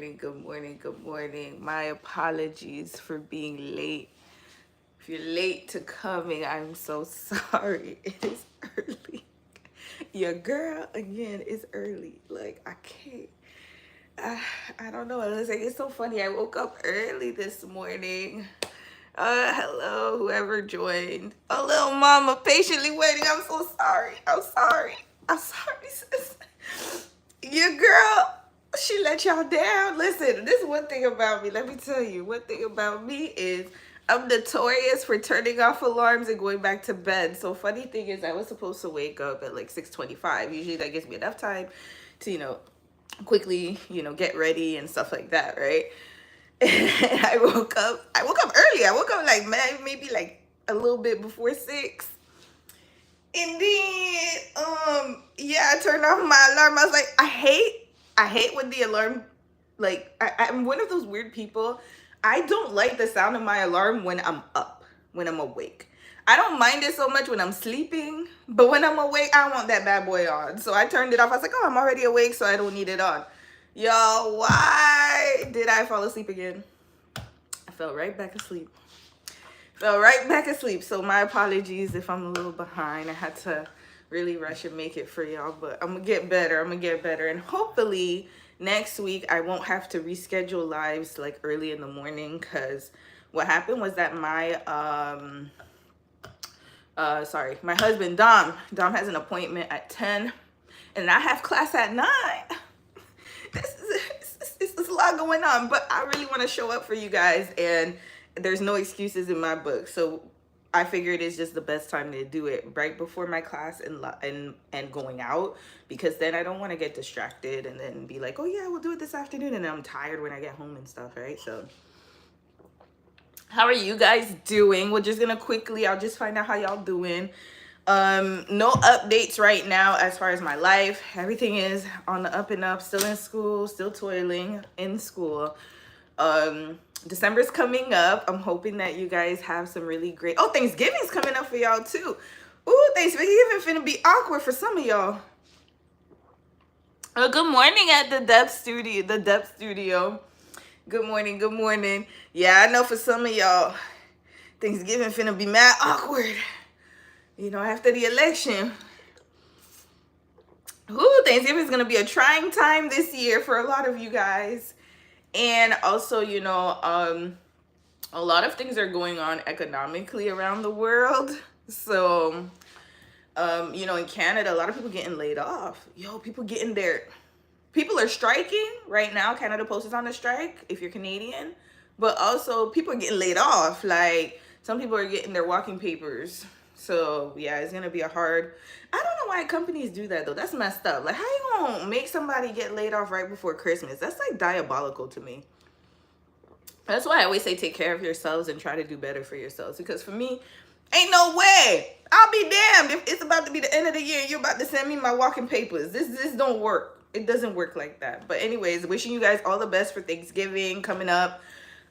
morning, good morning, good morning. My apologies for being late. If you're late to coming, I'm so sorry. It is early. Your girl, again, is early. Like, I can't. I don't know. It's so funny. I woke up early this morning. Hello, whoever joined. Oh, little mama patiently waiting. I'm so sorry. I'm sorry, sis. Your girl, she let y'all down. Listen, this is one thing about me. Let me tell you, one thing about me is I'm notorious for turning off alarms and going back to bed. So funny thing is I was supposed to wake up at like 6:25. Usually that gives me enough time to, quickly, get ready and stuff like that, right? And I woke up early. I woke up like maybe like a little bit before 6. And then I turned off my alarm. I was like, I hate when the alarm, like, I'm one of those weird people. I don't like the sound of my alarm when I'm up, when I'm awake. I don't mind it so much when I'm sleeping, but when I'm awake, I want that bad boy on. So I turned it off. I was like, oh, I'm already awake, so I don't need it on. Y'all, why did I fall asleep again? I fell right back asleep. So my apologies if I'm a little behind. I had to really rush and make it for y'all, but I'm gonna get better. And hopefully next week I won't have to reschedule lives like early in the morning, because what happened was that my my husband Dom has an appointment at 10 and I have class at 9. This is a lot going on, but I really want to show up for you guys, and there's no excuses in my book. So I figured it's just the best time to do it right before my class and going out, because then I don't want to get distracted and then be like, oh yeah, we'll do it this afternoon, and I'm tired when I get home and stuff, right? So how are you guys doing? We're just gonna quickly, I'll just find out how y'all doing. No updates right now as far as my life. Everything is on the up and up, still in school, still toiling in school. December's coming up. I'm hoping that you guys have some really great, Thanksgiving's coming up for y'all too. Ooh, Thanksgiving finna be awkward for some of y'all. Good morning at the Depth Studio. Good morning. Yeah, I know for some of y'all, Thanksgiving finna be mad awkward. After the election. Ooh, Thanksgiving is going to be a trying time this year for a lot of you guys. And also, a lot of things are going on economically around the world. So, in Canada, a lot of people getting laid off. People are striking right now. Canada Post is on a strike if you're Canadian. But also, people are getting laid off. Like, some people are getting their walking papers. So yeah, it's gonna be I don't know why companies do that though. That's messed up. Like, how you gonna make somebody get laid off right before Christmas? That's like diabolical to me. That's why I always say take care of yourselves and try to do better for yourselves. Because for me, ain't no way. I'll be damned if it's about to be the end of the year and you're about to send me my walking papers. This don't work. It doesn't work like that. But anyways, wishing you guys all the best for Thanksgiving coming up.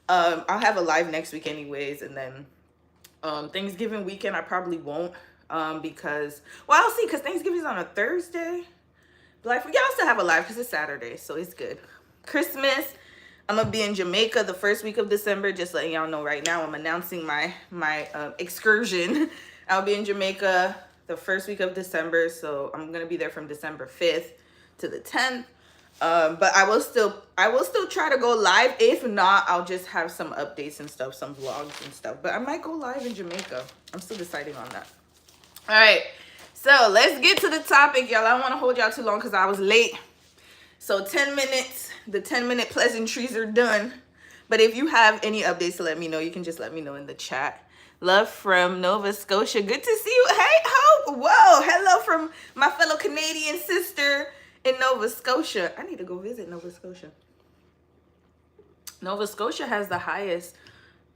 I'll have a live next week anyways, and then Thanksgiving weekend I probably won't, because I'll see, because Thanksgiving's on a Thursday. Black Friday, I'll still have a live because it's Saturday, so it's good. Christmas, I'm gonna be in Jamaica the first week of December. Just letting y'all know right now, I'm announcing my excursion. I'll be in Jamaica the first week of December, so I'm gonna be there from December 5th to the 10th. But I will still try to go live. If not, I'll just have some updates and stuff, some vlogs and stuff. But I might go live in Jamaica. I'm still deciding on that. All right, so let's get to the topic, y'all. I don't want to hold y'all too long because I was late. So 10 minutes, the 10-minute pleasantries are done. But if you have any updates to let me know, you can just let me know in the chat. Love from Nova Scotia. Good to see you. Hey, Hope. Whoa, hello from my fellow Canadian sister in Nova Scotia. I need to go visit Nova Scotia. Nova Scotia has the highest,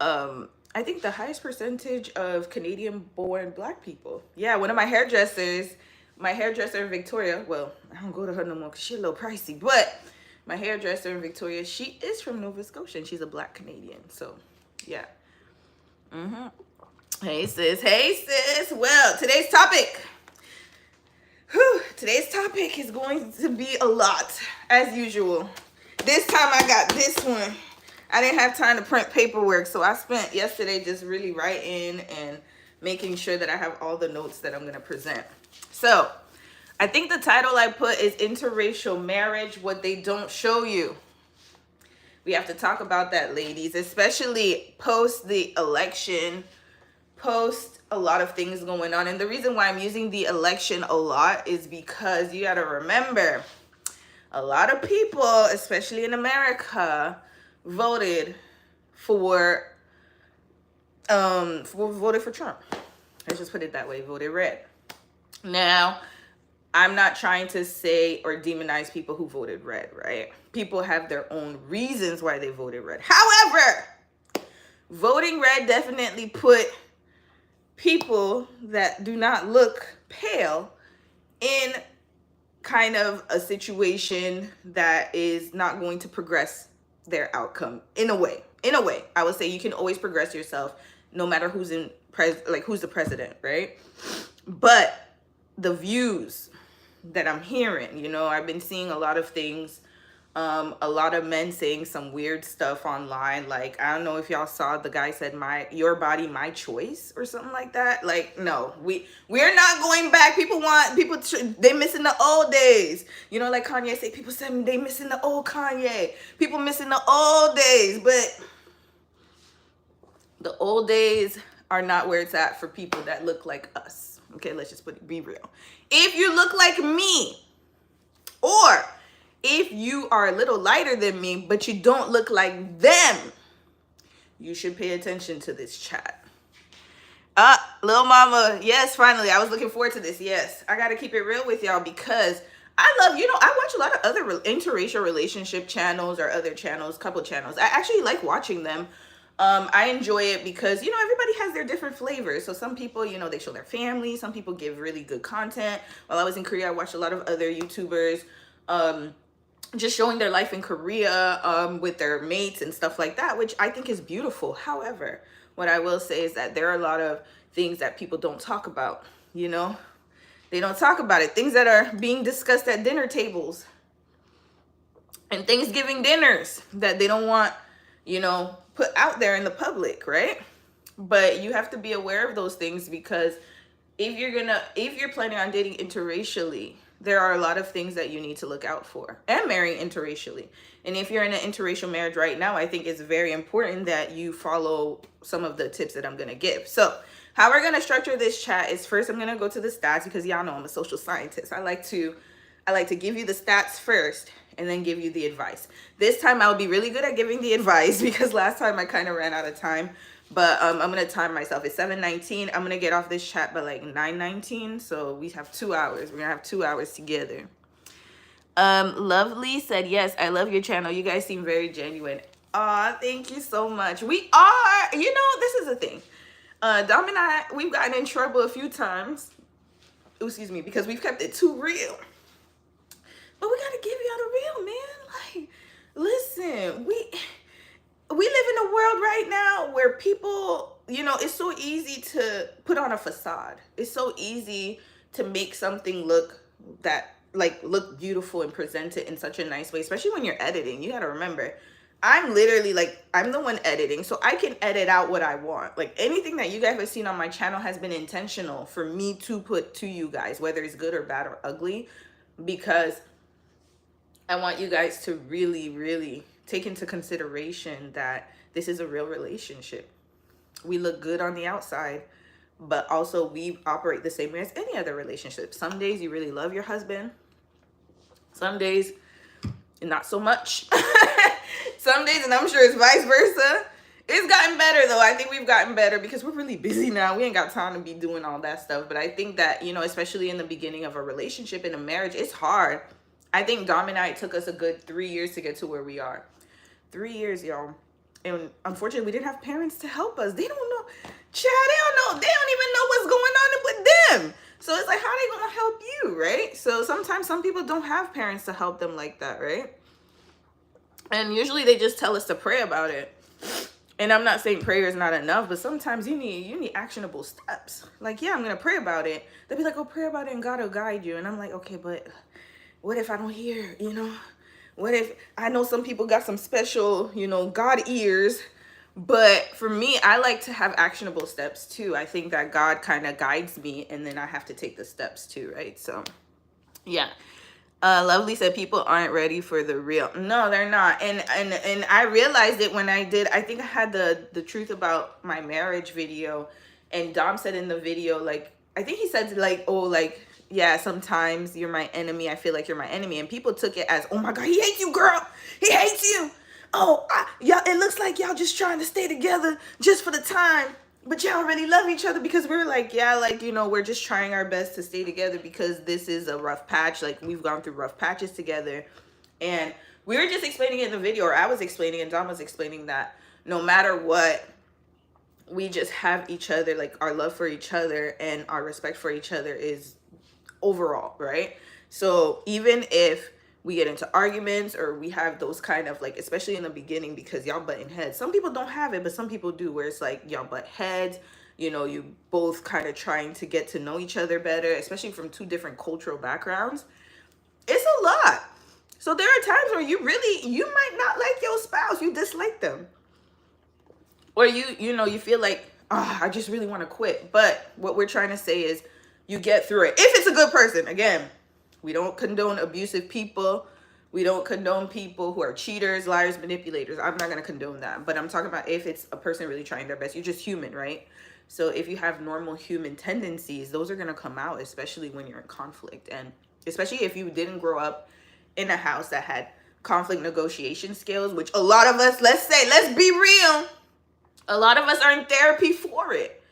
I think the highest percentage of Canadian-born Black people. Yeah, one of my hairdressers in Victoria, well, I don't go to her no more because she's a little pricey, but my hairdresser in Victoria, she is from Nova Scotia and she's a Black Canadian. So, yeah. Hey, sis. Well, today's topic. Today's topic is going to be a lot, as usual. This time I got this one. I didn't have time to print paperwork, so I spent yesterday just really writing and making sure that I have all the notes that I'm going to present. So I think the title I put is Interracial Marriage, What They Don't Show You. We have to talk about that, ladies, especially post the election, post a lot of things going on. And the reason why I'm using the election a lot is because you got to remember, a lot of people, especially in America, voted for Trump. Let's just put it that way, voted red. Now, I'm not trying to say or demonize people who voted red, right? People have their own reasons why they voted red. However, voting red definitely put people that do not look pale in kind of a situation that is not going to progress their outcome in a way. I would say you can always progress yourself no matter who's who's the president, right? But the views that I'm hearing, I've been seeing a lot of things, a lot of men saying some weird stuff online. Like, I don't know if y'all saw, the guy said, your body, my choice, or something like that. Like, no, we're not going back. They missing the old days. Like Kanye say, people say they missing the old Kanye. People missing the old days, but the old days are not where it's at for people that look like us. Okay, let's just be real. If you look like me, or if you are a little lighter than me, but you don't look like them, you should pay attention to this chat. Little mama, yes, finally. I was looking forward to this. Yes, I got to keep it real with y'all because I love, I watch a lot of other interracial relationship channels or other channels, couple channels. I actually like watching them. I enjoy it because, everybody has their different flavors. So some people, they show their family. Some people give really good content. While I was in Korea, I watched a lot of other YouTubers, just showing their life in Korea, with their mates and stuff like that, which I think is beautiful. However, what I will say is that there are a lot of things that people don't talk about, they don't talk about it. Things that are being discussed at dinner tables and Thanksgiving dinners that they don't want, put out there in the public, right? But you have to be aware of those things because if you're planning on dating interracially, there are a lot of things that you need to look out for, and marrying interracially. And if you're in an interracial marriage right now, I think it's very important that you follow some of the tips that I'm going to give. So how we're going to structure this chat is, first I'm going to go to the stats because y'all know I'm a social scientist. I like to give you the stats first and then give you the advice. This time I'll be really good at giving the advice because last time I kind of ran out of time. But I'm going to time myself. It's 7:19. I'm going to get off this chat by like 9:19. So we have 2 hours. We're going to have 2 hours together. Lovely said, yes, I love your channel. You guys seem very genuine. Aw, thank you so much. We are, this is the thing. Dom and I, we've gotten in trouble a few times. Excuse me, because we've kept it too real. But we got to give y'all the real, man. Like, listen, we live in a world right now where people, it's so easy to put on a facade. It's so easy to make something look beautiful and present it in such a nice way, especially when you're editing. You got to remember, I'm literally I'm the one editing, so I can edit out what I want. Like, anything that you guys have seen on my channel has been intentional for me to put to you guys, whether it's good or bad or ugly, because I want you guys to really, really take into consideration that this is a real relationship. We look good on the outside, but also we operate the same way as any other relationship. Some days you really love your husband. Some days, not so much. Some days, and I'm sure it's vice versa. It's gotten better, though. I think we've gotten better because we're really busy now. We ain't got time to be doing all that stuff. But I think that, especially in the beginning of a relationship, in a marriage, it's hard. I think Dom and I, it took us a good 3 years to get to where we are. 3 years, y'all. And unfortunately, we didn't have parents to help us. They don't know. Child, they don't know. They don't even know what's going on with them. So it's like, how are they going to help you, right? So sometimes some people don't have parents to help them like that, right? And usually they just tell us to pray about it. And I'm not saying prayer is not enough, but sometimes you need actionable steps. Like, yeah, I'm going to pray about it. They'll be like, oh, pray about it and God will guide you. And I'm like, okay, but what if I don't hear, What if, I know some people got some special, you know, God ears, but for me, I like to have actionable steps too. I think that God kind of guides me, and then I have to take the steps too, right? So yeah. Lovely said people aren't ready for the real. No, they're not. And I realized it when I did, I think I had the truth about my marriage video, and Dom said in the video, like, I think he said like, oh, like, yeah, sometimes you're my enemy, I feel like you're my enemy, and people took it as, oh my God, he hates you, girl, he hates you. Oh, y'all, it looks like y'all just trying to stay together just for the time, but y'all really love each other. Because we were like, yeah, like, you know, we're just trying our best to stay together because this is a rough patch. Like, we've gone through rough patches together. And we were just explaining it in the video, or I was explaining, and Dom was explaining that no matter what, we just have each other, like, our love for each other and our respect for each other is overall, right? So even if we get into arguments, or we have those kind of, like, especially in the beginning, because y'all butting heads, some people don't have it, but some people do, where it's like y'all butt heads, you know, you both kind of trying to get to know each other better, especially from two different cultural backgrounds. It's a lot. So there are times where you might not like your spouse, you dislike them, or you know, you feel like, oh, I just really want to quit. But what we're trying to say is, you get through it if it's a good person. Again, we don't condone abusive people. We don't condone people who are cheaters, liars, manipulators. I'm not going to condone that. But I'm talking about if it's a person really trying their best. You're just human, right? So if you have normal human tendencies, those are going to come out, especially when you're in conflict. And especially if you didn't grow up in a house that had conflict negotiation skills, which a lot of us, let's be real, a lot of us are in therapy for it.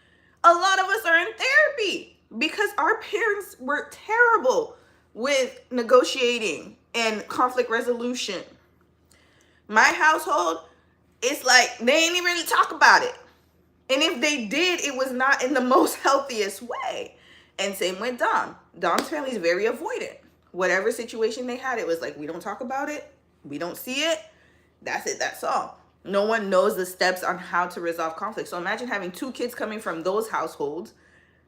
A lot of us are in therapy because our parents were terrible with negotiating and conflict resolution. My household, it's like they ain't even really talk about it. And if they did, it was not in the most healthiest way. And same with Dom. Dom's family is very avoidant. Whatever situation they had, it was like, we don't talk about it. We don't see it. That's it. That's all. No one knows the steps on how to resolve conflict. So imagine having two kids coming from those households,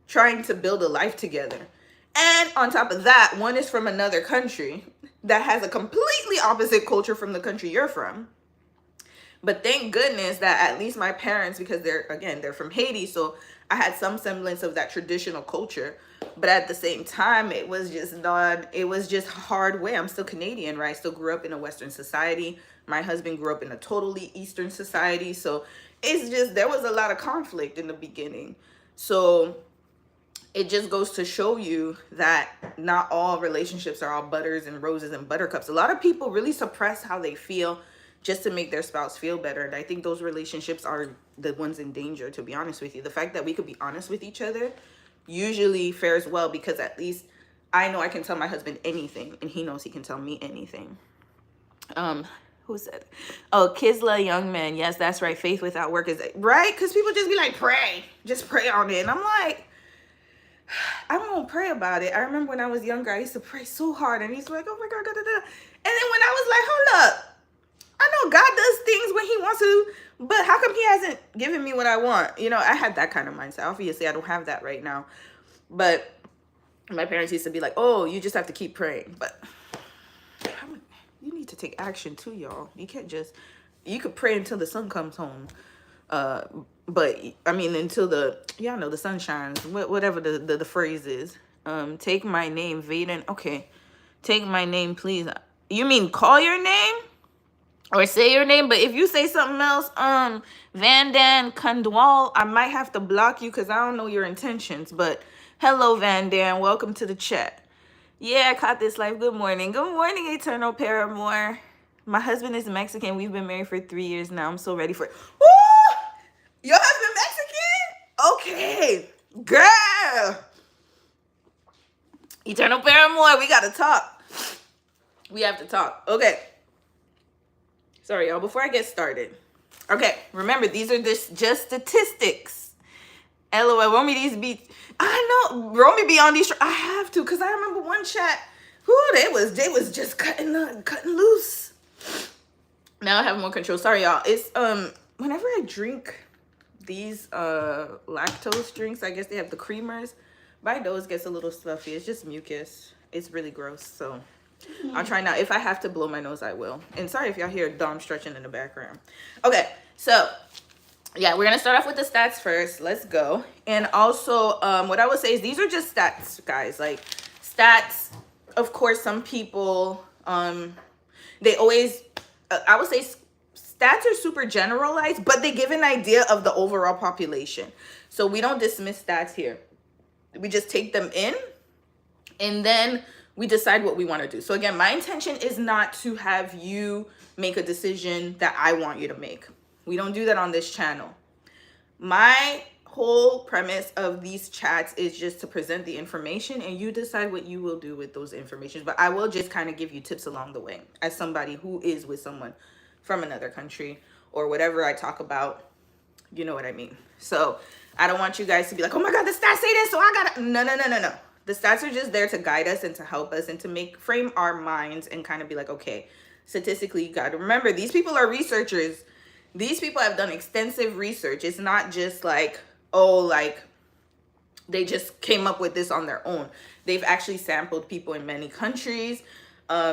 trying to build a life together. And on top of that, one is from another country that has a completely opposite culture from the country you're from. But thank goodness that at least my parents, because they're from Haiti, so I had some semblance of that traditional culture. But at the same time, it was just hard way. I'm still Canadian, right? I still grew up in a Western society. My husband grew up in a totally Eastern society. So it's just, there was a lot of conflict in the beginning. So it just goes to show you that not all relationships are all butters and roses and buttercups. A lot of people really suppress how they feel just to make their spouse feel better. And I think those relationships are the ones in danger, to be honest with you. The fact that we could be honest with each other usually fares well, because at least I know I can tell my husband anything and he knows he can tell me anything. Who said, oh, Kisla young man. Yes, that's right. Faith without work is right. Because people just be like, pray, just pray on it. And I'm like, I won't pray about it. I remember when I was younger, I used to pray so hard, and he's like, oh my God, da, da, da. And then when I was like, hold up, I know God does things when he wants to, but how come he hasn't given me what I want? You know, I had that kind of mindset. Obviously, I don't have that right now. But my parents used to be like, oh, you just have to keep praying. But you need to take action too, y'all. You can't just, you could pray until the sun comes home. But I mean, until y'all know, the sun shines, whatever the phrase is. Take my name, Vaden. Okay. Take my name, please. You mean call your name? Or say your name? But if you say something else, Vandan Kandwal, I might have to block you because I don't know your intentions. But hello, Vandan. Welcome to the chat. Yeah, I caught this live. Good morning. Good morning, Eternal Paramour. My husband is Mexican. We've been married for 3 years now. I'm so ready for it. Woo! Your husband Mexican? Okay. Girl. Eternal Paramour, we got to talk. We have to talk. Okay. Sorry, y'all. Before I get started. Okay. Remember, these are just statistics. LOL. Romy, these beats. I know. Romy be on these. I have to, because I remember one chat. Whoo, they was just cutting loose. Now I have more control. Sorry, y'all. It's whenever I drink these lactose drinks, I guess they have the creamers. My nose gets a little stuffy. It's just mucus. It's really gross. So I'll try not. If I have to blow my nose, I will. And sorry if y'all hear Dom stretching in the background. Okay, so yeah, we're gonna start off with the stats first. Let's go. And also, what I would say is these are just stats, guys. Like stats, of course, some people, they always, I would say stats are super generalized, but they give an idea of the overall population. So we don't dismiss stats here. We just take them in, and then we decide what we want to do. So again, my intention is not to have you make a decision that I want you to make. We don't do that on this channel. My whole premise of these chats is just to present the information, and you decide what you will do with those information. But I will just kind of give you tips along the way as somebody who is with someone from another country, or whatever I talk about, you know what I mean. So I don't want you guys to be like, oh my God, the stats say this, so I gotta, no. The stats are just there to guide us and to help us and to frame our minds and kind of be like, okay, statistically, you got to remember, these people are researchers. These people have done extensive research. It's not just like, oh, like they just came up with this on their own. They've actually sampled people in many countries.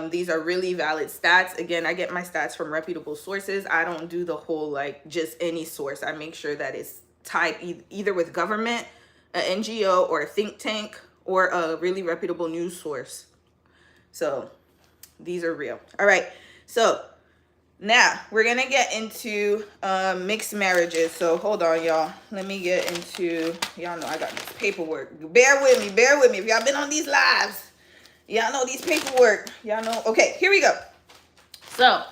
These are really valid stats. Again, I get my stats from reputable sources. I don't do the whole like just any source. I make sure that it's tied either with government, an NGO, or a think tank, or a really reputable news source. So these are real. All right, so now we're gonna get into mixed marriages. So hold on, y'all. Let me get into, y'all know I got this paperwork. Bear with me. If y'all been on these lives, y'all know these paperwork. Y'all know. Okay, here we go. So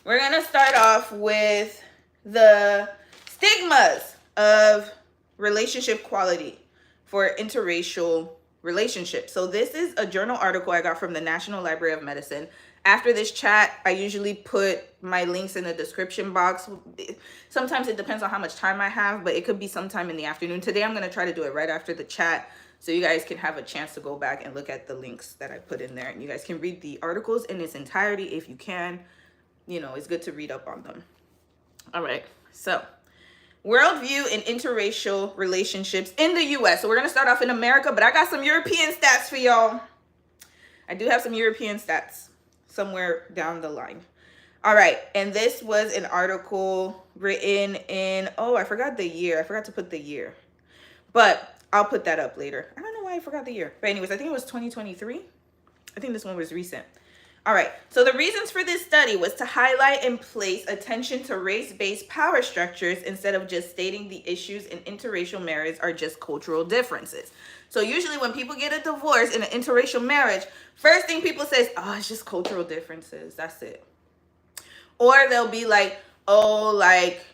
we're gonna start off with the stigmas of relationship quality for interracial relationships. So this is a journal article I got from the National Library of Medicine. After this chat, I usually put my links in the description box. Sometimes it depends on how much time I have, but it could be sometime in the afternoon. Today, I'm going to try to do it right after the chat so you guys can have a chance to go back and look at the links that I put in there. And you guys can read the articles in its entirety if you can. You know, it's good to read up on them. All right, so worldview in interracial relationships in the US. So we're going to start off in America, but I got some European stats for y'all. I do have some European stats somewhere down the line. All right, and this was an article written in, oh, I forgot the year. I forgot to put the year, but I'll put that up later. I don't know why I forgot the year. But anyways, I think it was 2023. I think this one was recent. All right, so the reasons for this study was to highlight and place attention to race-based power structures instead of just stating the issues in interracial marriage are just cultural differences. So usually when people get a divorce in an interracial marriage, first thing people say is, oh, it's just cultural differences. That's it. Or they'll be like, oh, like,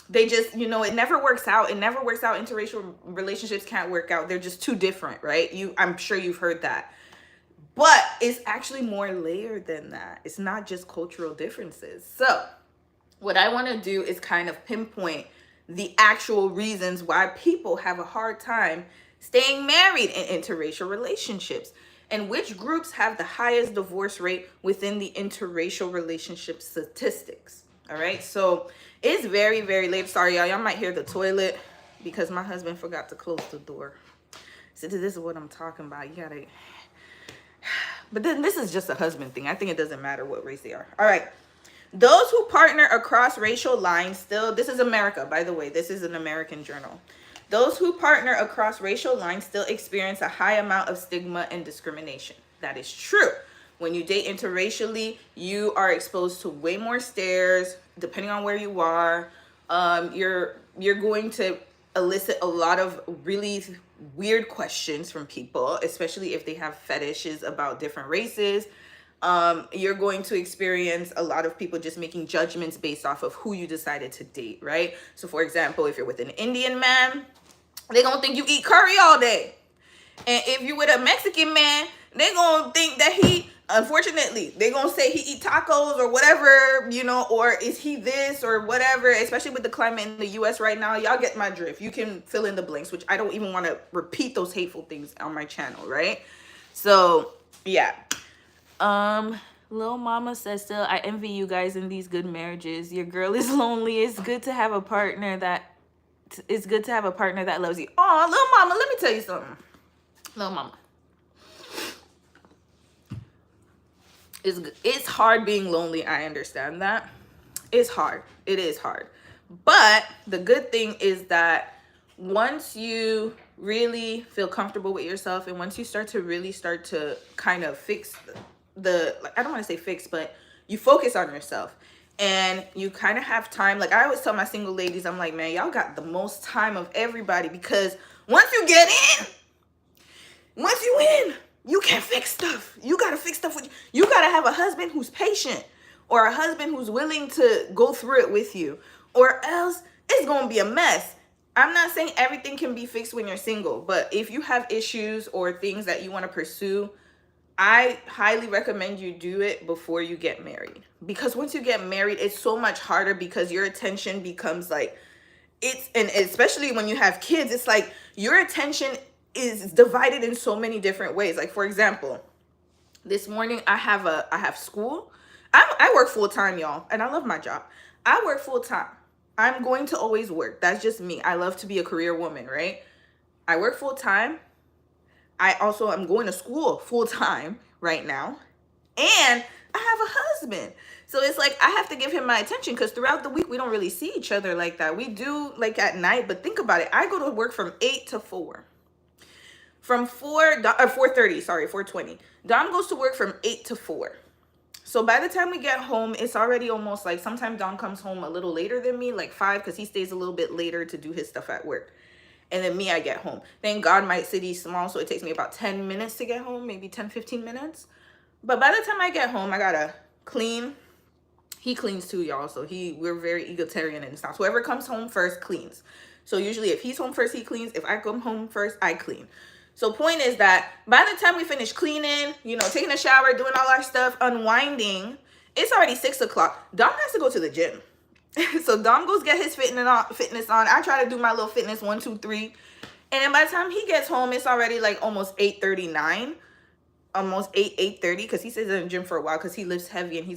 they just, you know, it never works out. It never works out. Interracial relationships can't work out. They're just too different, right? I'm sure you've heard that. But it's actually more layered than that. It's not just cultural differences. So what I want to do is kind of pinpoint the actual reasons why people have a hard time staying married in interracial relationships, and which groups have the highest divorce rate within the interracial relationship statistics. All right, so it's very, very late. Sorry, y'all might hear the toilet because my husband forgot to close the door. So this is what I'm talking about. You gotta, but then this is just a husband thing. I think it doesn't matter what race they are. All right, those who partner across racial lines still, this is America, by the way, this is an American journal. Those who partner across racial lines still experience a high amount of stigma and discrimination. That is true. When you date interracially, you are exposed to way more stares, depending on where you are. You're going to elicit a lot of really weird questions from people, especially if they have fetishes about different races. You're going to experience a lot of people just making judgments based off of who you decided to date, right? So for example, if you're with an Indian man, they're gonna think you eat curry all day. And if you're with a Mexican man, they're gonna think that he, unfortunately, they're gonna say he eat tacos or whatever, you know, or is he this or whatever, especially with the climate in the US right now. Y'all get my drift. You can fill in the blanks, which I don't even want to repeat those hateful things on my channel, right? So yeah. Lil Mama says still, I envy you guys in these good marriages. Your girl is lonely. It's good to have a partner that loves you. Oh, Lil Mama, let me tell you something. Lil Mama, It's hard being lonely. I understand that. It's hard. It is hard. But the good thing is that once you really feel comfortable with yourself, and once you start to kind of fix like, I don't want to say fix, but you focus on yourself and you kind of have time. Like I always tell my single ladies, I'm like, man, y'all got the most time of everybody, because once you get in, you can fix stuff. You got to fix stuff with you got to have a husband who's patient, or a husband who's willing to go through it with you, or else it's going to be a mess. I'm not saying everything can be fixed when you're single, but if you have issues or things that you want to pursue, I highly recommend you do it before you get married. Because once you get married, it's so much harder, because your attention becomes like, and especially when you have kids, it's like your attention is divided in so many different ways. Like, for example, this morning I have school. I work full time, y'all, and I love my job. I work full time. I'm going to always work. That's just me. I love to be a career woman, right? I work full time. I'm going to school full time right now. And I have a husband. So it's like I have to give him my attention, because throughout the week we don't really see each other like that. We do like at night, but think about it. I go to work from 8 to 4. From 4:30, sorry, 4:20. Dom goes to work from 8 to 4. So by the time we get home, it's already almost like, sometimes Dom comes home a little later than me, like 5, because he stays a little bit later to do his stuff at work. And then me, I get home. Thank God my city's small, so it takes me about 10 minutes to get home, maybe 10, 15 minutes. But by the time I get home, I gotta clean. He cleans too, y'all. So we're very egalitarian in this house. Whoever comes home first cleans. So usually if he's home first, he cleans. If I come home first, I clean. So point is that by the time we finish cleaning, taking a shower, doing all our stuff, unwinding, it's already 6 o'clock. Dom has to go to the gym. So Dom goes get his fitness on. I try to do my little fitness 1, 2, 3. And then by the time he gets home, it's already like almost 8:39. Almost 8:30, because he stays in the gym for a while, because he lifts heavy and he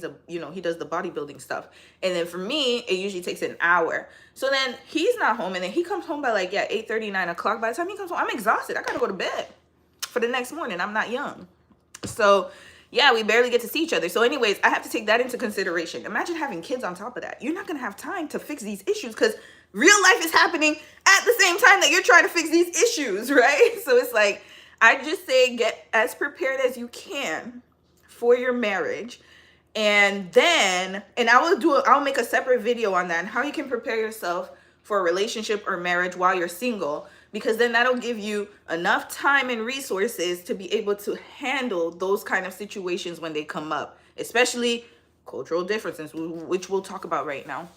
does the bodybuilding stuff. And then for me, it usually takes an hour. So then he's not home, and then he comes home by 8:30, 9 o'clock. By the time he comes home, I'm exhausted. I gotta go to bed for the next morning. I'm not young. So yeah, we barely get to see each other. So anyways, I have to take that into consideration. Imagine having kids on top of that. You're not gonna have time to fix these issues, because real life is happening at the same time that you're trying to fix these issues, right? So it's like, I just say get as prepared as you can for your marriage. And then, I'll make a separate video on that, and how you can prepare yourself for a relationship or marriage while you're single, because then that'll give you enough time and resources to be able to handle those kind of situations when they come up, especially cultural differences, which we'll talk about right now.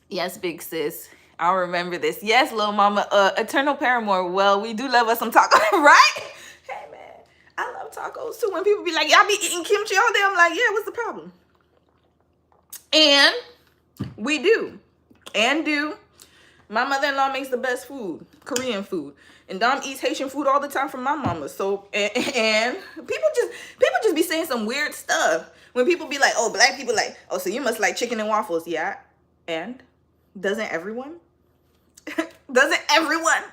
Yes, big sis. I'll remember this. Yes, little mama. Eternal Paramour. Well, we do love us some tacos, right? Hey, man. I love tacos, too. When people be like, y'all be eating kimchi all day, I'm like, yeah, what's the problem? And we do. My mother-in-law makes the best food, Korean food. And Dom eats Haitian food all the time from my mama. So, and people just be saying some weird stuff. When people be like, oh, black people like, oh, so you must like chicken and waffles. Yeah. And doesn't everyone? Doesn't everyone?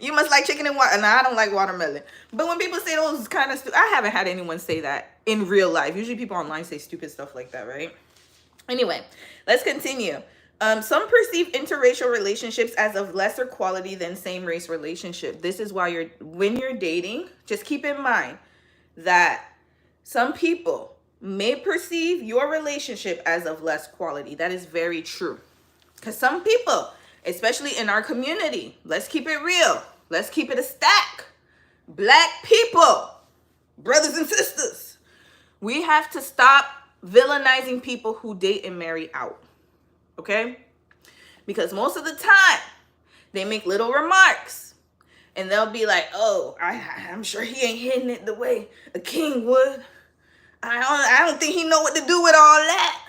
You must like chicken and water. No, I don't like watermelon. But when people say those kind of I haven't had anyone say that in real life. Usually people online say stupid stuff like that, right? Anyway, let's continue. Some perceive interracial relationships as of lesser quality than same-race relationship. This is why when you're dating, just keep in mind that some people may perceive your relationship as of less quality. That is very true. Because some people, especially in our community, let's keep it real. Let's keep it a stack. Black people, brothers and sisters, we have to stop villainizing people who date and marry out. Okay? Because most of the time, they make little remarks. And they'll be like, oh, I'm sure he ain't hitting it the way a king would. I don't think he know what to do with all that.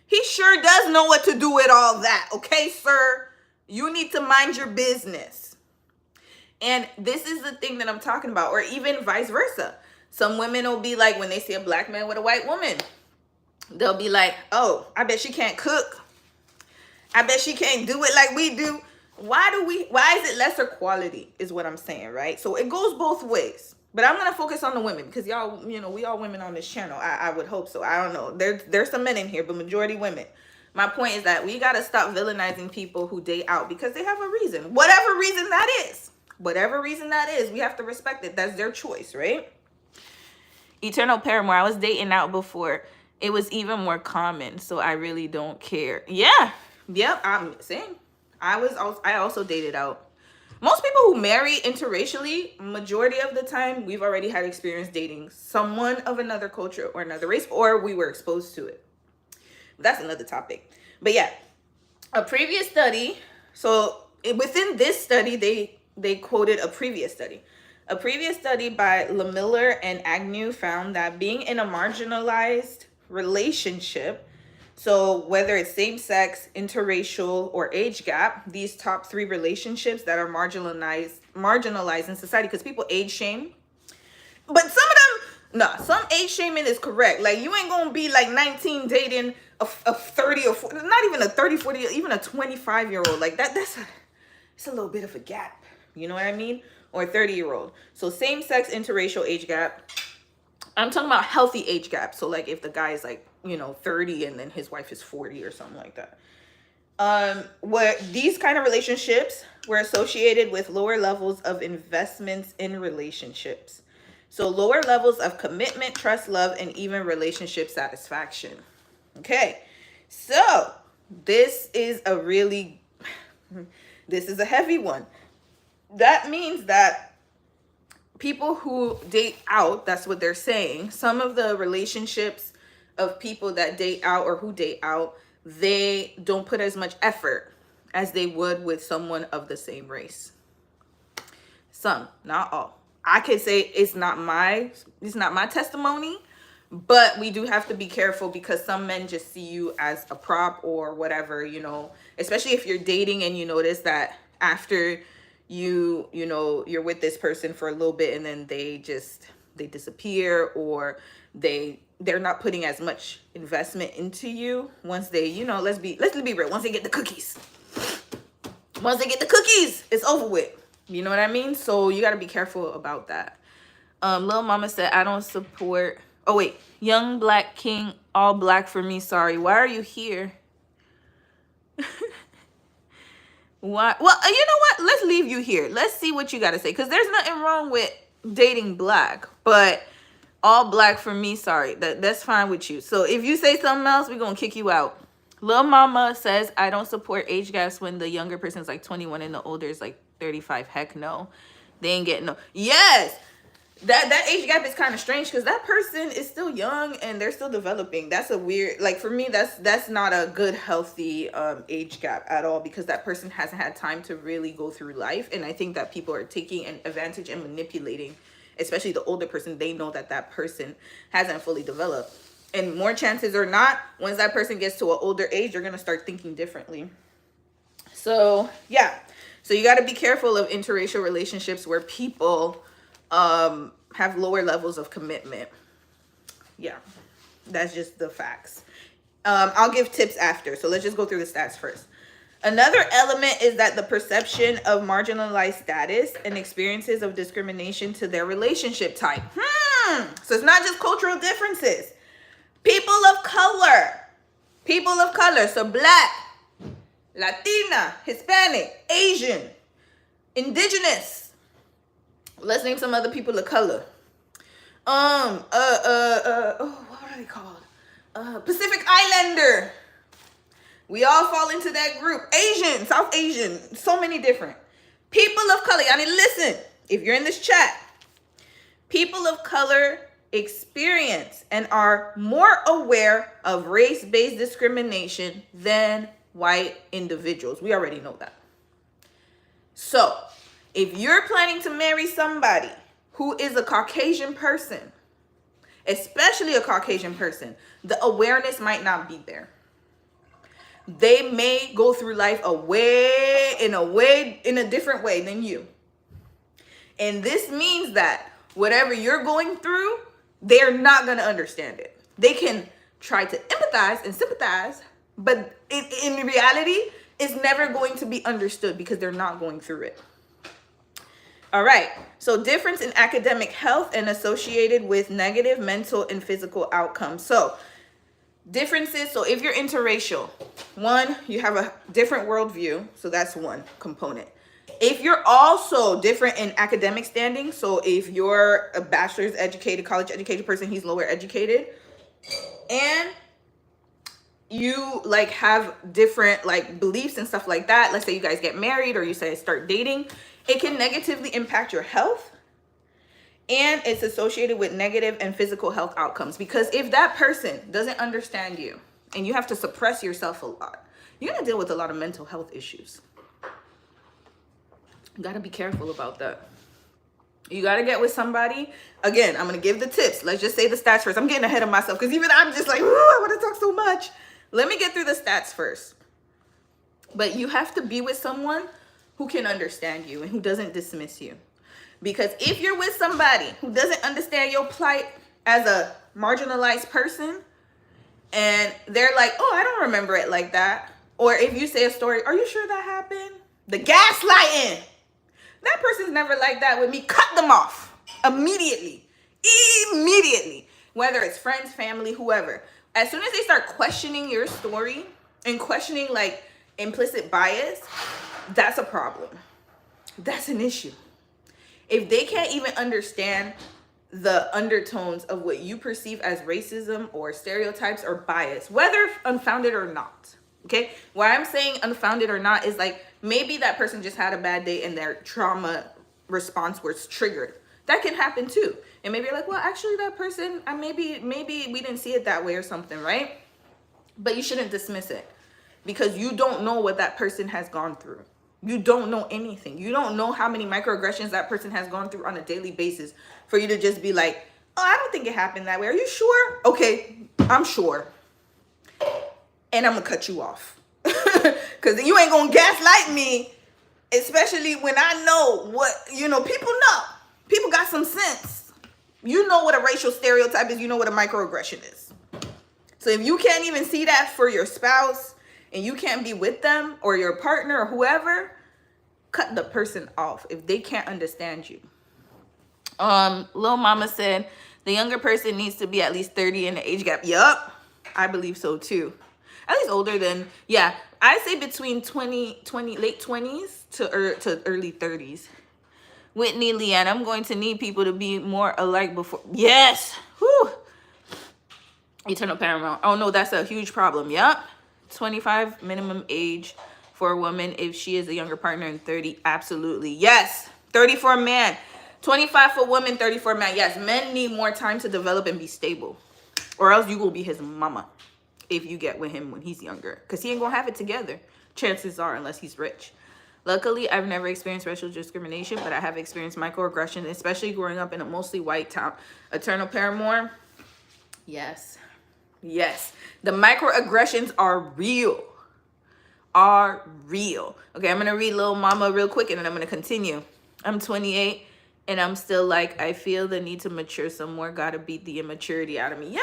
He sure does know what to do with all that. Okay, sir? You need to mind your business. And this is the thing that I'm talking about. Or even vice versa. Some women will be like, when they see a black man with a white woman, they'll be like, oh, I bet she can't cook. I bet she can't do it like we do. Why is it lesser quality is what I'm saying, right? So it goes both ways. But I'm gonna focus on the women because y'all, we all women on this channel. I would hope so. I don't know. There's some men in here, but majority women. My point is that we gotta stop villainizing people who date out because they have a reason. Whatever reason that is. Whatever reason that is, we have to respect it. That's their choice, right? Eternal Paramour. I was dating out before. It was even more common, so I really don't care. Yeah. Yep. I'm saying. I also dated out. Most people who marry interracially, majority of the time, we've already had experience dating someone of another culture or another race, or we were exposed to it. That's another topic. But yeah, a previous study. So within this study, they quoted a previous study. A previous study by Lamiller and Agnew found that being in a marginalized relationship, so whether it's same-sex, interracial, or age gap, these top 3 relationships that are marginalized in society, because people age shame. But some age shaming is correct. Like, you ain't gonna be like 19 dating a 30 or 40, not even a 30, 40, even a 25-year-old. Like it's a little bit of a gap. You know what I mean? Or a 30-year-old. So same-sex, interracial age gap. I'm talking about healthy age gap. So like if the guy is like, 30 and then his wife is 40 or something like that. Where these kind of relationships were associated with lower levels of investments in relationships. So lower levels of commitment, trust, love, and even relationship satisfaction. Okay. So this is a heavy one. That means that people who date out, that's what they're saying, some of the relationships of people that date out or who date out, they don't put as much effort as they would with someone of the same race. Some, not all. I could say it's not my testimony, but we do have to be careful because some men just see you as a prop or whatever, especially if you're dating and you notice that after you're with this person for a little bit and then they disappear, or they're not putting as much investment into you once they, let's be real, once they get the cookies, it's over with. You know what I mean? So you got to be careful about that. Lil Mama said, I don't support, Young Black King, all black for me, sorry. Why are you here? Why? Well, you know what? Let's leave you here. Let's see what you got to say. Because there's nothing wrong with dating black. But all black for me, sorry. That's fine with you. So if you say something else, we're going to kick you out. Lil Mama says, I don't support age gaps when the younger person is like 21 and the older is like 35. Heck no. They ain't getting no. Yes. That age gap is kind of strange because that person is still young and they're still developing. That's a weird, like for me, that's not a good, healthy age gap at all, because that person hasn't had time to really go through life. And I think that people are taking an advantage and manipulating, especially the older person. They know that person hasn't fully developed. And more chances are not, once that person gets to an older age, they're going to start thinking differently. So, yeah. So you got to be careful of interracial relationships where people have lower levels of commitment. Yeah, that's just the facts. I'll give tips after. So let's just go through the stats first. Another element is that the perception of marginalized status and experiences of discrimination to their relationship type. So it's not just cultural differences. People of color. So black, Latina, Hispanic, Asian, indigenous. Let's name some other people of color. What are they called? Pacific Islander. We all fall into that group. Asian, South Asian, so many different. People of color. I mean, listen, if you're in this chat, people of color experience and are more aware of race-based discrimination than white individuals. We already know that. So, if you're planning to marry somebody who is a Caucasian person, especially a Caucasian person, the awareness might not be there. They may go through life in a different way than you. And this means that whatever you're going through, they're not going to understand it. They can try to empathize and sympathize, but in reality, it's never going to be understood because they're not going through it. All right. So difference in academic health and associated with negative mental and physical outcomes. So differences. So if you're interracial, one, you have a different worldview. So that's one component. If you're also different in academic standing, so if you're a bachelor's educated, college educated person, he's lower educated, and you like have different like beliefs and stuff like that, let's say you guys get married or you say start dating, it can negatively impact your health, and it's associated with negative and physical health outcomes. Because if that person doesn't understand you and you have to suppress yourself a lot, you're gonna deal with a lot of mental health issues. You gotta be careful about that. You gotta get with somebody. Again, I'm gonna give the tips. Let's just say the stats first. I'm getting ahead of myself because even I'm just like, ooh, I want to talk so much. Let me get through the stats first. But you have to be with someone who can understand you and who doesn't dismiss you. Because if you're with somebody who doesn't understand your plight as a marginalized person, and they're like, oh, I don't remember it like that. Or if you say a story, are you sure that happened? The gaslighting. That person's never like that with me. Cut them off immediately. Immediately. Whether it's friends, family, whoever. As soon as they start questioning your story and questioning like implicit bias, that's a problem. That's an issue. If they can't even understand the undertones of what you perceive as racism or stereotypes or bias, whether unfounded or not. Okay, why I'm saying unfounded or not is like maybe that person just had a bad day and their trauma response was triggered. That can happen too. And maybe you're like, well, actually that person, maybe we didn't see it that way or something, right? But you shouldn't dismiss it because you don't know what that person has gone through. You don't know anything. You don't know how many microaggressions that person has gone through on a daily basis for you to just be like, oh, I don't think it happened that way. Are you sure? Okay, I'm sure. And I'm gonna cut you off because you ain't gonna gaslight me, especially when I know what, people got some sense. You know what a racial stereotype is. You know what a microaggression is. So if you can't even see that for your spouse and you can't be with them or your partner or whoever, cut the person off if they can't understand you. Lil Mama said the younger person needs to be at least 30 in the age gap. Yup, I believe so too. At least older than, yeah, I say between 20 late 20s to early 30s. Whitney Leanne, I'm going to need people to be more alike before. Yes. Whew. Eternal Paramount. Oh no, that's a huge problem. Yep. 25 minimum age for a woman if she is a younger partner, and 30 absolutely. Yes. 30 for a man. 25 for women, 30 for a man. Yes, men need more time to develop and be stable. Or else you will be his mama if you get with him when he's younger. Because he ain't going to have it together. Chances are, unless he's rich. Luckily, I've never experienced racial discrimination, but I have experienced microaggression, especially growing up in a mostly white town. Eternal Paramore. Yes. Yes. The microaggressions are real. Are real. Okay, I'm going to read Lil Mama real quick and then I'm going to continue. I'm 28 and I'm still like, I feel the need to mature some more. Gotta beat the immaturity out of me. Yeah,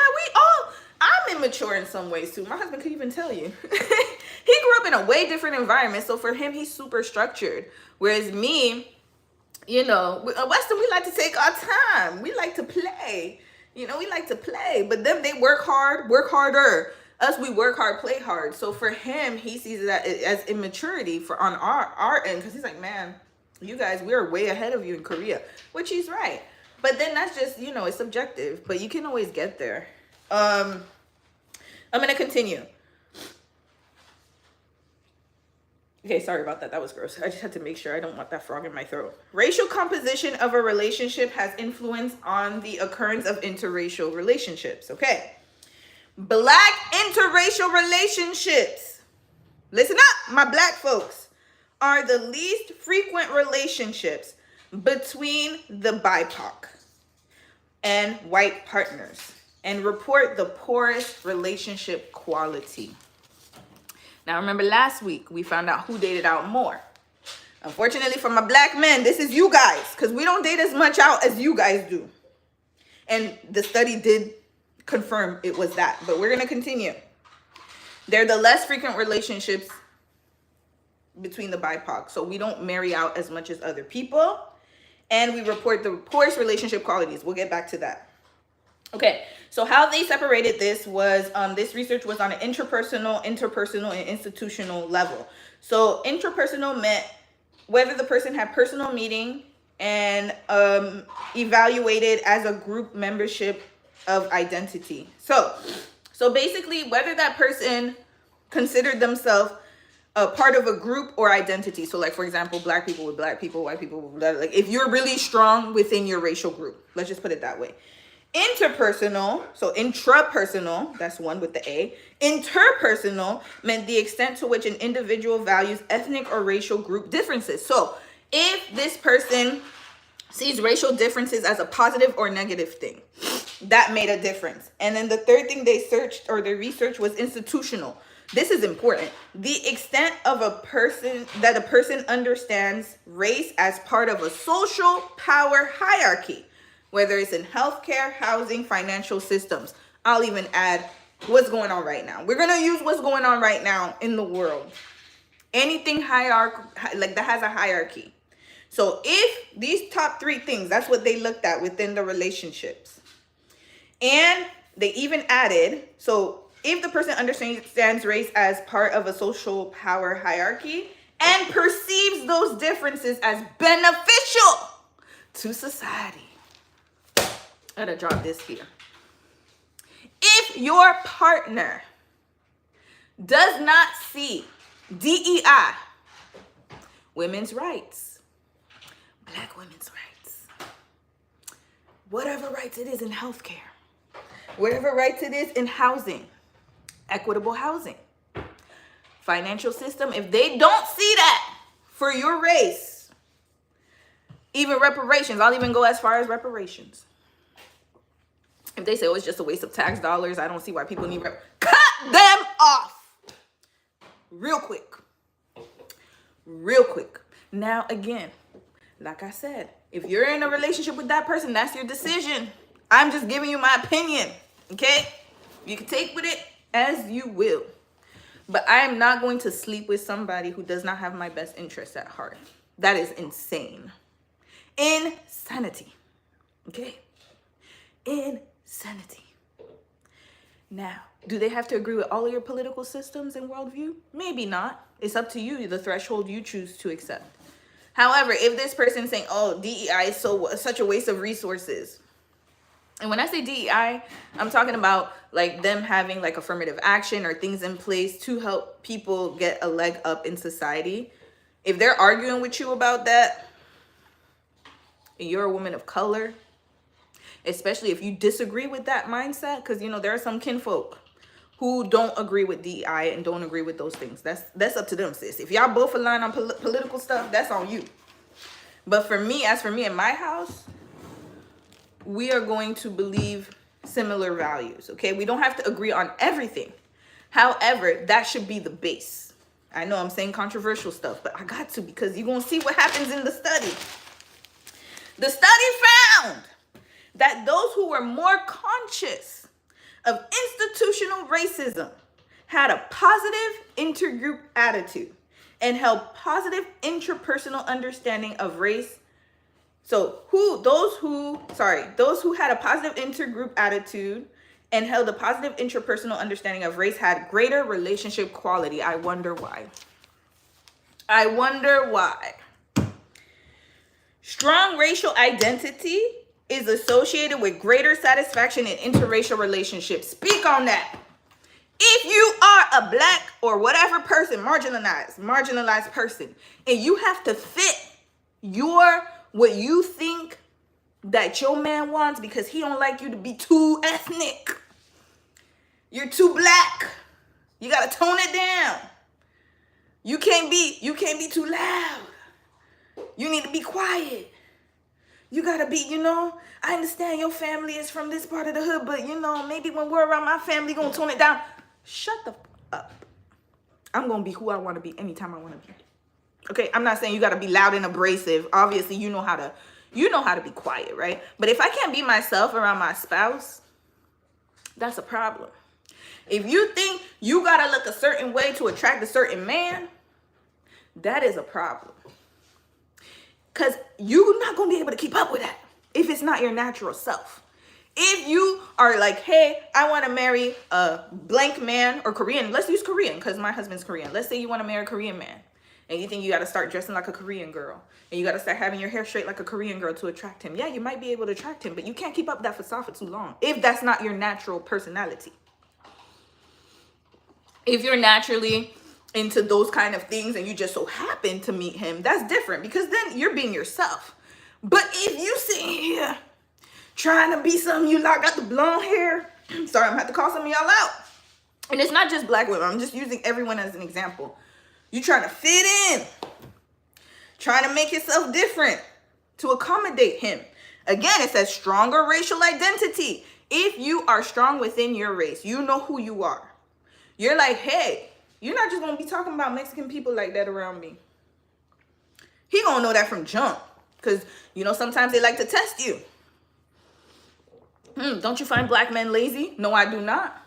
I'm immature in some ways too. My husband could even tell you. He grew up in a way different environment. So for him, he's super structured. Whereas me, Weston, we like to take our time. We like to play. We like to play. But them, they work hard, work harder. Us, we work hard, play hard. So for him, he sees that as immaturity on our end. Because he's like, man, you guys, we're way ahead of you in Korea. Which he's right. But then that's just, it's subjective. But you can always get there. I'm going to continue. Okay, sorry about that. That was gross. I just had to make sure I don't want that frog in my throat. Racial composition of a relationship has influence on the occurrence of interracial relationships. Okay. Black interracial relationships, listen up, my black folks, are the least frequent relationships between the BIPOC and white partners and report the poorest relationship quality. Now, remember last week, we found out who dated out more. Unfortunately for my black men, this is you guys, because we don't date as much out as you guys do. And the study did confirm it was that, but we're going to continue. They're the less frequent relationships between the BIPOC. So we don't marry out as much as other people. and we report the poorest relationship qualities. We'll get back to that. Okay, so how they separated this was, this research was on an interpersonal, and institutional level. So intrapersonal meant whether the person had personal meeting and evaluated as a group membership of identity. So basically, whether that person considered themselves a part of a group or identity. So like, for example, black people with black people, white people with black, like if you're really strong within your racial group, let's just put it that way. Interpersonal, so intrapersonal, that's one with the A. Interpersonal meant the extent to which an individual values ethnic or racial group differences. So if this person sees racial differences as a positive or negative thing, that made a difference. And then the third thing they searched or they researched was institutional. This is important. The extent of a person understands race as part of a social power hierarchy, whether it's in healthcare, housing, financial systems. I'll even add what's going on right now. We're going to use what's going on right now in the world. Anything like that has a hierarchy. So if these top three things, that's what they looked at within the relationships. And they even added, so if the person understands race as part of a social power hierarchy and perceives those differences as beneficial to society. I gotta drop this here. If your partner does not see DEI, women's rights, black women's rights, whatever rights it is in healthcare, whatever rights it is in housing, equitable housing, financial system, if they don't see that for your race, even reparations, I'll even go as far as reparations. If they say, oh, it's just a waste of tax dollars, I don't see why people need cut them off. Real quick. Real quick. Now, again, like I said, if you're in a relationship with that person, that's your decision. I'm just giving you my opinion, okay? You can take with it as you will. But I am not going to sleep with somebody who does not have my best interests at heart. That is insane. Insanity. Okay? Insanity. Now, do they have to agree with all of your political systems and worldview? Maybe not. It's up to you, the threshold you choose to accept. However, if this person's saying, oh, DEI is such a waste of resources. And when I say DEI, I'm talking about like them having like affirmative action or things in place to help people get a leg up in society. If they're arguing with you about that, and you're a woman of color, especially if you disagree with that mindset, because, you know, there are some kinfolk who don't agree with DEI and don't agree with those things. That's up to them, sis. If y'all both align on political stuff, that's on you. But for me, as for me in my house, we are going to believe similar values, okay? We don't have to agree on everything. However, that should be the base. I know I'm saying controversial stuff, but I got to, because you're going to see what happens in the study. The study found that those who were more conscious of institutional racism had a positive intergroup attitude and held positive interpersonal understanding of race. So those who had a positive intergroup attitude and held a positive interpersonal understanding of race had greater relationship quality. I wonder why. Strong racial identity is associated with greater satisfaction in interracial relationships. Speak on that. If you are a black or whatever person, marginalized person, and you have to fit what you think that your man wants because he don't like you to be too ethnic. You're too black. You gotta tone it down. You can't be too loud. You need to be quiet. You gotta be, I understand your family is from this part of the hood, but maybe when we're around my family, gonna tone it down. Shut the up. I'm gonna be who I wanna be anytime I wanna be. Okay, I'm not saying you gotta be loud and abrasive. Obviously, you know how to be quiet, right? But if I can't be myself around my spouse, that's a problem. If you think you gotta look a certain way to attract a certain man, that is a problem. Because you're not going to be able to keep up with that if it's not your natural self. If you are like, hey, I want to marry a blank man or Korean. Let's use Korean because my husband's Korean. Let's say you want to marry a Korean man. And you think you got to start dressing like a Korean girl. And you got to start having your hair straight like a Korean girl to attract him. Yeah, you might be able to attract him, but you can't keep up that facade for too long if that's not your natural personality. If you're naturally into those kind of things and you just so happen to meet him, that's different because then you're being yourself. But if you sitting here trying to be something you like, got the blonde hair, sorry, I'm gonna have to call some of y'all out. And it's not just black women, I'm just using everyone as an example. You trying to fit in, trying to make yourself different to accommodate him. Again, it says stronger racial identity. If you are strong within your race, you know who you are. You're like, hey, you're not just gonna be talking about Mexican people like that around me. He gonna know that from jump. Because, you know, sometimes they like to test you. Don't you find black men lazy? No, I do not.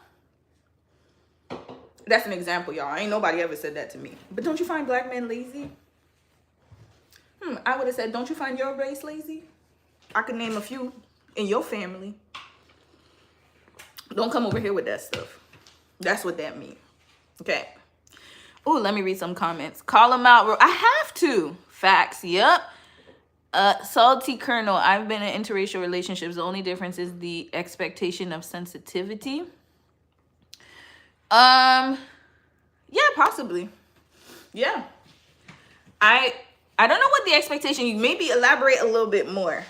That's an example, y'all. Ain't nobody ever said that to me. But don't you find black men lazy? I would have said, don't you find your race lazy? I could name a few in your family. Don't come over here with that stuff. That's what that means. Okay. Oh, let me read some comments. Call them out. I have to. Facts. Yep. Salty Colonel, I've been in interracial relationships. The only difference is the expectation of sensitivity. Yeah, possibly. Yeah. I don't know what the expectation, you maybe elaborate a little bit more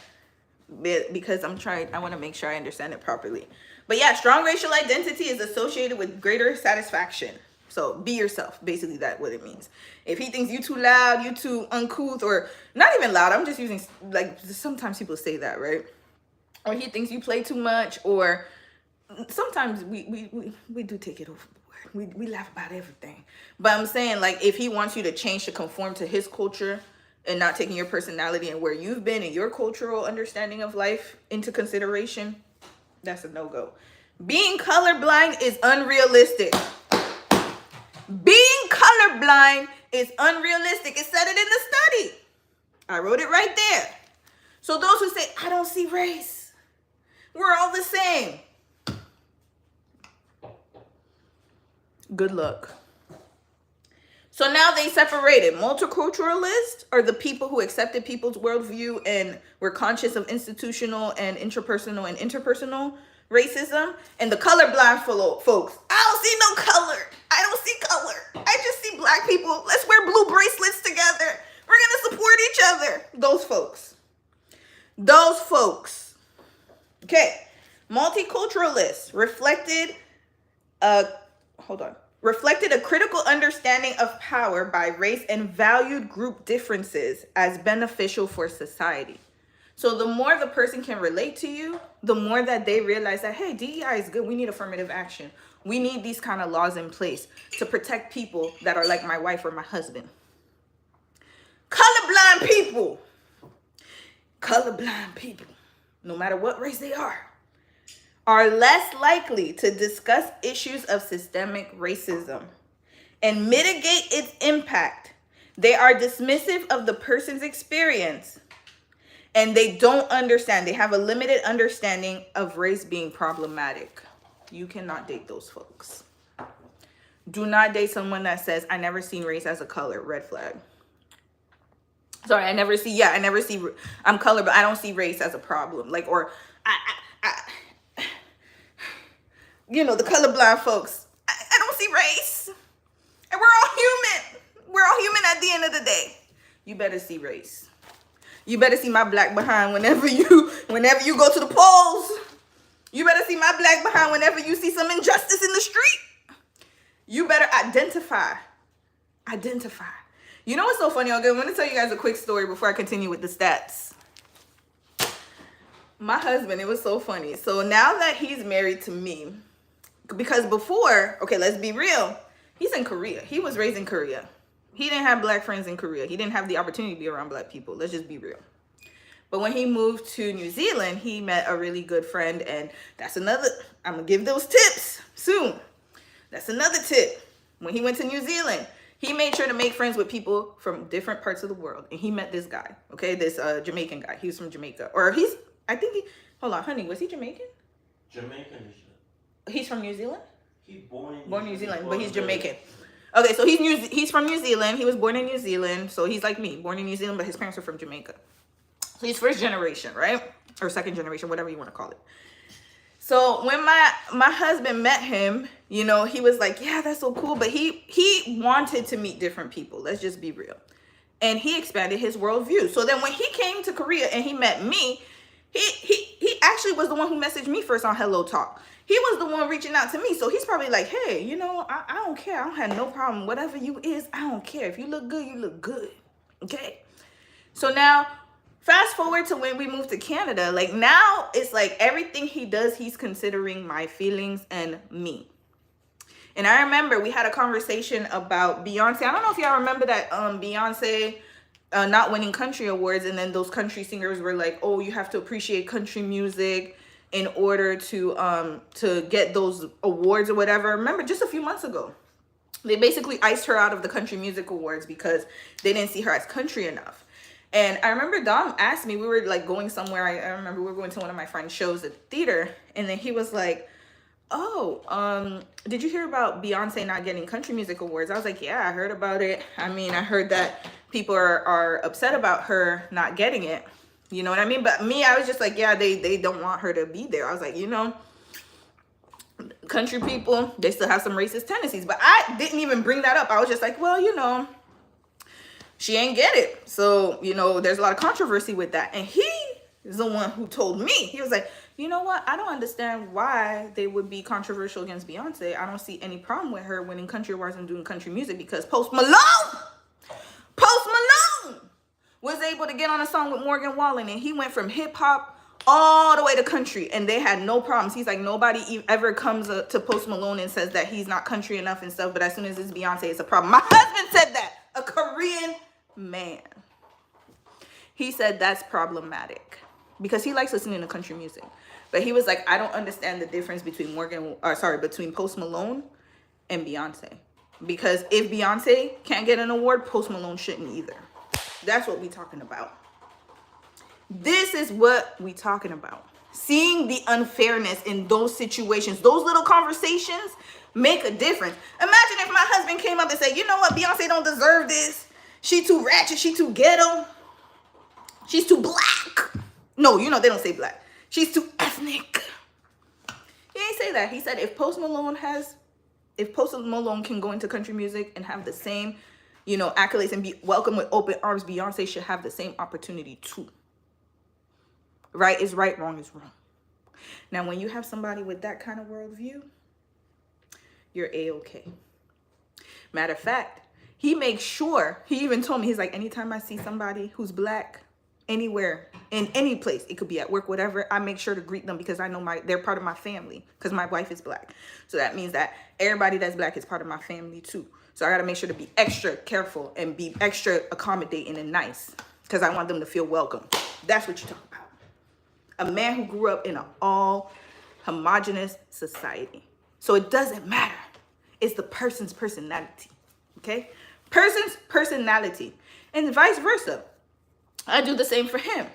because I want to make sure I understand it properly. But yeah, strong racial identity is associated with greater satisfaction. So be yourself, basically that's what it means. If he thinks you too loud, you too uncouth, or not even loud, I'm just using, like, sometimes people say that, right? Or he thinks you play too much, or sometimes we do take it overboard. We laugh about everything. But I'm saying, like, if he wants you to change to conform to his culture and not taking your personality and where you've been and your cultural understanding of life into consideration, that's a no-go. Being colorblind is unrealistic. Being colorblind is unrealistic. It said it in the study. I wrote it right there. So those who say, I don't see race, we're all the same. Good luck. So now they separated. Multiculturalists are the people who accepted people's worldview and were conscious of institutional and intrapersonal and interpersonal racism. And the colorblind folks, I don't see no color. I don't see color. I just see black people. Let's wear blue bracelets together. We're going to support each other. Those folks. Okay. Multiculturalists reflected a critical understanding of power by race and valued group differences as beneficial for society. So the more the person can relate to you, the more that they realize that, hey, DEI is good. We need affirmative action. We need these kind of laws in place to protect people that are like my wife or my husband. Colorblind people, no matter what race they are less likely to discuss issues of systemic racism and mitigate its impact. They are dismissive of the person's experience, and they don't understand. They have a limited understanding of race being problematic. You cannot date those folks. Do not date someone that says, I never seen race as a color. Red flag. Sorry, I'm color, but I don't see race as a problem. Like, or you know, the colorblind folks, I don't see race. And we're all human. We're all human at the end of the day. You better see race. You better see my black behind whenever you go to the polls. You better see my black behind whenever you see some injustice in the street. You better identify. You know what's so funny? Okay, I'm going to tell you guys a quick story before I continue with the stats. My husband, it was so funny. So now that he's married to me, because before, okay, let's be real. He's in Korea. He was raised in Korea. He didn't have black friends in Korea. He didn't have the opportunity to be around black people. Let's just be real. But when he moved to New Zealand, he met a really good friend. And that's another, I'm going to give those tips soon. That's another tip. When he went to New Zealand, He made sure to make friends with people from different parts of the world. And he met this guy, okay? This Jamaican guy. He was from Jamaica. Or hold on, honey, was he Jamaican? Jamaican. He's from New Zealand? He's born in New Zealand, but he's Jamaican. Okay, so he's from New Zealand. He was born in New Zealand. So he's like me, born in New Zealand, but his parents are from Jamaica. So he's first generation, right? Or second generation, whatever you want to call it. So when my husband met him, you know, he was like, yeah, that's so cool. But he wanted to meet different people. Let's just be real. And he expanded his worldview. So then when he came to Korea and he met me, he actually was the one who messaged me first on Hello Talk. He was the one reaching out to me. So he's probably like, hey, you know, I don't care. I don't have no problem. Whatever you is, I don't care. If you look good, you look good. Okay. So now, fast forward to when we moved to Canada. Like now, it's like everything he does, he's considering my feelings and me. And I remember we had a conversation about Beyonce. I don't know if y'all remember that Beyonce not winning country awards. And then those country singers were like, oh, you have to appreciate country music in order to get those awards or whatever. Remember just a few months ago, they basically iced her out of the country music awards because they didn't see her as country enough. And I remember Dom asked me, we were like going somewhere. I remember we were going to one of my friend's shows at the theater. And then he was like, oh, did you hear about Beyonce not getting country music awards? I was like, yeah, I heard about it. I mean, I heard that people are upset about her not getting it. You know what I mean? But me, I was just like, yeah, they don't want her to be there. I was like, you know, country people, they still have some racist tendencies. But I didn't even bring that up. I was just like, well, you know, she ain't get it. So, you know, there's a lot of controversy with that. And he is the one who told me. He was like, you know what? I don't understand why they would be controversial against Beyonce. I don't see any problem with her winning country awards and doing country music because Post Malone was able to get on a song with Morgan Wallen, and he went from hip hop all the way to country, and they had no problems. He's like, nobody ever comes to Post Malone and says that he's not country enough and stuff, but as soon as it's Beyonce, it's a problem. My husband said that, a Korean man. He said that's problematic because he likes listening to country music. But he was like, I don't understand the difference between between Post Malone and Beyonce. Because if Beyonce can't get an award, Post Malone shouldn't either. That's what we talking about. This is what we talking about. Seeing the unfairness in those situations, those little conversations make a difference. Imagine if my husband came up and said, you know what, Beyonce don't deserve this. She too ratchet, she too ghetto. She's too black. No, you know, they don't say black. She's too ethnic. He ain't say that. He said if Post Malone can go into country music and have the same, you know, accolades and be welcomed with open arms, Beyonce should have the same opportunity too. Right is right, wrong is wrong. Now, when you have somebody with that kind of worldview, you're A-okay. Matter of fact, he makes sure, he even told me, he's like, anytime I see somebody who's black, anywhere, in any place, it could be at work, whatever, I make sure to greet them because I know they're part of my family because my wife is black. So that means that everybody that's black is part of my family too. So I got to make sure to be extra careful and be extra accommodating and nice because I want them to feel welcome. That's what you talk about. A man who grew up in an all homogenous society. So it doesn't matter. It's the person's personality. Okay? Person's personality. And vice versa. I do the same for him.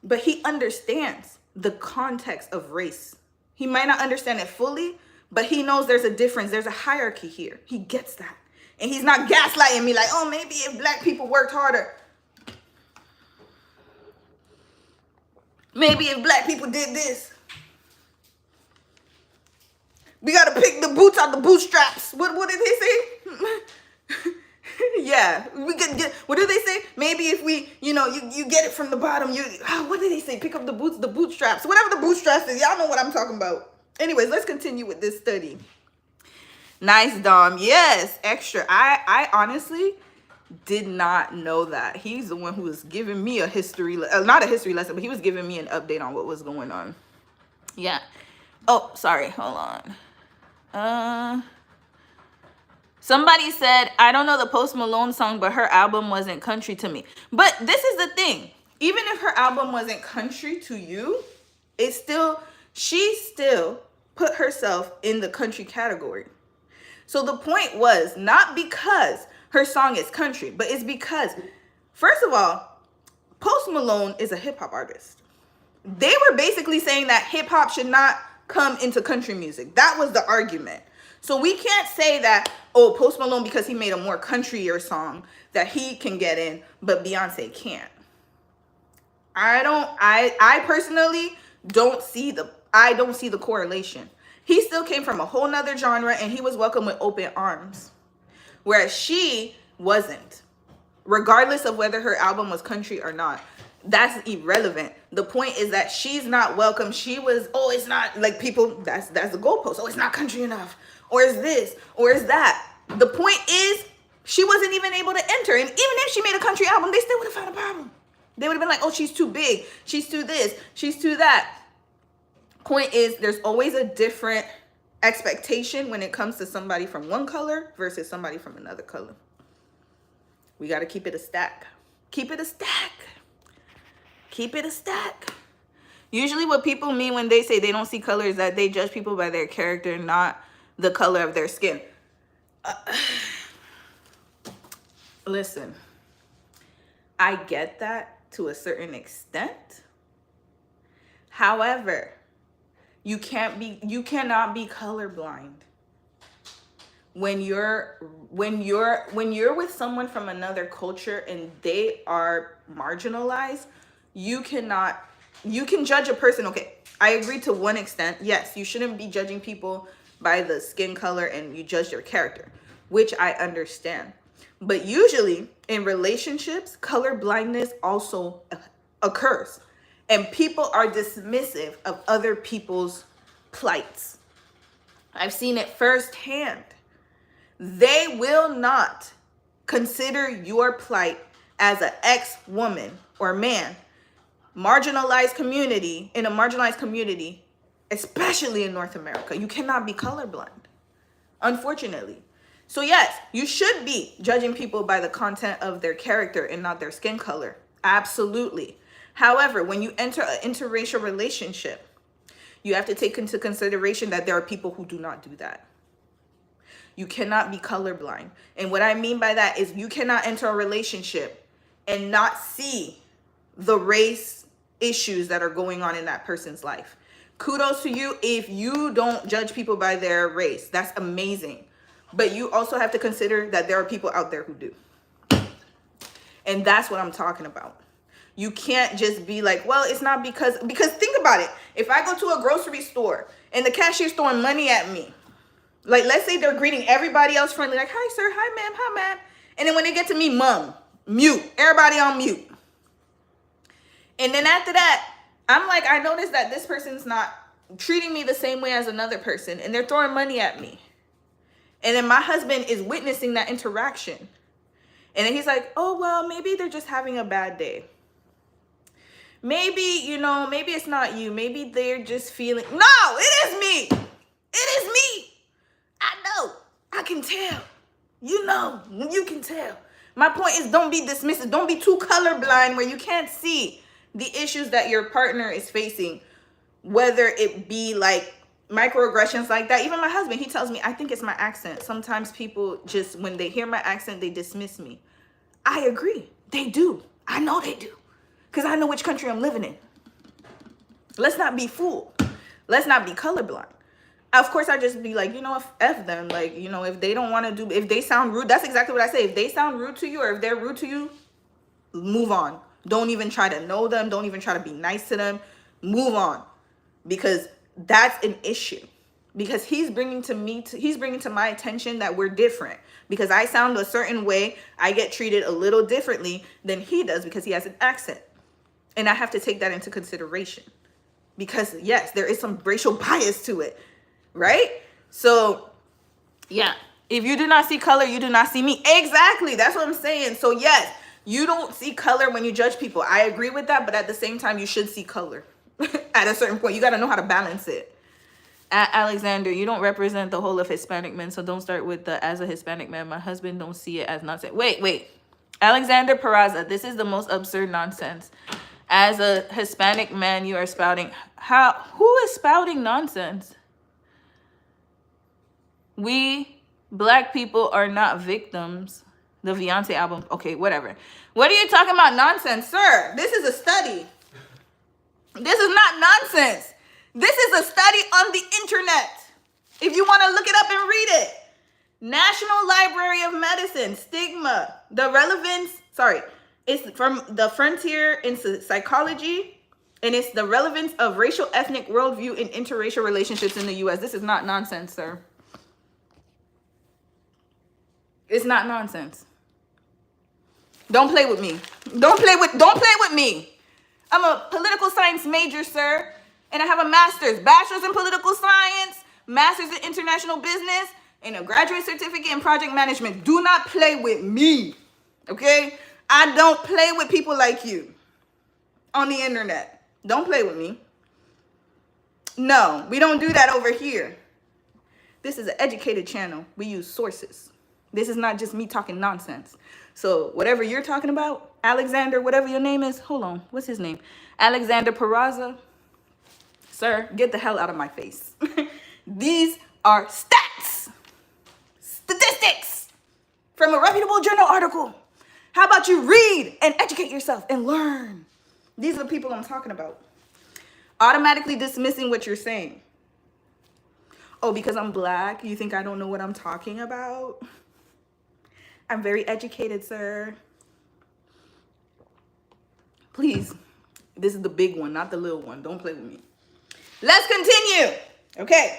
But he understands the context of race. He might not understand it fully, but he knows there's a difference. There's a hierarchy here. He gets that. And he's not gaslighting me like, oh, maybe if black people worked harder. Maybe if black people did this. We got to pick the boots out the bootstraps. What did they say? Yeah, we can get, what do they say? Maybe if we, you know, you get it from the bottom, what did they say? Pick up the bootstraps, whatever the bootstraps is. Y'all know what I'm talking about. Anyways, let's continue with this study. Nice, Dom. Yes, extra. I honestly did not know that. He's the one who was giving me a history, not a history lesson, but he was giving me an update on what was going on. Yeah. Oh, sorry. Hold on. Somebody said, I don't know the Post Malone song, but her album wasn't country to me. But this is the thing. Even if her album wasn't country to you, she still put herself in the country category. So the point was not because her song is country, but it's because, first of all, Post Malone is a hip hop artist. They were basically saying that hip hop should not come into country music. That was the argument. So we can't say that, oh, Post Malone, because he made a more countryier song, that he can get in, but Beyonce can't. I personally don't see the correlation. He still came from a whole nother genre and he was welcomed with open arms. Whereas she wasn't. Regardless of whether her album was country or not. That's irrelevant. The point is that she's not welcome. She was, oh, it's not like people, that's the goalpost. Oh, it's not country enough. Or is this, or is that. The point is, she wasn't even able to enter. And even if she made a country album, they still would have found a problem. They would have been like, oh, she's too big. She's too this. She's too that. Point is, there's always a different expectation when it comes to somebody from one color versus somebody from another color. We got to keep it a stack. Keep it a stack. Keep it a stack. Usually what people mean when they say they don't see color is that they judge people by their character, not the color of their skin. Listen, I get that to a certain extent. However, you cannot be colorblind. When you're with someone from another culture and they are marginalized, you can judge a person. Okay, I agree to one extent. Yes, you shouldn't be judging people by the skin color and you judge their character, which I understand. But usually in relationships, color blindness also occurs. And people are dismissive of other people's plights. I've seen it firsthand. They will not consider your plight as an ex-woman or man, in a marginalized community, especially in North America. You cannot be colorblind, unfortunately. So yes, you should be judging people by the content of their character and not their skin color. Absolutely. However, when you enter an interracial relationship, you have to take into consideration that there are people who do not do that. You cannot be colorblind. And what I mean by that is you cannot enter a relationship and not see the race issues that are going on in that person's life. Kudos to you if you don't judge people by their race. That's amazing. But you also have to consider that there are people out there who do. And that's what I'm talking about. You can't just be like, well, it's not because think about it. If I go to a grocery store and the cashier's throwing money at me, like let's say they're greeting everybody else friendly, like, hi, sir, hi, ma'am, hi, ma'am. And then when they get to me, mom, mute, everybody on mute. And then after that, I'm like, I noticed that this person's not treating me the same way as another person and they're throwing money at me. And then my husband is witnessing that interaction. And then he's like, oh, well, maybe they're just having a bad day. Maybe, maybe it's not you. Maybe they're just feeling. No, it is me. It is me. I know. I can tell. You can tell. My point is, don't be dismissive. Don't be too colorblind where you can't see the issues that your partner is facing, whether it be like microaggressions like that. Even my husband, he tells me, I think it's my accent. Sometimes people just, when they hear my accent, they dismiss me. I agree. They do. I know they do. Because I know which country I'm living in. Let's not be fooled. Let's not be colorblind. Of course, I just be like, F them. Like, if they don't want to if they sound rude, that's exactly what I say. If they sound rude to you or if they're rude to you, move on. Don't even try to know them. Don't even try to be nice to them. Move on. Because that's an issue. Because he's bringing to my attention that we're different. Because I sound a certain way, I get treated a little differently than he does because he has an accent. And I have to take that into consideration. Because yes, there is some racial bias to it. Right? So, yeah. If you do not see color, you do not see me. Exactly. That's what I'm saying. So yes, you don't see color when you judge people. I agree with that. But at the same time, you should see color. At a certain point, you got to know how to balance it. Alexander, you don't represent the whole of Hispanic men, so don't start with the as a Hispanic man. My husband don't see it as nonsense. Wait. Alexander Peraza, this is the most absurd nonsense. As a Hispanic man, you are spouting. Who is spouting nonsense? We Black people are not victims. The Beyonce album. Okay, whatever. What are you talking about nonsense, sir? This is a study. This is not nonsense. This is a study on the internet. If you want to look it up and read it. National Library of Medicine, Stigma, it's from the Frontier in Psychology, and it's the relevance of racial ethnic worldview in interracial relationships in the U.S. This is not nonsense, sir. It's not nonsense. Don't play with me. Don't play with me. I'm a political science major, sir, and I have a bachelor's in political science, master's in international business, and a graduate certificate in project management. Do not play with me, okay? I don't play with people like you on the internet. Don't play with me. No, we don't do that over here. This is an educated channel. We use sources. This is not just me talking nonsense. So whatever you're talking about, Alexander, whatever your name is, hold on, what's his name? Alexander Peraza. Sir, get the hell out of my face. These are stats, statistics from a reputable journal article. How about you read and educate yourself and learn? These are the people I'm talking about. Automatically dismissing what you're saying. Oh, because I'm black, you think I don't know what I'm talking about? I'm very educated, sir. Please, this is the big one, not the little one. Don't play with me. Let's continue. Okay.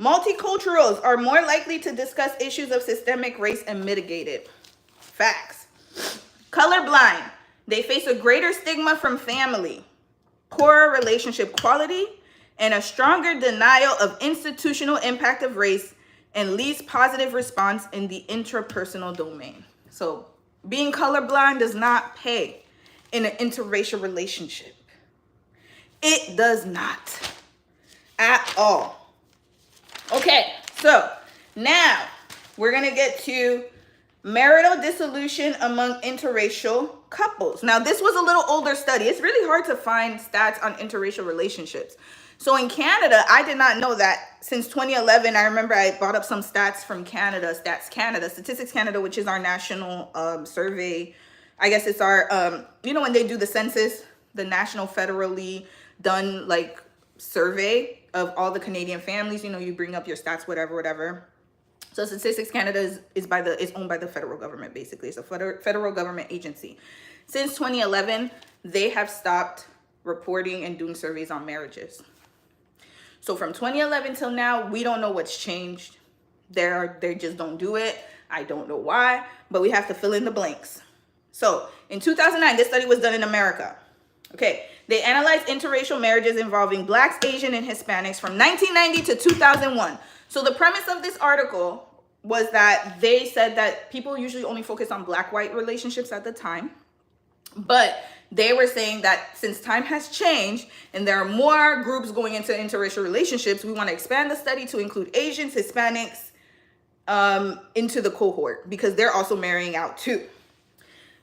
Multiculturals are more likely to discuss issues of systemic race and mitigate it. Facts. Colorblind. They face a greater stigma from family, poorer relationship quality, and a stronger denial of institutional impact of race and least positive response in the intrapersonal domain. So being colorblind does not pay in an interracial relationship. It does not at all. Okay, so now we're going to get to marital dissolution among interracial couples. Now, this was a little older study. It's really hard to find stats on interracial relationships. So in Canada, I did not know that. Since 2011, I remember I brought up some stats from Canada, Statistics Canada, which is our national survey. I guess it's our, when they do the census, the national federally done like survey of all the Canadian families, you bring up your stats, whatever. So Statistics Canada is owned by the federal government, basically. It's a federal government agency. Since 2011, they have stopped reporting and doing surveys on marriages. So from 2011 till now, we don't know what's changed. They just don't do it. I don't know why, but we have to fill in the blanks. So in 2009, this study was done in America. Okay, they analyzed interracial marriages involving Blacks, Asian, and Hispanics from 1990 to 2001. So the premise of this article was that they said that people usually only focus on Black-white relationships at the time. But they were saying that since time has changed and there are more groups going into interracial relationships, we want to expand the study to include Asians, Hispanics into the cohort because they're also marrying out too.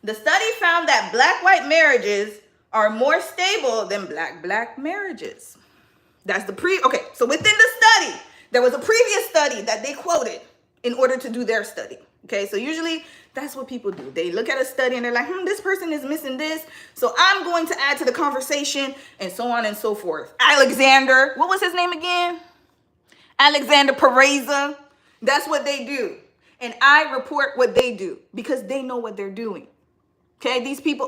The study found that Black-white marriages are more stable than Black-Black marriages. That's okay, so within the study, there was a previous study that they quoted in order to do their study. Okay, so usually that's what people do. They look at a study and they're like, this person is missing this, so I'm going to add to the conversation, and so on and so forth. Alexander, what was his name again? Alexander Peraza. That's what they do. And I report what they do because they know what they're doing. Okay, these people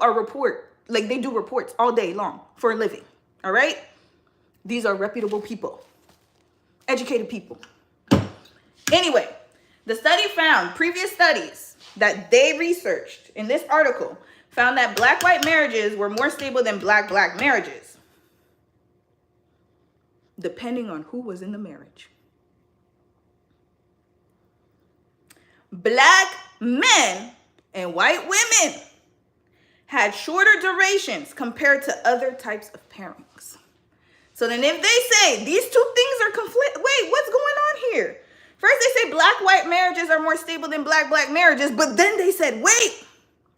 they do reports all day long for a living. All right? These are reputable people, educated people. Anyway, the study found, previous studies that they researched in this article found that Black-white marriages were more stable than Black-Black marriages, depending on who was in the marriage. Black men and white women had shorter durations compared to other types of pairings. So then if they say these two things are wait, what's going on here? First they say Black-white marriages are more stable than Black-Black marriages, but then they said, wait,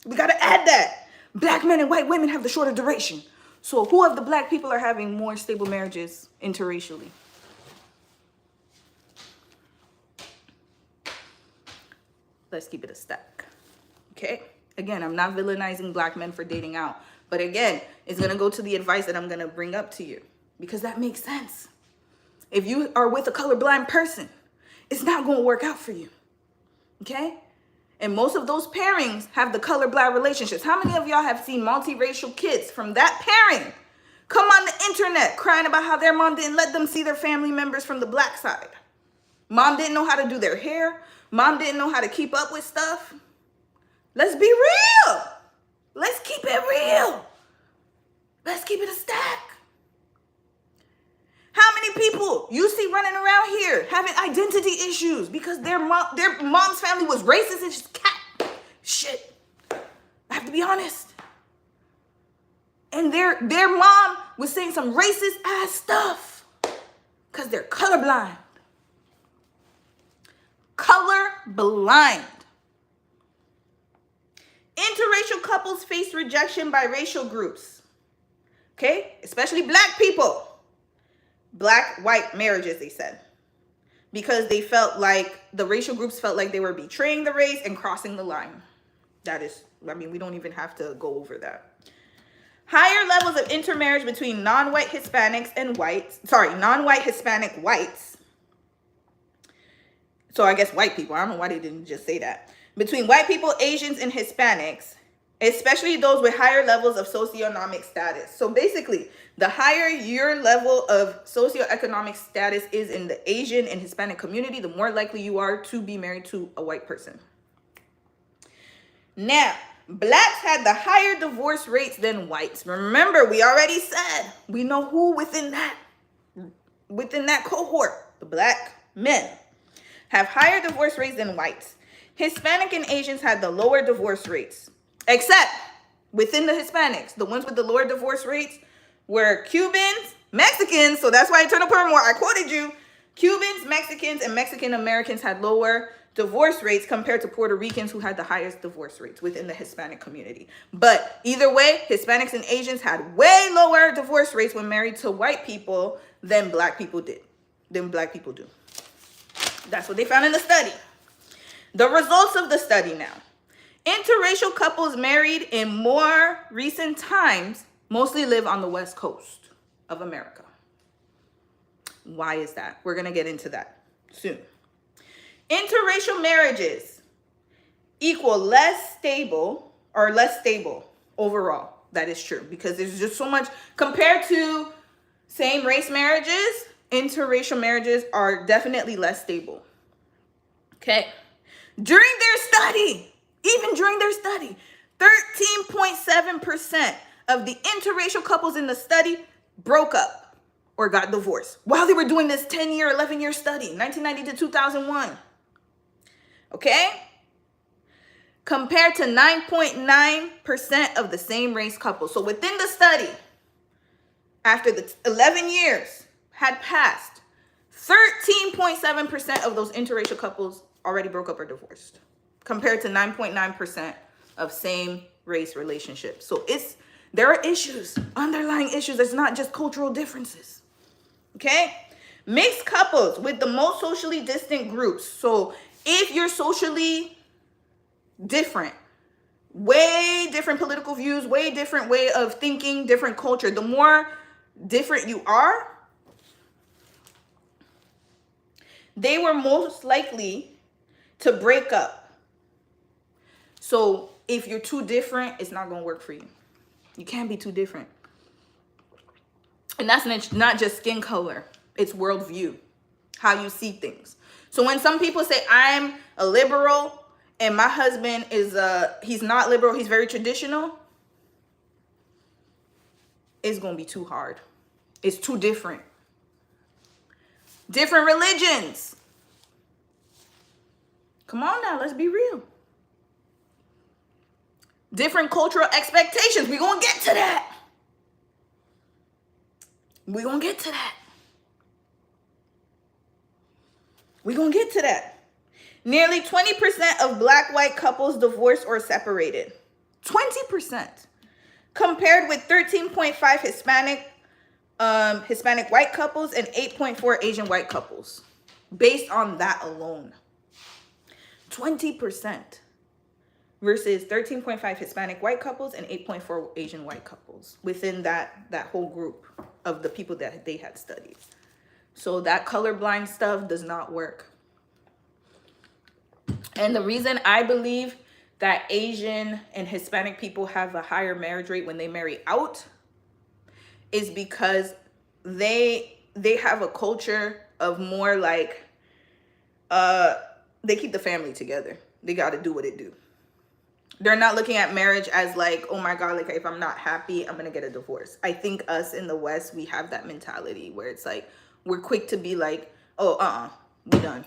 we got to add that. Black men and white women have the shorter duration. So who of the Black people are having more stable marriages interracially? Let's keep it a stack. Okay? Again, I'm not villainizing black men for dating out. But again, it's going to go to the advice that I'm going to bring up to you. Because that makes sense. If you are with a colorblind person, it's not going to work out for you. Okay? And most of those pairings have the colorblind relationships. How many of y'all have seen multiracial kids from that pairing come on the internet crying about how their mom didn't let them see their family members from the black side? Mom didn't know how to do their hair. Mom didn't know how to keep up with stuff. Let's be real. Let's keep it real. Let's keep it a stack. How many people you see running around here having identity issues because their mom's family was racist and just shit. I have to be honest. And their mom was saying some racist ass stuff because they're colorblind. Colorblind. Interracial couples face rejection by racial groups. Okay? Especially black people. Black-white marriages, they said. Because they felt like, the racial groups felt like they were betraying the race and crossing the line. That is, I mean, we don't even have to go over that. Higher levels of intermarriage between non-white Hispanics and non-white Hispanic whites. So I guess white people. I don't know why they didn't just say that. Between white people, Asians, and Hispanics, especially those with higher levels of socioeconomic status. So basically, the higher your level of socioeconomic status is in the Asian and Hispanic community, the more likely you are to be married to a white person. Now, blacks had the higher divorce rates than whites. Remember, we already said, we know who within that cohort, the black men, have higher divorce rates than whites. Hispanic and Asians had the lower divorce rates, except within the Hispanics, the ones with the lower divorce rates were Cubans, Mexicans, so that's why Eternal Paramore, I quoted you. Cubans, Mexicans, and Mexican Americans had lower divorce rates compared to Puerto Ricans, who had the highest divorce rates within the Hispanic community. But either way, Hispanics and Asians had way lower divorce rates when married to white people than black people do. That's what they found in the study. The results of the study now. Interracial couples married in more recent times mostly live on the West Coast of America. Why is that? We're going to get into that soon. Interracial marriages equal less stable overall. That is true, because there's just so much compared to same race marriages. Interracial marriages are definitely less stable. Okay. During their study, 13.7% of the interracial couples in the study broke up or got divorced while they were doing this 10-year, 11-year study, 1990 to 2001. Okay? Compared to 9.9% of the same race couples. So within the study, after the 11 years had passed, 13.7% of those interracial couples already broke up or divorced, compared to 9.9% of same race relationships. So there are issues, underlying issues. It's not just cultural differences. Okay? Mixed couples with the most socially distant groups. So if you're socially different, way different political views, way different way of thinking, different culture, the more different you are, they were most likely to break up. So if you're too different, it's not going to work for you. You can't be too different. And that's not just skin color. It's worldview, how you see things. So when some people say, I'm a liberal and my husband is he's not liberal, he's very traditional, it's going to be too hard. It's too different. Different religions. Come on now, let's be real. Different cultural expectations. We're going to get to that. We're going to get to that. Nearly 20% of black-white couples divorced or separated. 20%. Compared with 13.5 Hispanic white couples and 8.4 Asian white couples. Based on that alone. 20% versus 13.5 Hispanic white couples and 8.4 Asian white couples within that whole group of the people that they had studied. So that colorblind stuff does not work. And the reason I believe that Asian and Hispanic people have a higher marriage rate when they marry out is because they have a culture of more like they keep the family together. They got to do what it do. They're not looking at marriage as like, oh my God, like if I'm not happy, I'm going to get a divorce. I think us in the West, we have that mentality where it's like, we're quick to be like, oh, we done.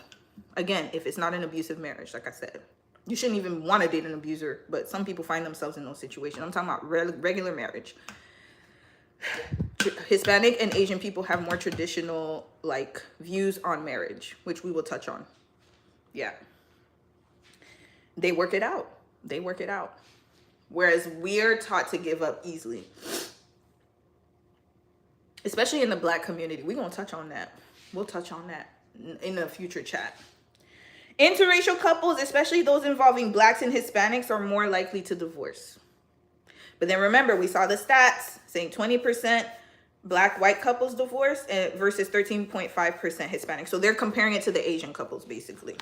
Again, if it's not an abusive marriage, like I said, you shouldn't even want to date an abuser, but some people find themselves in those situations. I'm talking about regular marriage. Hispanic and Asian people have more traditional like views on marriage, which we will touch on. Yeah. They work it out. Whereas we're taught to give up easily. Especially in the Black community. We're going to touch on that. We'll touch on that in a future chat. Interracial couples, especially those involving Blacks and Hispanics, are more likely to divorce. But then remember, we saw the stats saying 20% Black white couples divorce versus 13.5% Hispanic. So they're comparing it to the Asian couples, basically.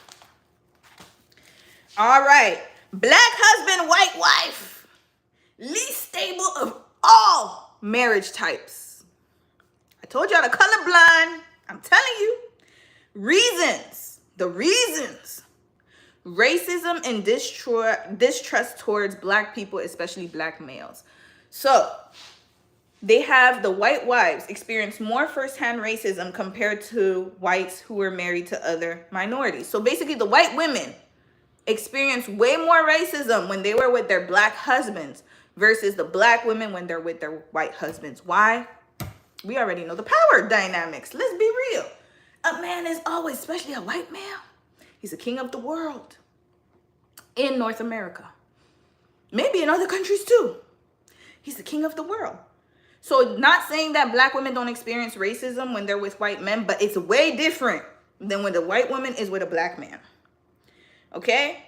All right. Black husband, white wife. Least stable of all marriage types. I told y'all the colorblind. I'm telling you. Reasons. The reasons. Racism and distrust towards Black people, especially Black males. So, they have the white wives experience more firsthand racism compared to whites who were married to other minorities. So basically, the white women experience way more racism when they were with their Black husbands versus the Black women when they're with their white husbands. Why? We already know the power dynamics. Let's be real. A man is always, especially a white male, he's the king of the world in North America. Maybe in other countries too. He's the king of the world. So not saying that Black women don't experience racism when they're with white men, but it's way different than when the white woman is with a Black man. Okay?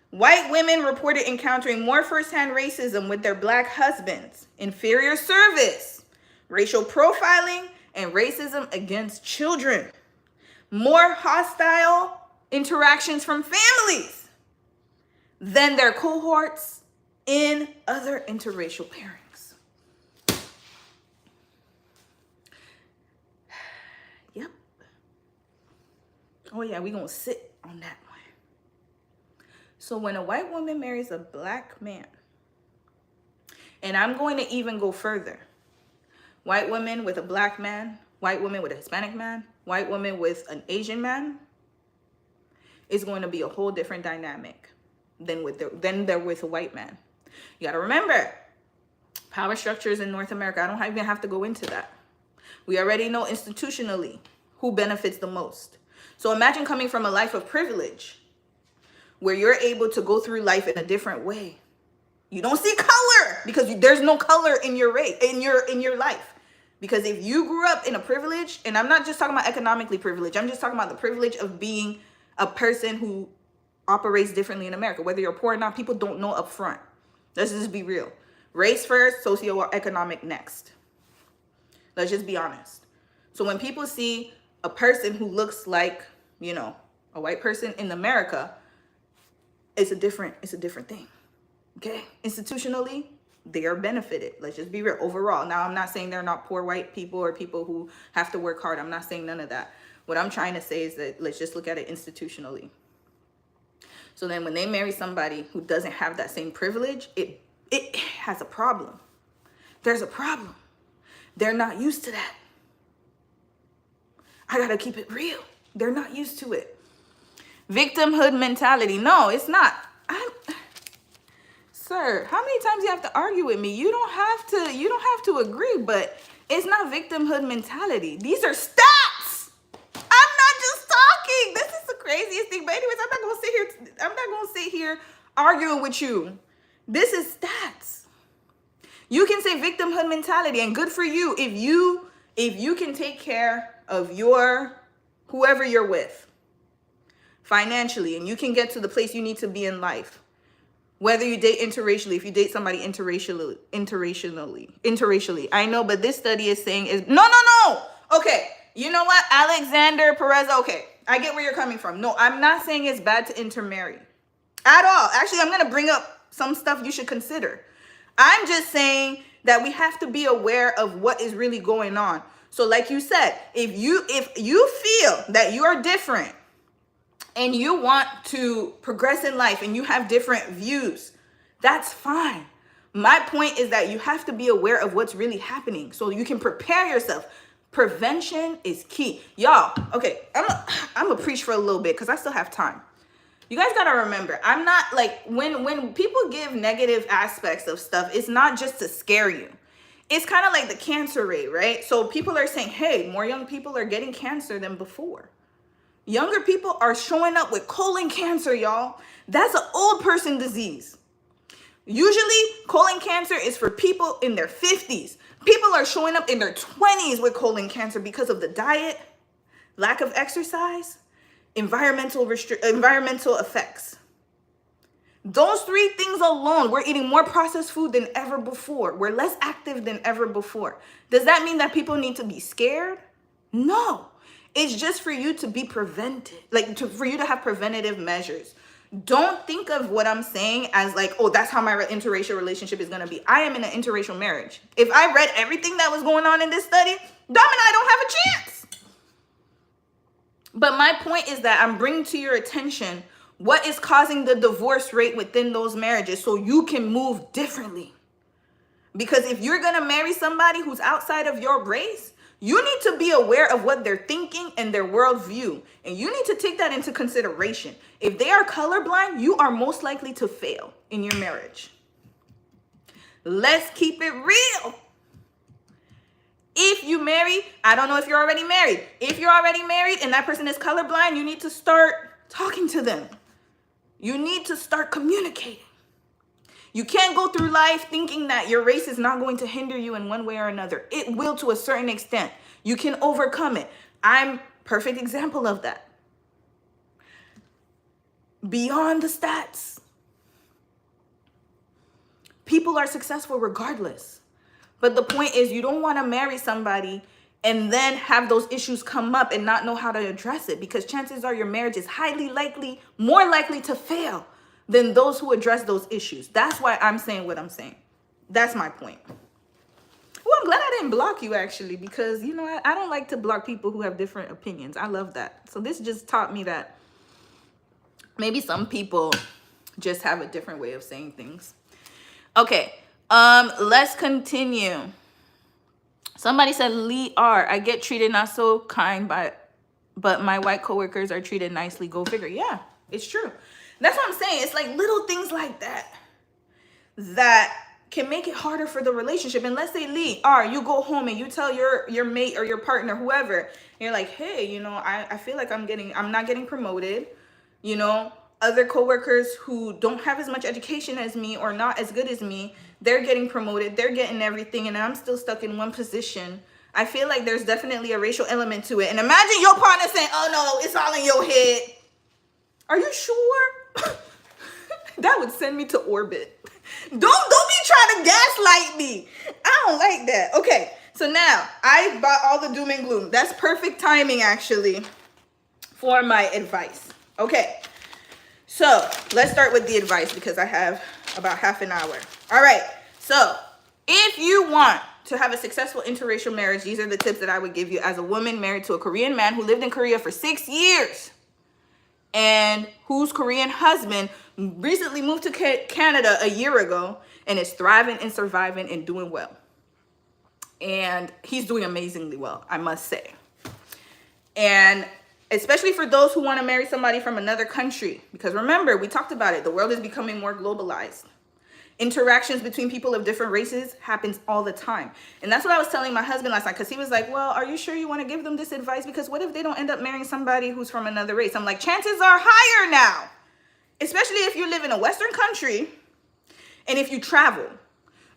White women reported encountering more firsthand racism with their Black husbands, inferior service, racial profiling, and racism against children. More hostile interactions from families than their cohorts in other interracial pairings. Yep. Oh yeah, we're going to sit on that one. So when a white woman marries a Black man, and I'm going to even go further, white woman with a Black man, white woman with a Hispanic man, white woman with an Asian man, is going to be a whole different dynamic than they're with a white man. You got to remember, power structures in North America, I don't even have to go into that. We already know institutionally who benefits the most. So imagine coming from a life of privilege where you're able to go through life in a different way. You don't see color because there's no color in your race, in your life. Because if you grew up in a privilege, and I'm not just talking about economically privilege, I'm just talking about the privilege of being a person who operates differently in America. Whether you're poor or not, people don't know up front. Let's just be real. Race first, socioeconomic next. Let's just be honest. So when people see a person who looks like, a white person in America, it's a different thing. Okay? Institutionally, they are benefited. Let's just be real. Overall. Now, I'm not saying they're not poor white people or people who have to work hard. I'm not saying none of that. What I'm trying to say is that let's just look at it institutionally. So then when they marry somebody who doesn't have that same privilege, it has a problem. There's a problem. They're not used to that. I gotta keep it real. They're not used to it. Victimhood mentality. No, it's not. Sir, how many times you have to argue with me? You don't have to agree, but it's not victimhood mentality. These are stats. I'm not just talking. This is the craziest thing. But anyways, I'm not gonna sit here arguing with you. This is stats. You can say victimhood mentality, and good for you if you can take care of whoever you're with. financially, and you can get to the place you need to be in life. Whether you date interracially, if you date somebody interracially. I know, but this study is saying is no. Okay, you know what, Alexander Perez? Okay, I get where you're coming from. No, I'm not saying it's bad to intermarry at all. Actually, I'm gonna bring up some stuff you should consider. I'm just saying that we have to be aware of what is really going on. So, like you said, if you feel that you are different, and you want to progress in life and you have different views, that's fine. My point is that you have to be aware of what's really happening so you can prepare yourself. Prevention is key. Y'all, okay, I'm gonna preach for a little bit because I still have time. You guys gotta remember, I'm not like, when people give negative aspects of stuff, it's not just to scare you. It's kind of like the cancer rate, right? So people are saying, hey, more young people are getting cancer than before. Younger people are showing up with colon cancer, y'all. That's an old person disease. Usually, colon cancer is for people in their 50s. People are showing up in their 20s with colon cancer because of the diet, lack of exercise, environmental effects. Those three things alone, we're eating more processed food than ever before. We're less active than ever before. Does that mean that people need to be scared? No. It's just for you to be prevented, for you to have preventative measures. Don't think of what I'm saying as like, oh, that's how my interracial relationship is going to be. I am in an interracial marriage. If I read everything that was going on in this study, Dom and I don't have a chance. But my point is that I'm bringing to your attention what is causing the divorce rate within those marriages so you can move differently. Because if you're going to marry somebody who's outside of your race, you need to be aware of what they're thinking and their worldview. And you need to take that into consideration. If they are colorblind, you are most likely to fail in your marriage. Let's keep it real. If you marry, I don't know if you're already married. If you're already married and that person is colorblind, you need to start talking to them. You need to start communicating. You can't go through life thinking that your race is not going to hinder you in one way or another. It will to a certain extent. You can overcome it. I'm perfect example of that. Beyond the stats, people are successful regardless. But the point is, you don't want to marry somebody and then have those issues come up and not know how to address it, because chances are your marriage is more likely to fail than those who address those issues. That's why I'm saying what I'm saying. That's my point. Well, I'm glad I didn't block you, actually, because, you know, I don't like to block people who have different opinions. I love that. So this just taught me that maybe some people just have a different way of saying things. Okay, let's continue. Somebody said, Lee R., I get treated not so kind but my white coworkers are treated nicely. Go figure. Yeah, it's true. That's what I'm saying. It's like little things like that can make it harder for the relationship. And let's say, Lee R., you go home and you tell your mate or your partner, whoever, and you're like, hey, you know, I feel like I'm not getting promoted. You know, other coworkers who don't have as much education as me or not as good as me, they're getting promoted, they're getting everything, and I'm still stuck in one position. I feel like there's definitely a racial element to it. And imagine your partner saying, oh no, it's all in your head. Are you sure? That would send me to orbit. Don't be trying to gaslight me. I don't like that. Okay, so now I bought all the doom and gloom. That's perfect timing, actually, for my advice. Okay, so let's start with the advice because I have about half an hour. All right, so if you want to have a successful interracial marriage, these are the tips that I would give you as a woman married to a Korean man who lived in Korea for 6 years and whose Korean husband recently moved to Canada a year ago and is thriving and surviving and doing well. And he's doing amazingly well, I must say. And especially for those who want to marry somebody from another country, because remember, we talked about it, the world is becoming more globalized. Interactions between people of different races happens all the time. And that's what I was telling my husband last night, because he was like, well, are you sure you want to give them this advice? Because what if they don't end up marrying somebody who's from another race? I'm like, chances are higher now, especially if you live in a Western country and if you travel.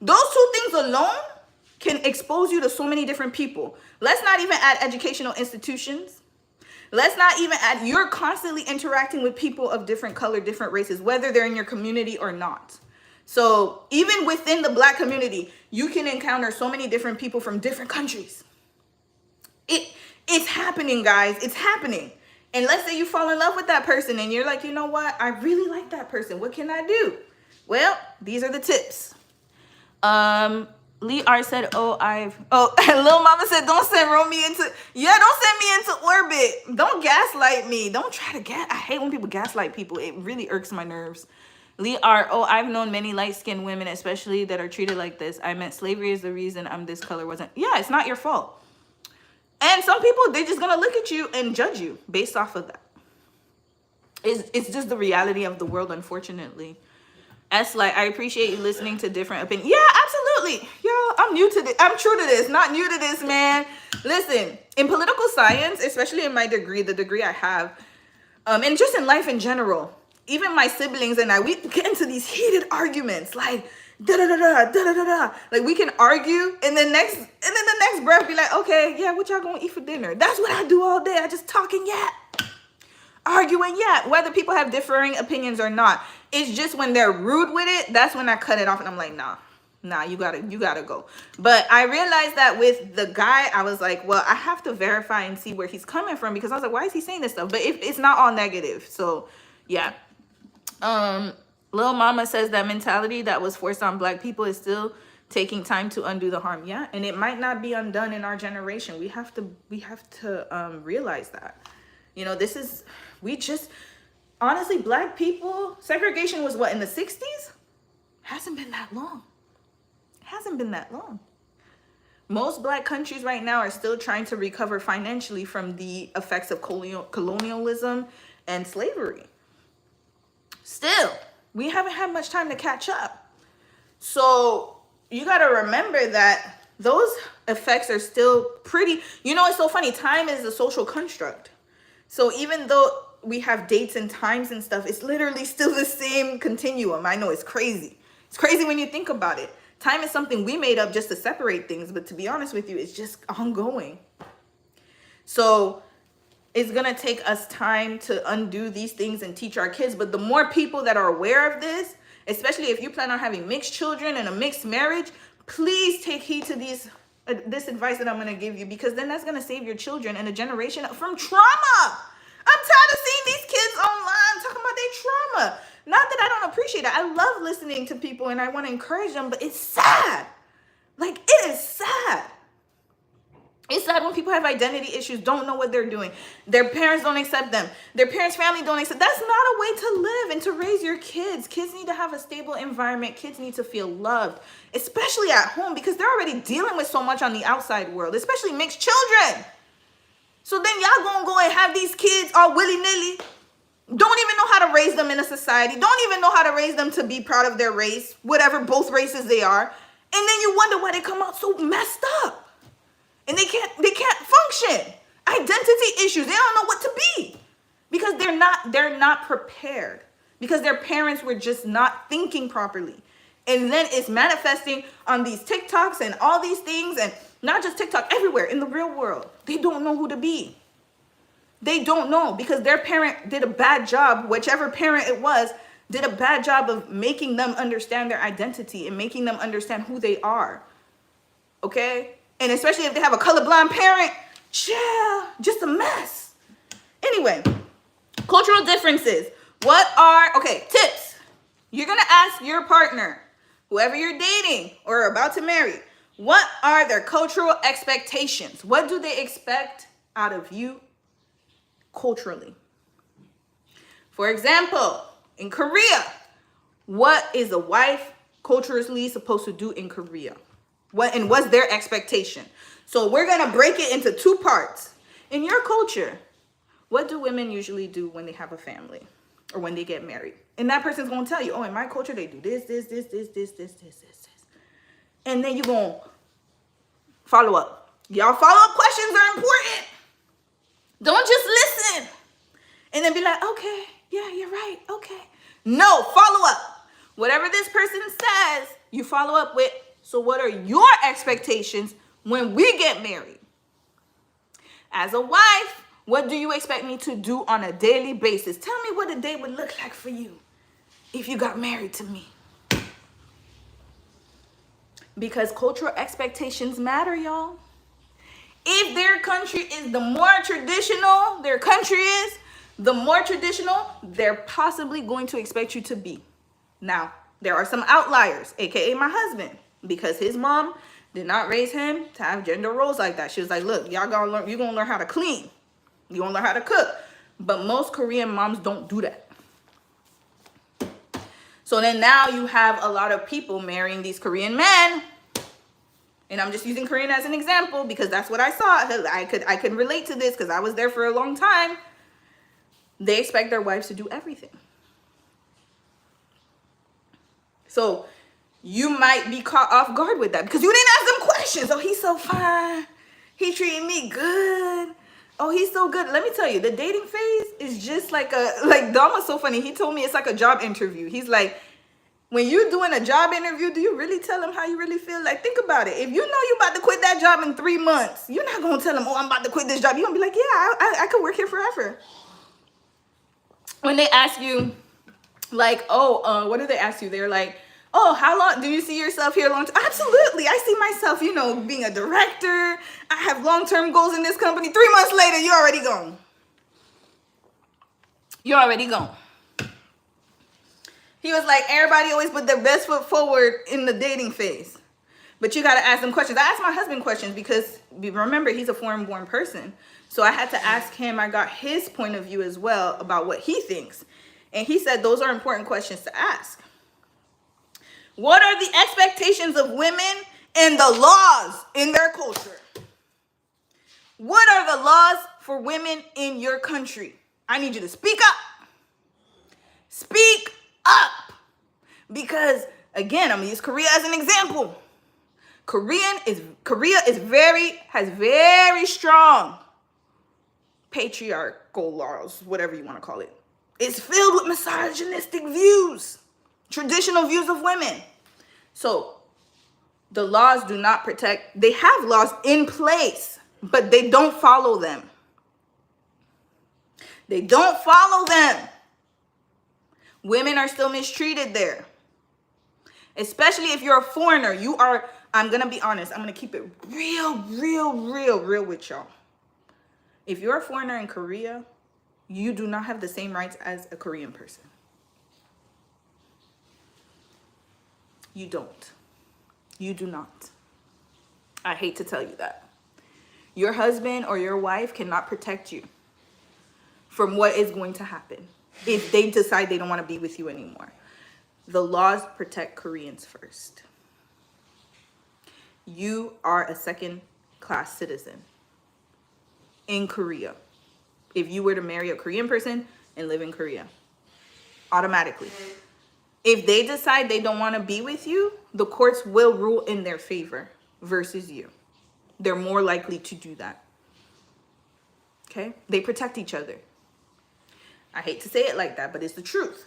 Those two things alone can expose you to so many different people. Let's not even add educational institutions. Let's not even add, you're constantly interacting with people of different color, different races, whether they're in your community or not. So even within the Black community, you can encounter so many different people from different countries. It's happening, guys. It's happening. And let's say you fall in love with that person and you're like, you know what? I really like that person. What can I do? Well, these are the tips. Lee R said, Lil Mama said, don't send me into orbit. Don't gaslight me. Don't try to I hate when people gaslight people. It really irks my nerves. Lee R, I've known many light-skinned women, especially that are treated like this. I meant slavery is the reason I'm this color. Yeah, it's not your fault. And some people, they're just going to look at you and judge you based off of that. It's just the reality of the world, unfortunately. S, like, I appreciate you listening to different opinions. Yeah, absolutely. Y'all, I'm new to this. I'm true to this. Not new to this, man. Listen, in political science, especially in my degree, the degree I have, and just in life in general, even my siblings and I, we get into these heated arguments, like, da-da-da-da. Like, we can argue, and then the next breath be like, okay, yeah, what y'all gonna eat for dinner? That's what I do all day. I just talk and yap. Arguing, yeah, whether people have differing opinions or not. It's just when they're rude with it, that's when I cut it off and I'm like, nah, you gotta go. But I realized that with the guy, I was like, well, I have to verify and see where he's coming from, because I was like, why is he saying this stuff? But it's not all negative. So yeah. Lil Mama says that mentality that was forced on Black people is still taking time to undo the harm. Yeah, and it might not be undone in our generation. We have to realize that. You know, honestly, Black people, segregation was what, in the 60s? Hasn't been that long. Most Black countries right now are still trying to recover financially from the effects of colonialism and slavery. Still, we haven't had much time to catch up. So you got to remember that those effects are still pretty, it's so funny. Time is a social construct. So even though we have dates and times and stuff, it's literally still the same continuum. I know, it's crazy. It's crazy when you think about it. Time is something we made up just to separate things, but to be honest with you, it's just ongoing. So it's going to take us time to undo these things and teach our kids. But the more people that are aware of this, especially if you plan on having mixed children and a mixed marriage, please take heed to this advice that I'm going to give you, because then that's going to save your children and a generation from trauma. I'm tired of seeing these kids online talking about their trauma. Not that I don't appreciate it. I love listening to people and I want to encourage them, but it's sad. Like, it is sad. It's sad when people have identity issues, don't know what they're doing. Their parents don't accept them. Their parents' family don't accept. That's not a way to live and to raise your kids. Kids need to have a stable environment. Kids need to feel loved, especially at home, because they're already dealing with so much on the outside world, especially mixed children. So then y'all gonna go and have these kids all willy-nilly. Don't even know how to raise them in a society. Don't even know how to raise them to be proud of their race, whatever both races they are. And then you wonder why they come out so messed up. And they can't function. Identity issues. They don't know what to be. Because they're not prepared. Because their parents were just not thinking properly. And then it's manifesting on these TikToks and all these things, and not just TikTok, everywhere in the real world. They don't know who to be. They don't know, because their parent did a bad job, whichever parent it was, did a bad job of making them understand their identity and making them understand who they are. Okay? And especially if they have a colorblind parent, just a mess. Anyway, cultural differences. Tips. You're going to ask your partner, whoever you're dating or about to marry, what are their cultural expectations? What do they expect out of you culturally? For example, in Korea, what is a wife culturally supposed to do in Korea? What's their expectation? So we're going to break it into two parts. In your culture, what do women usually do when they have a family or when they get married? And that person's going to tell you, in my culture, they do this. And then you're going to follow up. Y'all follow-up questions are important. Don't just listen and then be like, okay, yeah, you're right, okay. No, follow up. Whatever this person says, you follow up with, so what are your expectations when we get married? As a wife, What do you expect me to do on a daily basis? Tell me what a day would look like for you if you got married to me. Because cultural expectations matter, y'all. If their country is the more traditional their country is, the more traditional they're possibly going to expect you to be. Now, there are some outliers, aka my husband, because his mom did not raise him to have gender roles like that. She was like, look, y'all gonna learn, you're gonna learn how to clean. You're gonna learn how to cook. But most Korean moms don't do that. So then now you have a lot of people marrying these Korean men. And I'm just using Korean as an example because that's what I saw. I could relate to this because I was there for a long time. They expect their wives to do everything. So you might be caught off guard with that because you didn't ask them questions. Oh, he's so fine. He treating me good. Oh, he's so good. Let me tell you, the dating phase is just like Dom was so funny. He told me it's like a job interview. He's like, when you're doing a job interview, do you really tell them how you really feel? Like, think about it. If you know you're about to quit that job in 3 months, you're not going to tell them, oh, I'm about to quit this job. You're going to be like, yeah, I could work here forever. When they ask you, like, oh, what do they ask you? They're like, oh, how long do you see yourself here long term? Absolutely. I see myself, being a director. I have long-term goals in this company. 3 months later, you're already gone. You're already gone. He was like, everybody always put their best foot forward in the dating phase. But you got to ask them questions. I asked my husband questions because, remember, he's a foreign-born person. So I had to ask him. I got his point of view as well about what he thinks. And he said those are important questions to ask. What are the expectations of women and the laws in their culture? What are the laws for women in your country? I need you to speak up. Speak up. Because, again, I'm going to use Korea as an example. Korea has very strong patriarchal laws, whatever you want to call it. It's filled with misogynistic views, traditional views of women. So the laws do not protect. They have laws in place, but they don't follow them. They don't follow them. Women are still mistreated there. Especially if you're a foreigner. I'm going to be honest. I'm going to keep it real with y'all. If you're a foreigner in Korea, you do not have the same rights as a Korean person. You don't. You do not. I hate to tell you that. Your husband or your wife cannot protect you from what is going to happen if they decide they don't want to be with you anymore. The laws protect Koreans first. You are a second-class citizen in Korea if you were to marry a Korean person and live in Korea. Automatically. If they decide they don't want to be with you, the courts will rule in their favor versus you. They're more likely to do that. Okay? They protect each other. I hate to say it like that, but it's the truth.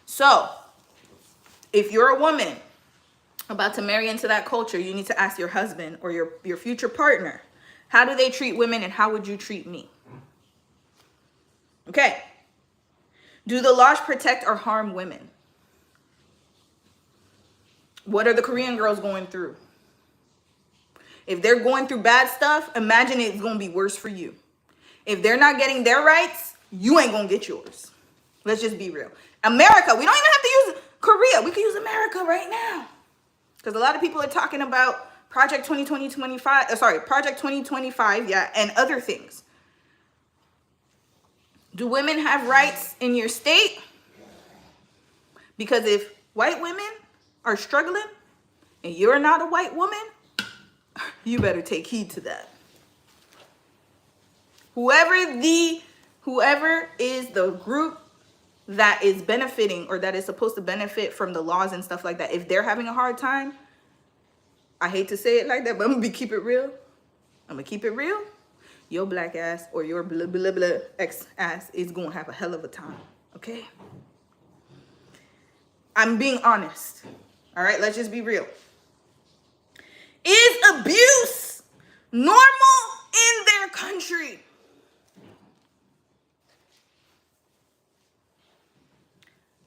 So, if you're a woman about to marry into that culture, you need to ask your husband or your future partner, how do they treat women and how would you treat me? Okay. Do the laws protect or harm women? What are the Korean girls going through? If they're going through bad stuff, imagine it's going to be worse for you. If they're not getting their rights, you ain't going to get yours. Let's just be real. America, we don't even have to use Korea. We can use America right now. Because a lot of people are talking about Project 2025, yeah, and other things. Do women have rights in your state? Because if white women are struggling and you're not a white woman, you better take heed to that. Whoever is the group that is benefiting or that is supposed to benefit from the laws and stuff like that, if they're having a hard time, I hate to say it like that, but I'm gonna keep it real. Your black ass or your blah blah blah ex ass is gonna have a hell of a time. Okay? I'm being honest. All right, let's just be real. Is abuse normal in their country?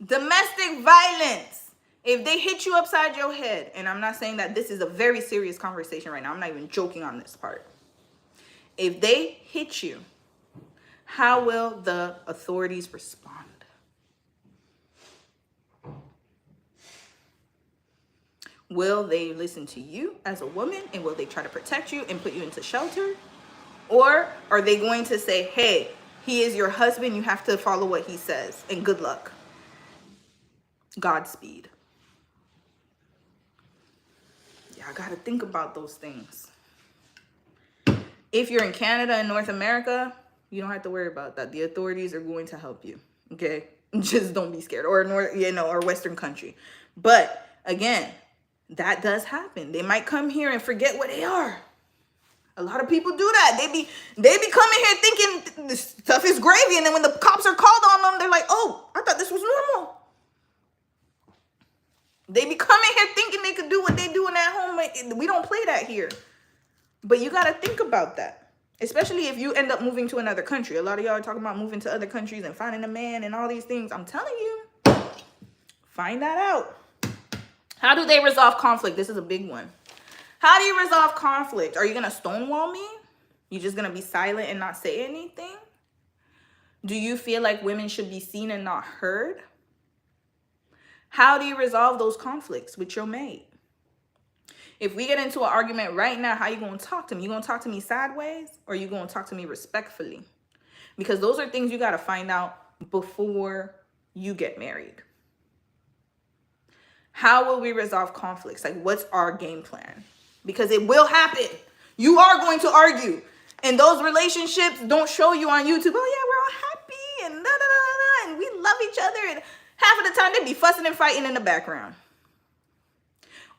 Domestic violence. If they hit you upside your head, and I'm not saying that this is a very serious conversation right now. I'm not even joking on this part. If they hit you, how will the authorities respond? Will they listen to you as a woman, and will they try to protect you and put you into shelter? Or are they going to say, hey, he is your husband, you have to follow what he says, and good luck. Godspeed. Yeah, I gotta think about those things. If you're in Canada and North America, you don't have to worry about that. The authorities are going to help you. Okay? Just don't be scared. Or or Western country. But again, that does happen. They might come here and forget what they are. A lot of people do that. They be coming here thinking this stuff is gravy, and then when the cops are called on them, they're like, oh, I thought this was normal. They be coming here thinking they could do what they doing at home. We don't play that here. But you got to think about that. Especially if you end up moving to another country. A lot of y'all are talking about moving to other countries and finding a man and all these things. I'm telling you, find that out. How do they resolve conflict? This is a big one. How do you resolve conflict? Are you going to stonewall me? You just going to be silent and not say anything? Do you feel like women should be seen and not heard? How do you resolve those conflicts with your mate? If we get into an argument right now, how you going to talk to me? You going to talk to me sideways, or you going to talk to me respectfully? Because those are things you got to find out before you get married. How will we resolve conflicts? Like, what's our game plan? Because it will happen. You are going to argue. And those relationships don't show you on YouTube, oh yeah, we're all happy and da-da-da-da-da, and we love each other. And half of the time, they be fussing and fighting in the background.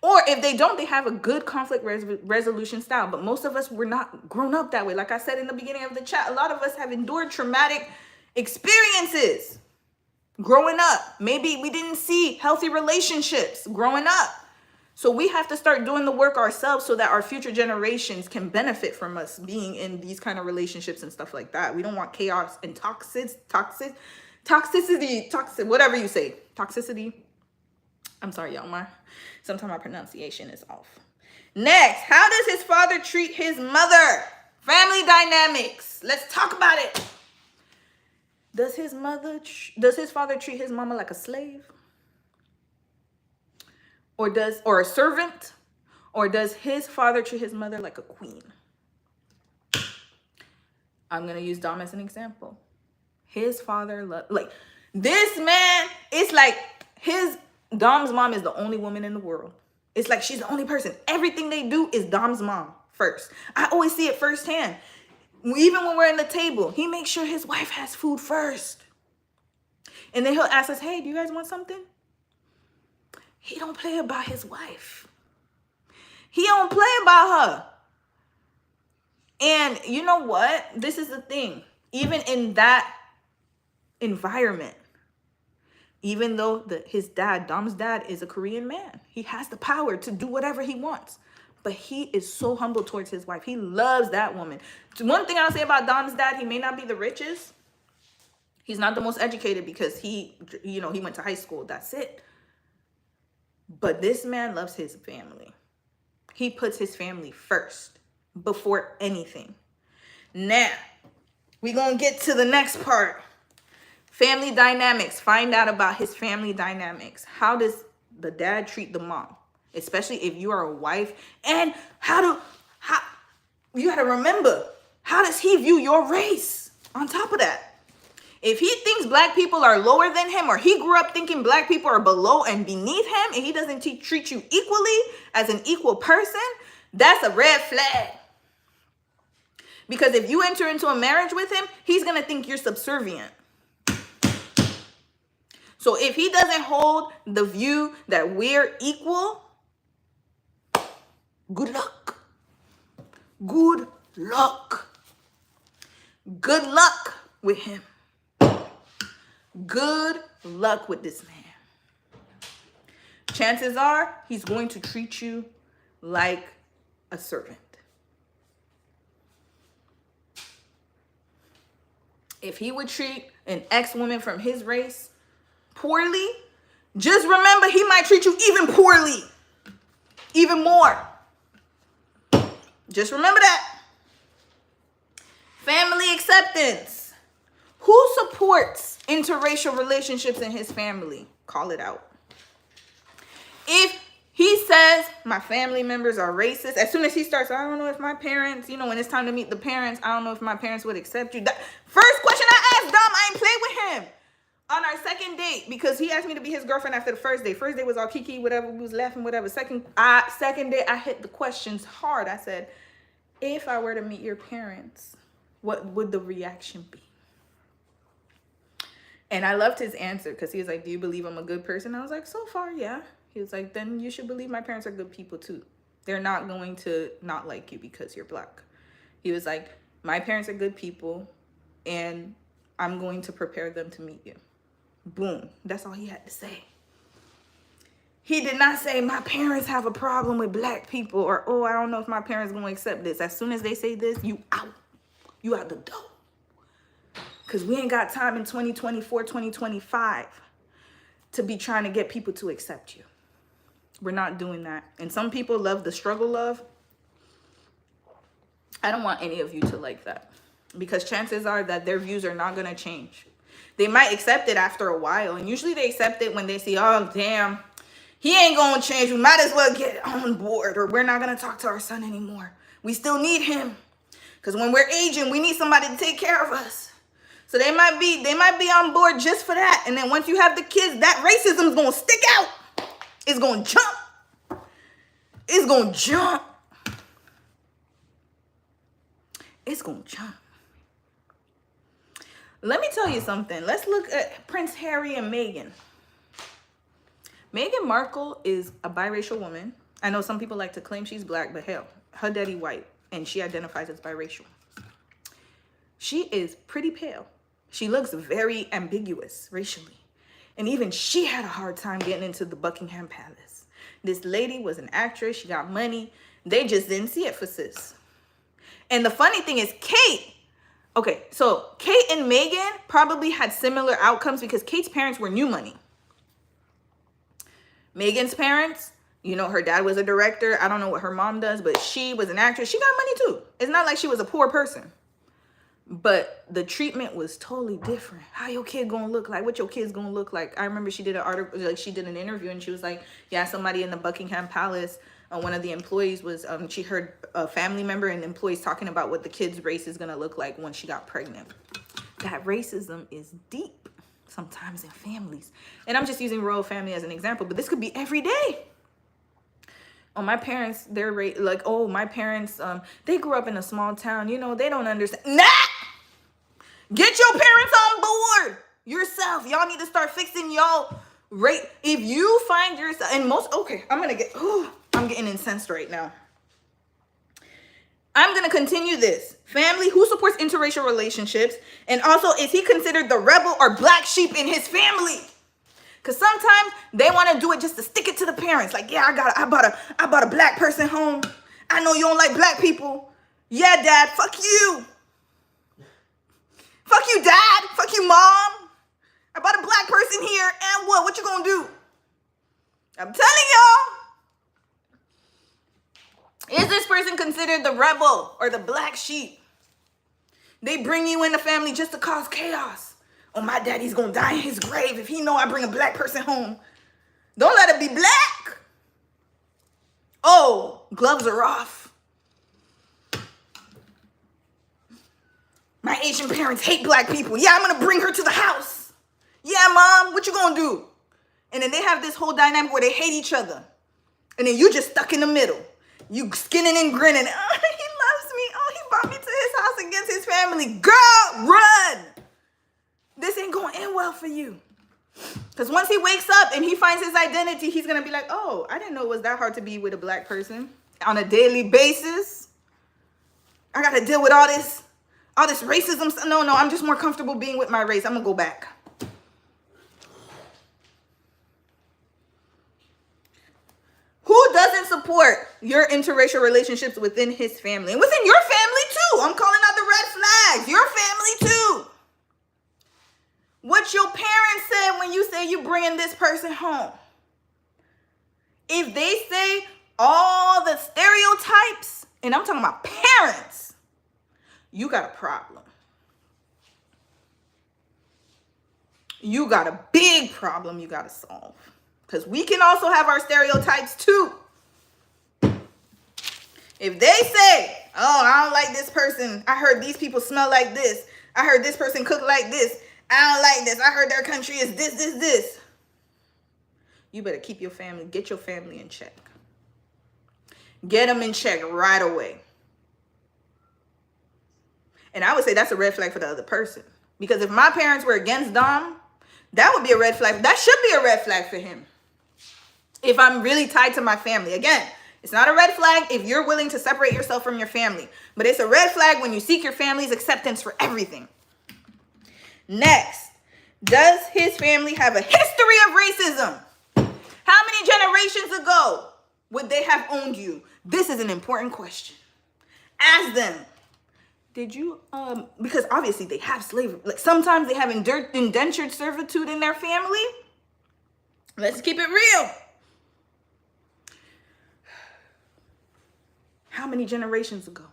Or if they don't, they have a good conflict resolution style. But most of us, we're not grown up that way. Like I said in the beginning of the chat, a lot of us have endured traumatic experiences growing up. Maybe we didn't see healthy relationships growing up. So we have to start doing the work ourselves so that our future generations can benefit from us being in these kind of relationships and stuff like that. We don't want chaos and toxicity, whatever you say, toxicity. I'm sorry, y'all. Sometimes my pronunciation is off. Next, how does his father treat his mother? Family dynamics. Let's talk about it. Does his father treat his mama like a slave? Or a servant? Or does his father treat his mother like a queen? I'm going to use Dom as an example. His father, this man, it's like Dom's mom is the only woman in the world. It's like she's the only person. Everything they do is Dom's mom first. I always see it firsthand. Even when we're in the table, he makes sure his wife has food first. And then he'll ask us, hey, do you guys want something? He don't play about his wife. He don't play about her. And you know what? This is the thing. Even in that environment, even though his dad, Dom's dad, is a Korean man, he has the power to do whatever he wants. But he is so humble towards his wife. He loves that woman. One thing I'll say about Dom's dad, he may not be the richest. He's not the most educated because he went to high school. That's it. But this man loves his family. He puts his family first before anything. Now, we're going to get to the next part. Family dynamics. Find out about his family dynamics. How does the dad treat the mom? Especially if you are a wife. And you got to remember, how does he view your race? On top of that, if he thinks black people are lower than him, or he grew up thinking black people are below and beneath him, and he doesn't treat you equally as an equal person, that's a red flag. Because if you enter into a marriage with him, he's going to think you're subservient. So if he doesn't hold the view that we're equal, good luck. Good luck. Good luck with him. Good luck with this man. Chances are he's going to treat you like a servant. If he would treat an ex-woman from his race poorly, just remember he might treat you even poorly, even more. Just remember that. Family acceptance. Who supports interracial relationships in his family? Call it out. If he says my family members are racist, as soon as he starts, I don't know if my parents, when it's time to meet the parents, I don't know if my parents would accept you. That first question I asked Dom, I ain't played with him. On our second date, because he asked me to be his girlfriend after the first date. First date was all kiki, whatever, we was laughing, whatever. Second date, I hit the questions hard. I said, if I were to meet your parents, what would the reaction be? And I loved his answer because he was like, do you believe I'm a good person? I was like, so far, yeah. He was like, then you should believe my parents are good people too. They're not going to not like you because you're black. He was like, my parents are good people and I'm going to prepare them to meet you. Boom. That's all he had to say. He did not say, my parents have a problem with black people, or, oh, I don't know if my parents going to accept this. As soon as they say this, you out. You out the door. Because we ain't got time in 2024, 2025 to be trying to get people to accept you. We're not doing that. And some people love the struggle love. I don't want any of you to like that. Because chances are that their views are not going to change. They might accept it after a while. And usually they accept it when they see, oh, damn, he ain't going to change. We might as well get on board. Or we're not going to talk to our son anymore. We still need him. Because when we're aging, we need somebody to take care of us. So they might be on board just for that. And then once you have the kids, that racism is going to stick out. It's going to jump. It's going to jump. It's going to jump. Let me tell you something. Let's look at Prince Harry and Meghan. Meghan Markle is a biracial woman. I know some people like to claim she's black, but hell, her daddy white, and she identifies as biracial. She is pretty pale. She looks very ambiguous racially. And even she had a hard time getting into the Buckingham Palace. This lady was an actress. She got money. They just didn't see it for sis. And the funny thing is, Kate, okay, so Kate and Meghan probably had similar outcomes because Kate's parents were new money. Meghan's parents, her dad was a director. I don't know what her mom does, but she was an actress. She got money too. It's not like she was a poor person. But the treatment was totally different. How your kid gonna look like? What your kid's gonna look like? I remember she did an article, like she did an interview, and she was like, yeah, somebody in the Buckingham Palace, one of the employees was, she heard a family member and employees talking about what the kid's race is gonna look like when she got pregnant. That racism is deep sometimes in families. And I'm just using royal family as an example, but this could be every day. Oh, my parents, they're like, oh, my parents, they grew up in a small town. They don't understand. Nah! Get your parents on board yourself. Y'all need to start fixing y'all rate. If you find yourself, and I'm getting incensed right now. I'm going to continue this. Family, who supports interracial relationships? And also, is he considered the rebel or black sheep in his family? Because sometimes they want to do it just to stick it to the parents. Like, yeah, I bought a black person home. I know you don't like black people. Yeah, dad, fuck you. Fuck you, dad. Fuck you, mom. I bought a black person here. And what? What you gonna do? I'm telling y'all. Is this person considered the rebel or the black sheep? They bring you in the family just to cause chaos. Oh, my daddy's gonna die in his grave if he know I bring a black person home. Don't let it be black. Oh, gloves are off. My Asian parents hate black people. Yeah, I'm gonna bring her to the house. Yeah, mom, what you gonna do? And then they have this whole dynamic where they hate each other. And then you just stuck in the middle. You skinning and grinning. Oh, he loves me. Oh, he brought me to his house against his family. Girl, run. This ain't going to end well for you. Because once he wakes up and he finds his identity, he's going to be like, oh, I didn't know it was that hard to be with a black person on a daily basis. I got to deal with all this racism. No, I'm just more comfortable being with my race. I'm going to go back. Who doesn't support your interracial relationships within his family? And within your family too. I'm calling out the red flags. Your family too. What your parents said when you say you bringing this person home, if they say all the stereotypes, and I'm talking about parents, you got a problem. You got a big problem you got to solve. Because we can also have our stereotypes too. If they say, oh, I don't like this person. I heard these people smell like this. I heard this person cook like this. I don't like this. I heard their country is this. You better keep your family, get your family in check. Get them in check right away. And I would say that's a red flag for the other person. Because if my parents were against Dom, that would be a red flag. That should be a red flag for him. If I'm really tied to my family. Again, it's not a red flag if you're willing to separate yourself from your family. But it's a red flag when you seek your family's acceptance for everything. Next, does his family have a history of racism? How many generations ago would they have owned you? This is an important question. Ask them. Did you, because obviously they have slavery. Like sometimes they have indentured servitude in their family. Let's keep it real. How many generations ago?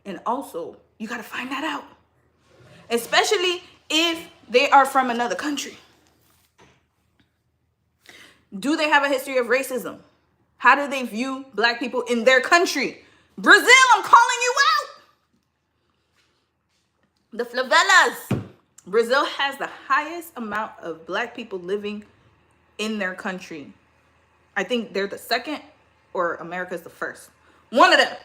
And also, you got to find that out. Especially if they are from another country. Do they have a history of racism? How do they view black people in their country? Brazil, I'm calling you out. The favelas. Brazil has the highest amount of black people living in their country. I think they're the second, or America's the first. One of them.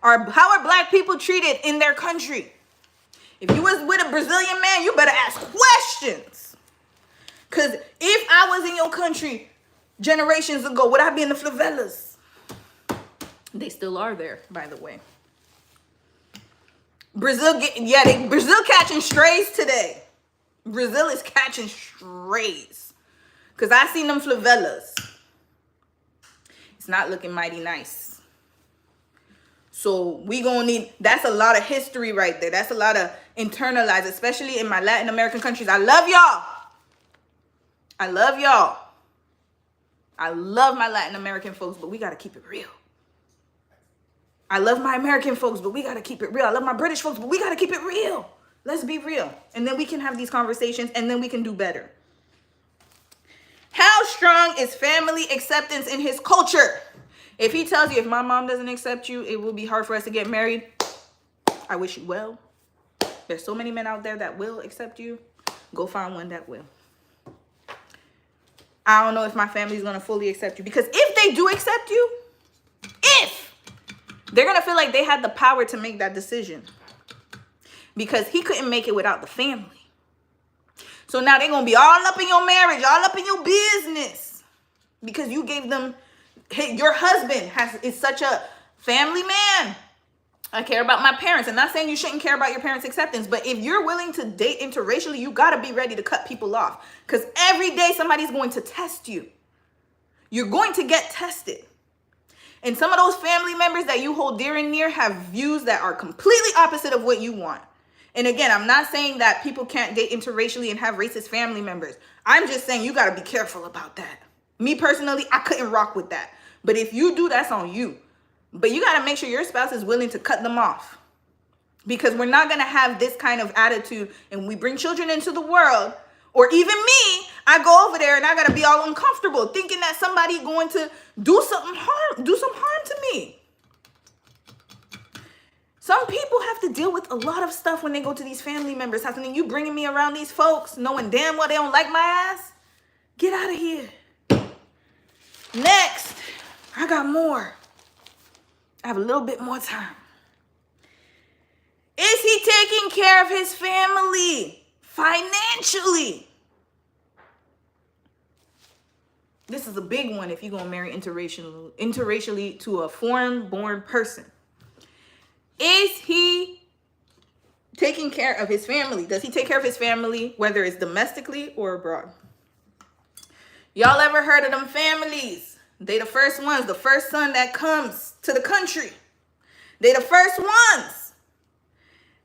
How are black people treated in their country? If you was with a Brazilian man, you better ask questions. Because if I was in your country generations ago, would I be in the favelas? They still are there, by the way. Brazil catching strays today. Brazil is catching strays. Because I seen them favelas. It's not looking mighty nice. So we gonna need, that's a lot of history right there. That's a lot of internalized, especially in my Latin American countries. I love y'all. I love y'all. I love my Latin American folks, but we gotta keep it real. I love my American folks, but we got to keep it real. I love my British folks, but we got to keep it real. Let's be real. And then we can have these conversations, and then we can do better. How strong is family acceptance in his culture? If he tells you, if my mom doesn't accept you, it will be hard for us to get married. I wish you well. There's so many men out there that will accept you. Go find one that will. I don't know if my family's going to fully accept you. Because if they do accept you, they're going to feel like they had the power to make that decision. Because he couldn't make it without the family. So now they're going to be all up in your marriage, all up in your business. Because you gave them, hey, your husband is such a family man. I care about my parents. I'm not saying you shouldn't care about your parents' acceptance. But if you're willing to date interracially, you got to be ready to cut people off. Because every day somebody's going to test you. You're going to get tested. And some of those family members that you hold dear and near have views that are completely opposite of what you want. And again, I'm not saying that people can't date interracially and have racist family members. I'm just saying you got to be careful about that. Me personally, I couldn't rock with that. But if you do, that's on you. But you got to make sure your spouse is willing to cut them off. Because we're not going to have this kind of attitude and we bring children into the world. Or even me, I go over there and I got to be all uncomfortable thinking that somebody going to do some harm to me. Some people have to deal with a lot of stuff when they go to these family members' house. And then you bringing me around these folks knowing damn well they don't like my ass. Get out of here. Next, I got more. I have a little bit more time. Is he taking care of his family? Financially. This is a big one if you're going to marry interracially to a foreign-born person. Is he taking care of his family? Does he take care of his family, whether it's domestically or abroad? Y'all ever heard of them families? They the first ones, the first son that comes to the country. They the first ones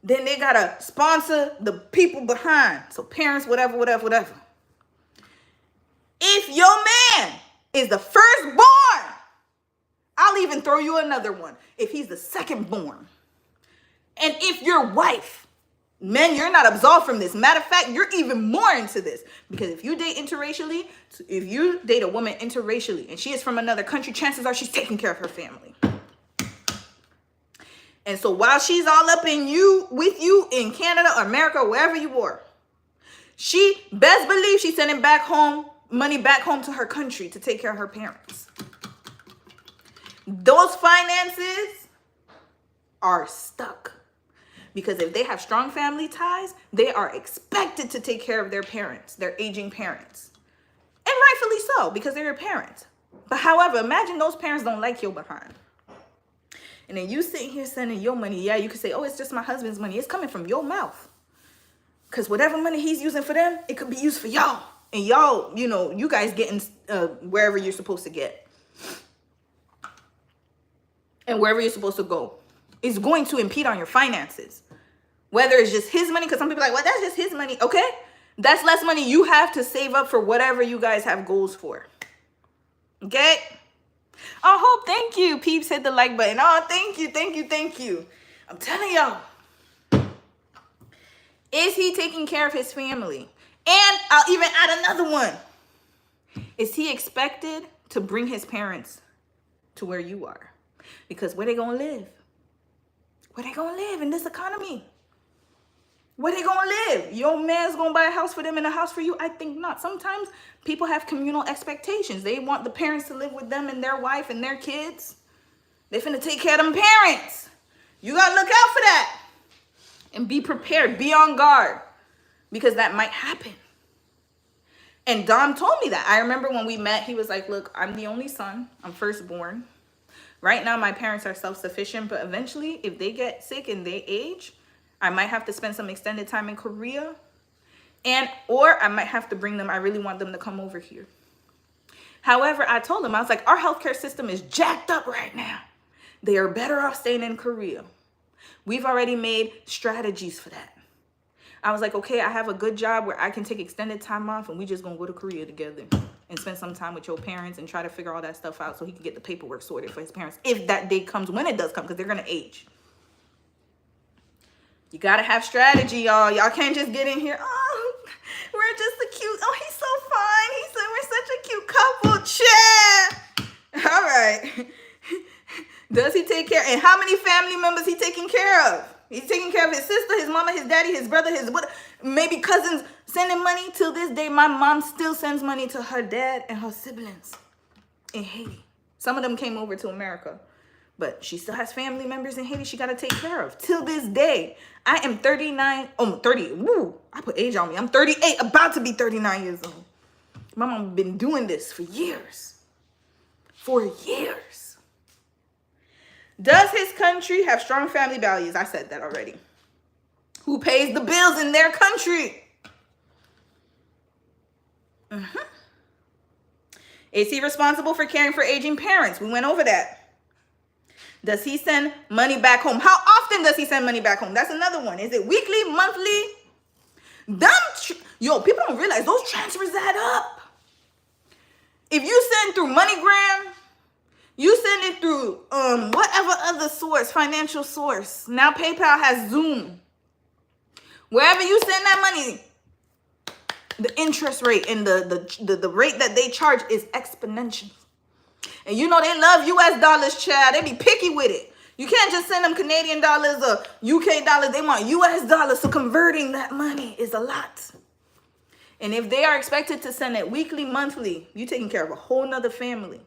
then they gotta sponsor the people behind. So parents, whatever. If your man is the firstborn, I'll even throw you another one. If he's the secondborn, and if your wife, men, you're not absolved from this. Matter of fact, you're even more into this. Because if you date interracially, if you date a woman interracially and she is from another country, chances are she's taking care of her family. And so while she's all up in you, with you in Canada, America, wherever you are, she best believe she's sending back home money back home to her country to take care of her parents. Those finances are stuck. Because if they have strong family ties, they are expected to take care of their parents, their aging parents. And rightfully so, because they're your parents. But however, imagine those parents don't like your behind. And then you sitting here sending your money. Yeah, you could say, oh, it's just my husband's money. It's coming from your mouth. Because whatever money he's using for them, it could be used for y'all. And y'all, you guys getting wherever you're supposed to get. And wherever you're supposed to go. It's going to impede on your finances. Whether it's just his money, because some people are like, well, that's just his money. Okay, that's less money you have to save up for whatever you guys have goals for. Okay? I hope, thank you. Peeps, hit the like button. Oh, thank you. I'm telling y'all. Is he taking care of his family? And I'll even add another one. Is he expected to bring his parents to where you are? Because where they gonna live? Where they gonna live in this economy? Where they gonna live? Your man's gonna buy a house for them and a house for you? I think not. Sometimes people have communal expectations. They want the parents to live with them and their wife and their kids. They finna take care of them parents. You gotta look out for that. And be prepared, be on guard. Because that might happen. And Dom told me that. I remember when we met, he was like, look, I'm the only son. I'm firstborn. Right now, my parents are self-sufficient, but eventually, if they get sick and they age, I might have to spend some extended time in Korea. Or I might have to bring them. I really want them to come over here. However, I told him, I was like, our healthcare system is jacked up right now. They are better off staying in Korea. We've already made strategies for that. I was like, okay, I have a good job where I can take extended time off and we just gonna go to Korea together and spend some time with your parents and try to figure all that stuff out so he can get the paperwork sorted for his parents if that day comes, when it does come, because they're gonna age. You gotta have strategy, y'all. Y'all can't just get in here, oh, we're just a cute, oh, he's so fine. We're such a cute couple. Chat. All right. Does he take care? And how many family members he taking care of? He's taking care of his sister, his mama, his daddy, his brother, his what? Maybe cousins sending money. Till this day, my mom still sends money to her dad and her siblings in Haiti. Some of them came over to America, but she still has family members in Haiti she got to take care of. Till this day, I am 39. Oh, 30. Woo, I put age on me. I'm 38, about to be 39 years old. My mom been doing this for years. For years. Does his country have strong family values? I said that already. Who pays the bills in their country? Is he responsible for caring for aging parents? We went over that. Does he send money back home? How often does he send money back home? That's another one. Is it weekly, monthly? Yo, people don't realize those transfers add up. If you send through MoneyGram, you send it through whatever other source, financial source. Now PayPal has Zoom. Wherever you send that money, the interest rate and the rate that they charge is exponential. And you know they love US dollars, child. They be picky with it. You can't just send them Canadian dollars or UK dollars. They want US dollars. So converting that money is a lot. And if they are expected to send it weekly, monthly, you're taking care of a whole nother family.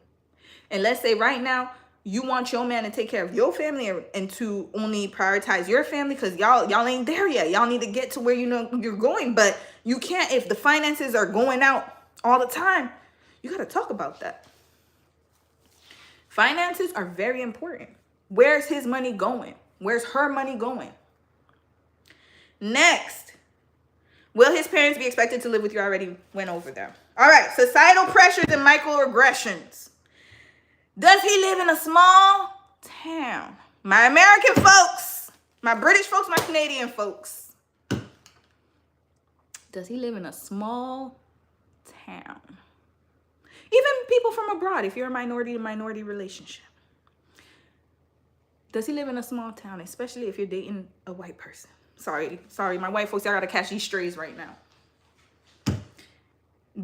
And let's say right now, you want your man to take care of your family and to only prioritize your family because y'all ain't there yet. Y'all need to get to where you know you're going. But you can't, if the finances are going out all the time, you got to talk about that. Finances are very important. Where's his money going? Where's her money going? Next, will his parents be expected to live with you? I already went over that. All right, societal pressures and microaggressions. Does he live in a small town? My American folks, My British folks, my Canadian folks. Does he live in a small town? Even people from abroad, if you're a minority to minority relationship. Does he live in a small town, especially if you're dating a white person? Sorry, my white folks, I gotta catch these strays right now.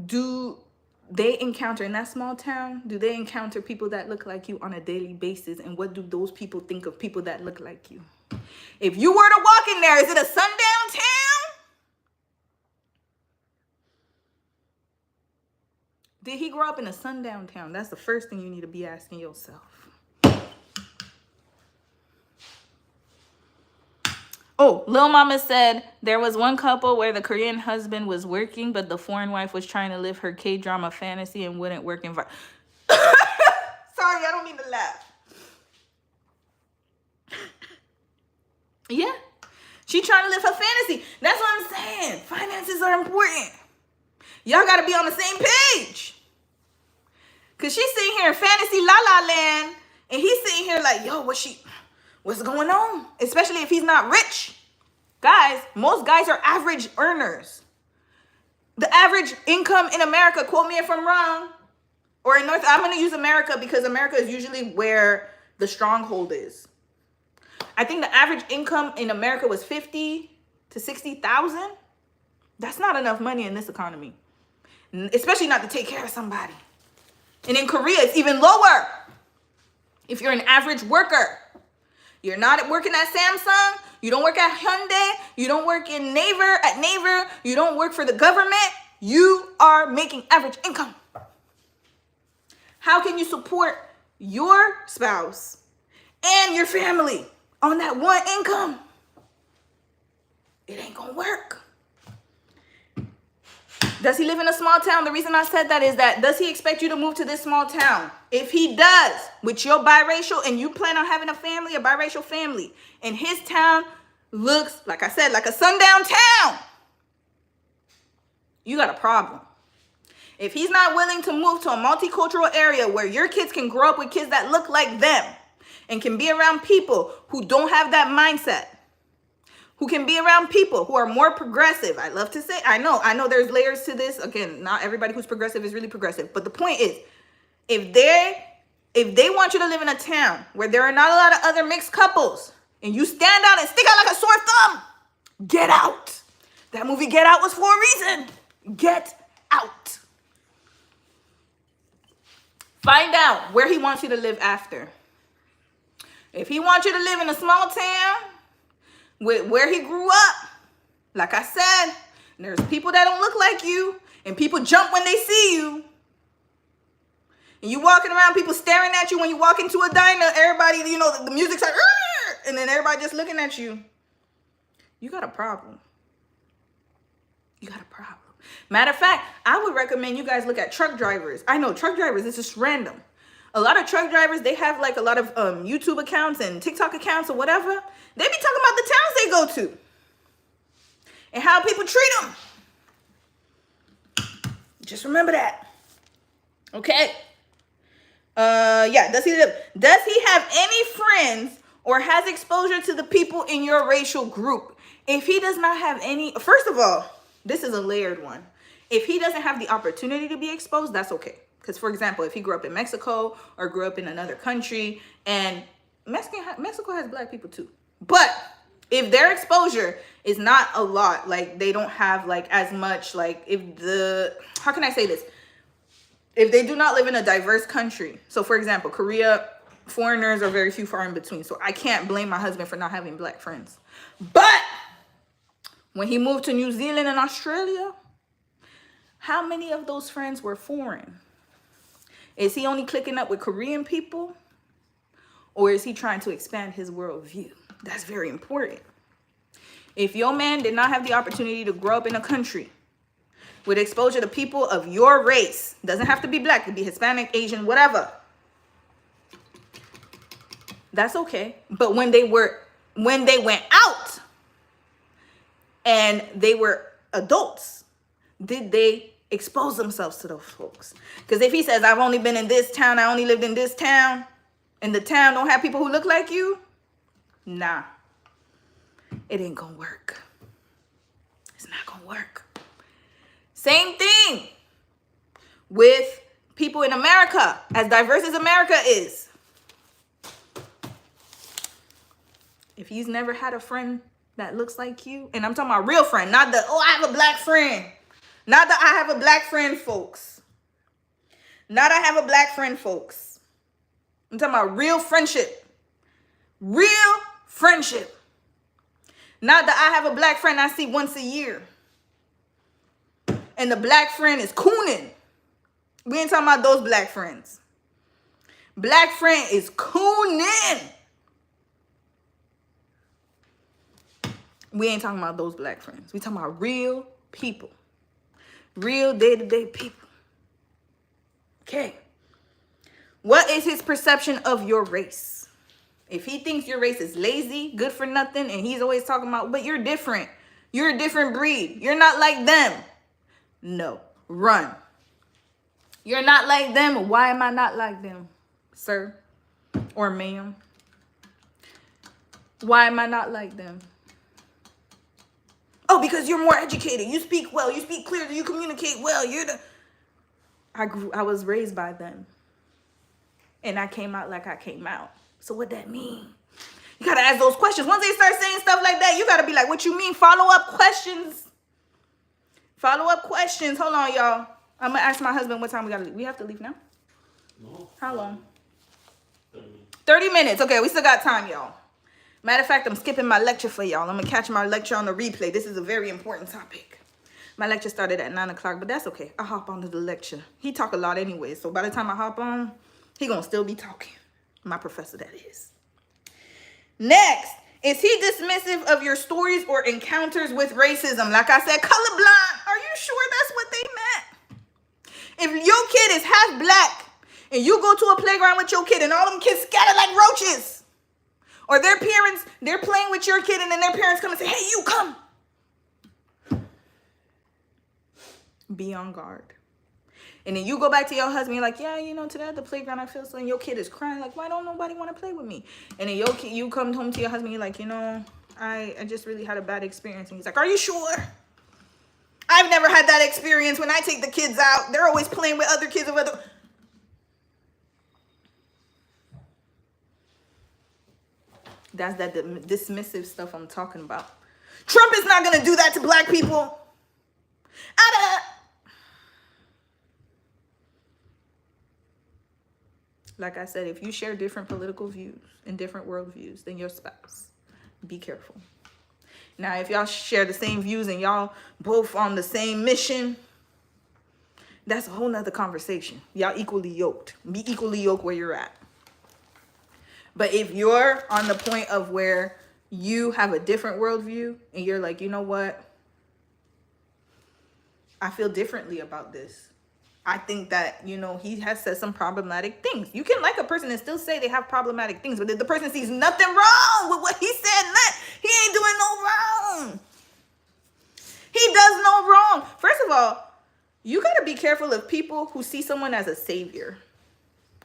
Do they encounter, in that small town, do they encounter people that look like you on a daily basis? And what do those people think of people that look like you? If you were to walk in there, is it a sundown town? Did he grow up in a sundown town? That's the first thing you need to be asking yourself. Oh, Lil Mama said there was one couple where the Korean husband was working, but the foreign wife was trying to live her K-drama fantasy and wouldn't work in Sorry, I don't mean to laugh. Yeah. She trying to live her fantasy. That's what I'm saying. Finances are important. Y'all got to be on the same page. Because she's sitting here in fantasy la-la land, and he's sitting here like, yo, what's going on? Especially if he's not rich. Guys, most guys are average earners. The average income in America, quote me if I'm wrong, or in I'm going to use America because America is usually where the stronghold is. I think the average income in America was 50 to 60,000. That's not enough money in this economy, especially not to take care of somebody. And in Korea, it's even lower. If you're an average worker, you're not working at Samsung, you don't work at Hyundai, you don't work in Naver, you don't work for the government, you are making average income. How can you support your spouse and your family on that one income? It ain't gonna work. Does he live in a small town? The reason I said that is that, does he expect you to move to this small town? If he does, with your biracial, and you plan on having a family, a biracial family, and his town looks, like I said, like a sundown town, you got a problem. If he's not willing to move to a multicultural area where your kids can grow up with kids that look like them and can be around people who don't have that mindset, who can be around people who are more progressive. I love to say, I know there's layers to this. Again, not everybody who's progressive is really progressive. But the point is, if they want you to live in a town where there are not a lot of other mixed couples, and you stand out and stick out like a sore thumb, get out. That movie Get Out was for a reason. Get out. Find out where he wants you to live after. If he wants you to live in a small town with where he grew up, like I said, there's people that don't look like you, and people jump when they see you. And you walking around, people staring at you when you walk into a diner, everybody, the music's like, "Arr!" And then everybody just looking at you. You got a problem. You got a problem. Matter of fact, I would recommend you guys look at truck drivers. I know truck drivers, it's just random. A lot of truck drivers, they have like a lot of YouTube accounts and TikTok accounts or whatever. They be talking about the towns they go to and how people treat them. Just remember that. Okay. Yeah. Does he have any friends or has exposure to the people in your racial group? If he does not have any, first of all, this is a layered one. If he doesn't have the opportunity to be exposed, that's okay. Because, for example, if he grew up in Mexico or grew up in another country, and Mexico has black people too. But if their exposure is not a lot, like they don't have like as much, like how can I say this? If they do not live in a diverse country. So, for example, Korea, foreigners are very few, far in between. So I can't blame my husband for not having black friends. But when he moved to New Zealand and Australia, how many of those friends were foreign? Is he only clicking up with Korean people? Or is he trying to expand his worldview? That's very important. If your man did not have the opportunity to grow up in a country with exposure to people of your race, doesn't have to be black, it could be Hispanic, Asian, whatever, that's okay. But when they went out and they were adults, did they expose themselves to those folks? Because if he says, I've only been in this town, I only lived in this town, and the town don't have people who look like you, nah. it ain't gonna work. It's not gonna work. Same thing with people in America, as diverse as America is. If you've never had a friend that looks like you, and I'm talking about real friend, not the, oh, I have a black friend. Not that I have a black friend, folks. Not I have a black friend, folks. I'm talking about real friendship. Real friendship. Not that I have a black friend I see once a year. And the black friend is cooning. We ain't talking about those black friends. Black friend is cooning. We ain't talking about those black friends. We talking about real people. Real day-to-day people. Okay. What is his perception of your race? If he thinks your race is lazy, good for nothing, and he's always talking about, but you're different. You're a different breed. You're not like them. No. Run. You're not like them. Why am I not like them, sir or ma'am? Why am I not like them? Oh, because you're more educated. You speak well. You speak clearly. You communicate well. I was raised by them. And I came out like I came out. So what that mean? You got to ask those questions. Once they start saying stuff like that, you got to be like, what you mean? Follow-up questions. Follow-up questions. Hold on, y'all. I'm going to ask my husband what time we got to leave. We have to leave now? No. How long? 30 minutes. 30 minutes. Okay, we still got time, y'all. Matter of fact, I'm skipping my lecture for y'all. I'm going to catch my lecture on the replay. This is a very important topic. My lecture started at 9 o'clock, but that's okay. I'll hop onto the lecture. He talk a lot anyway, so by the time I hop on, he going to still be talking. My professor, that is. Next, is he dismissive of your stories or encounters with racism? Like I said, colorblind. Are you sure that's what they meant? If your kid is half black and you go to a playground with your kid and all them kids scatter like roaches, or their parents, they're playing with your kid and then their parents come and say, hey, you come. Be on guard. And then you go back to your husband, you're like, yeah, you know, today at the playground, I feel so, and your kid is crying, like, why don't nobody want to play with me? And then you come home to your husband, you're like, you know, I just really had a bad experience. And he's like, are you sure? I've never had that experience. When I take the kids out, they're always playing with other kids. That's that dismissive stuff I'm talking about. Trump is not going to do that to black people. Like I said, if you share different political views and different worldviews than your spouse, be careful. Now, if y'all share the same views and y'all both on the same mission, that's a whole nother conversation. Y'all equally yoked. Be equally yoked where you're at. But if you're on the point of where you have a different worldview and you're like, you know what? I feel differently about this. I think that, you know, he has said some problematic things. You can like a person and still say they have problematic things, but if the person sees nothing wrong with what he said, he ain't doing no wrong. He does no wrong. First of all, you got to be careful of people who see someone as a savior.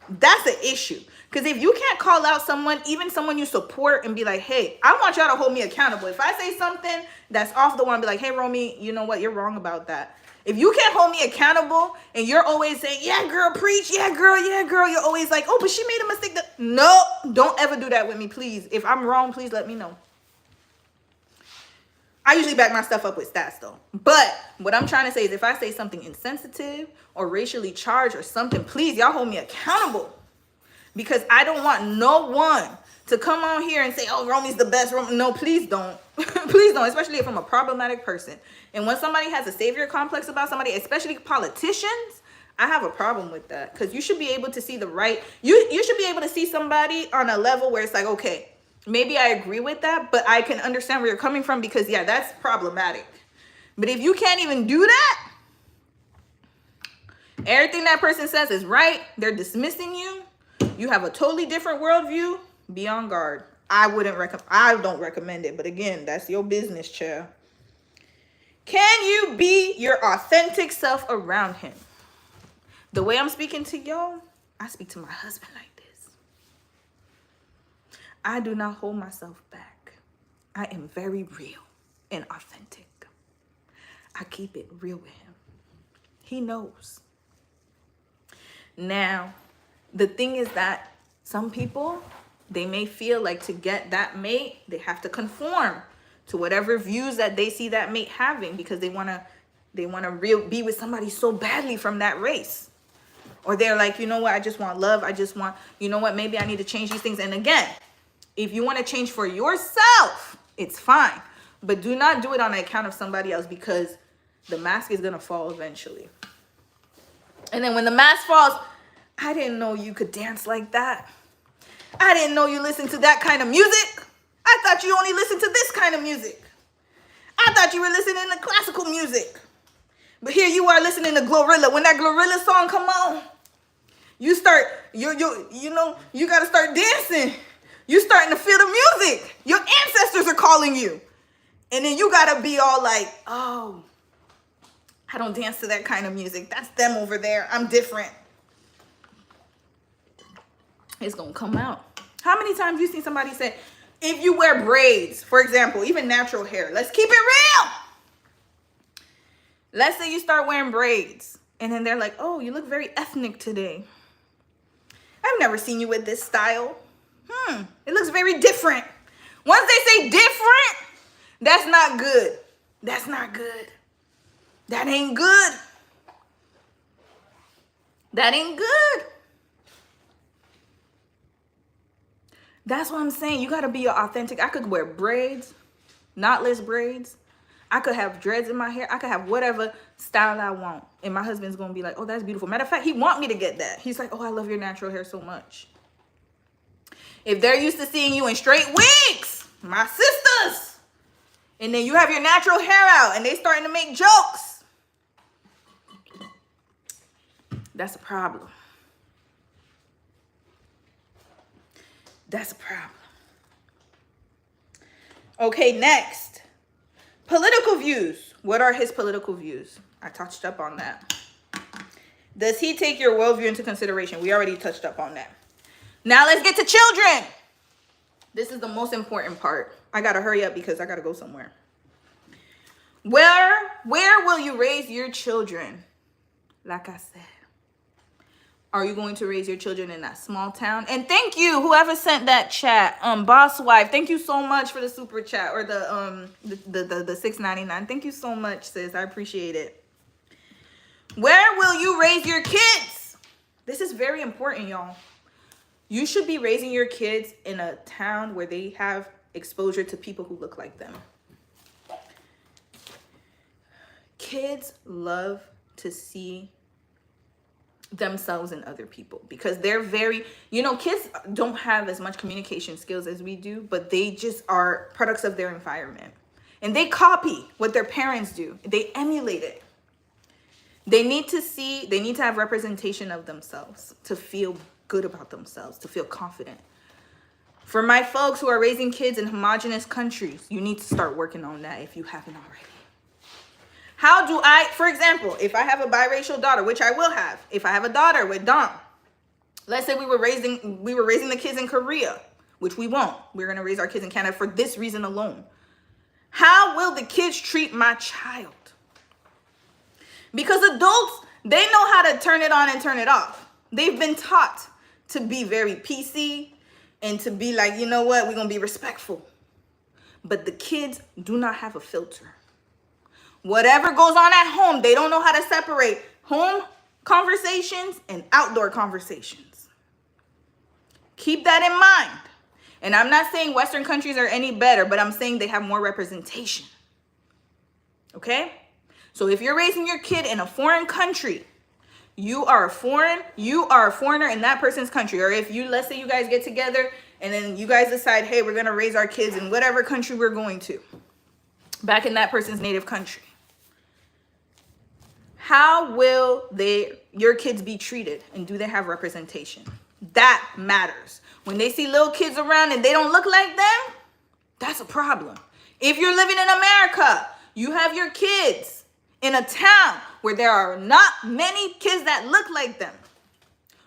That's an issue. Because if you can't call out someone, even someone you support, and be like, hey, I want y'all to hold me accountable. If I say something that's off the wall, be like, hey, Romy, you know what? You're wrong about that. If you can't hold me accountable and you're always saying, yeah, girl, preach. Yeah, girl. You're always like, oh, but she made a mistake. No, don't ever do that with me, please. If I'm wrong, please let me know. I usually back my stuff up with stats, though. But what I'm trying to say is if I say something insensitive or racially charged or something, please, y'all hold me accountable. Because I don't want no one to come on here and say, oh, Romy's the best. No, please don't. Please don't, especially if I'm a problematic person. And when somebody has a savior complex about somebody, especially politicians, I have a problem with that. Because you should be able to see the right. You should be able to see somebody on a level where it's like, okay, maybe I agree with that, but I can understand where you're coming from because, yeah, that's problematic. But if you can't even do that, everything that person says is right, they're dismissing you, you have a totally different worldview, be on guard. I don't recommend it, but again, that's your business, child. Can you be your authentic self around him? The way I'm speaking to y'all, I speak to my husband like this. I do not hold myself back. I am very real and authentic. I keep it real with him. He knows. Now, the thing is that some people, they may feel like to get that mate, they have to conform to whatever views that they see that mate having, because they want to be with somebody so badly from that race. Or they're like, you know what, I just want love. I just want, you know what, maybe I need to change these things. And again, if you want to change for yourself, it's fine. But do not do it on the account of somebody else, because the mask is going to fall eventually. And then when the mask falls, I didn't know you could dance like that. I didn't know you listened to that kind of music. I thought you only listened to this kind of music. I thought you were listening to classical music. But here you are listening to Glorilla. When that Glorilla song come on, you start, you got to start dancing. You starting to feel the music. Your ancestors are calling you. And then you got to be all like, oh, I don't dance to that kind of music. That's them over there. I'm different. It's going to come out. How many times you seen somebody say, if you wear braids, for example, even natural hair, let's keep it real. Let's say you start wearing braids and then they're like, oh, you look very ethnic today. I've never seen you with this style. It looks very different. Once they say different, that's not good. That's not good. That ain't good. That ain't good. That's what I'm saying. You got to be authentic. I could wear braids, knotless braids. I could have dreads in my hair. I could have whatever style I want. And my husband's going to be like, oh, that's beautiful. Matter of fact, he want me to get that. He's like, oh, I love your natural hair so much. If they're used to seeing you in straight wigs, my sisters, and then you have your natural hair out and they starting to make jokes, that's a problem. That's a problem. Okay, next. Political views. What are his political views? I touched up on that. Does he take your worldview into consideration? We already touched up on that. Now let's get to children. This is the most important part. I got to hurry up because I got to go somewhere. Where will you raise your children? Like I said. Are you going to raise your children in that small town? And thank you, whoever sent that chat, boss wife. Thank you so much for the super chat or the $6.99. Thank you so much, sis. I appreciate it. Where will you raise your kids? This is very important, y'all. You should be raising your kids in a town where they have exposure to people who look like them. Kids love to see themselves and other people because they're very, kids don't have as much communication skills as we do, but they just are products of their environment. And they copy what their parents do. They emulate it. They need to have representation of themselves to feel good about themselves, to feel confident. For my folks who are raising kids in homogenous countries, you need to start working on that if you haven't already. How do I, for example, if I have a biracial daughter, which I will have, if I have a daughter with Dom, let's say we were raising the kids in Korea, which we won't. We're going to raise our kids in Canada for this reason alone. How will the kids treat my child? Because adults, they know how to turn it on and turn it off. They've been taught to be very PC and to be like, you know what, we're going to be respectful. But the kids do not have a filter. Whatever goes on at home, they don't know how to separate home conversations and outdoor conversations. Keep that in mind. And I'm not saying Western countries are any better, but I'm saying they have more representation. Okay? So if you're raising your kid in a foreign country, you are a foreigner in that person's country. Or if let's say you guys get together and then you guys decide, hey, we're going to raise our kids in whatever country we're going to, back in that person's native country. How will your kids be treated, and do they have representation? That matters. When they see little kids around and they don't look like them, that's a problem. If you're living in America, you have your kids in a town where there are not many kids that look like them.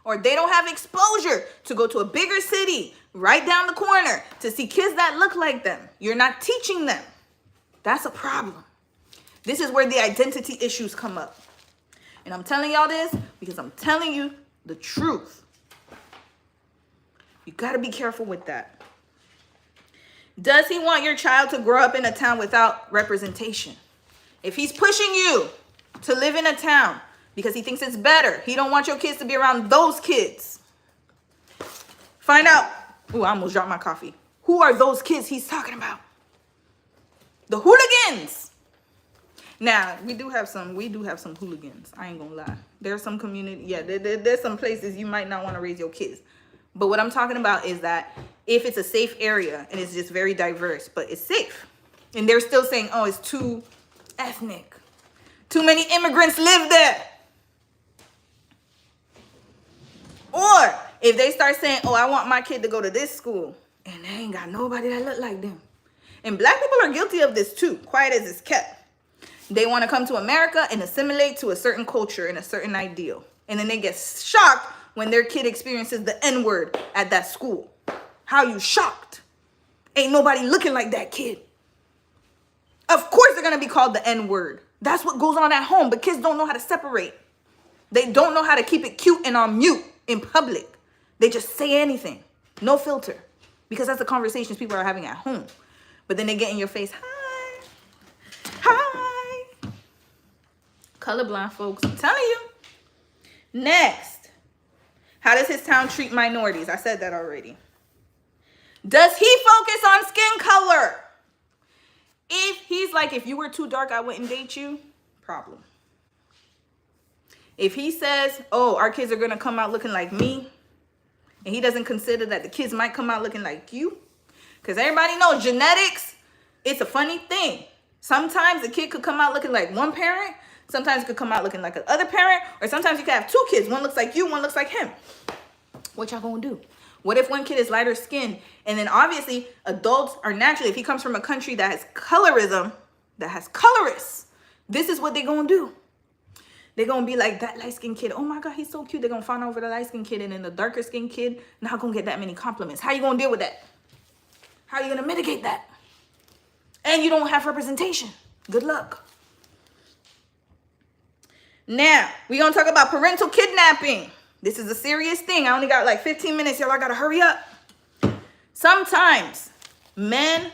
or they don't have exposure to go to a bigger city right down the corner to see kids that look like them. You're not teaching them. That's a problem. This is where the identity issues come up. And I'm telling y'all this because I'm telling you the truth. You got to be careful with that. Does he want your child to grow up in a town without representation? If he's pushing you to live in a town because he thinks it's better, he don't want your kids to be around those kids. Find out. Ooh, I almost dropped my coffee. Who are those kids he's talking about? The hooligans. Now, we do have some hooligans. I ain't gonna lie. There's some community, there's some places you might not want to raise your kids. But what I'm talking about is that if it's a safe area and it's just very diverse, but it's safe. And they're still saying, oh, it's too ethnic. Too many immigrants live there. Or if they start saying, oh, I want my kid to go to this school, and they ain't got nobody that look like them. And black people are guilty of this too, quiet as it's kept. They want to come to America and assimilate to a certain culture and a certain ideal. And then they get shocked when their kid experiences the N-word at that school. How you shocked? Ain't nobody looking like that kid. Of course they're going to be called the N-word. That's what goes on at home, but kids don't know how to separate. They don't know how to keep it cute and on mute in public. They just say anything. No filter. Because that's the conversations people are having at home. But then they get in your face. Hi. Hi. Colorblind folks. I'm telling you. Next. How does his town treat minorities? I said that already. Does he focus on skin color? If he's like, if you were too dark, I wouldn't date you. Problem. If he says, oh, our kids are going to come out looking like me, and he doesn't consider that the kids might come out looking like you, because everybody knows genetics, it's a funny thing. Sometimes the kid could come out looking like one parent, sometimes it could come out looking like the other parent, or sometimes you could have two kids. One looks like you, one looks like him. What y'all gonna do? What if one kid is lighter skinned? And then obviously adults are naturally, if he comes from a country that has colorism, that has colorists, this is what they're gonna do. They're gonna be like, that light-skinned kid, oh my God, he's so cute. They're gonna fawn over the light-skinned kid, and then the darker-skinned kid not gonna get that many compliments. How you gonna deal with that? How are you gonna mitigate that? And you don't have representation. Good luck. Now, we're gonna talk about parental kidnapping. This is a serious thing. I only got like 15 minutes, y'all. I gotta hurry up. Sometimes men,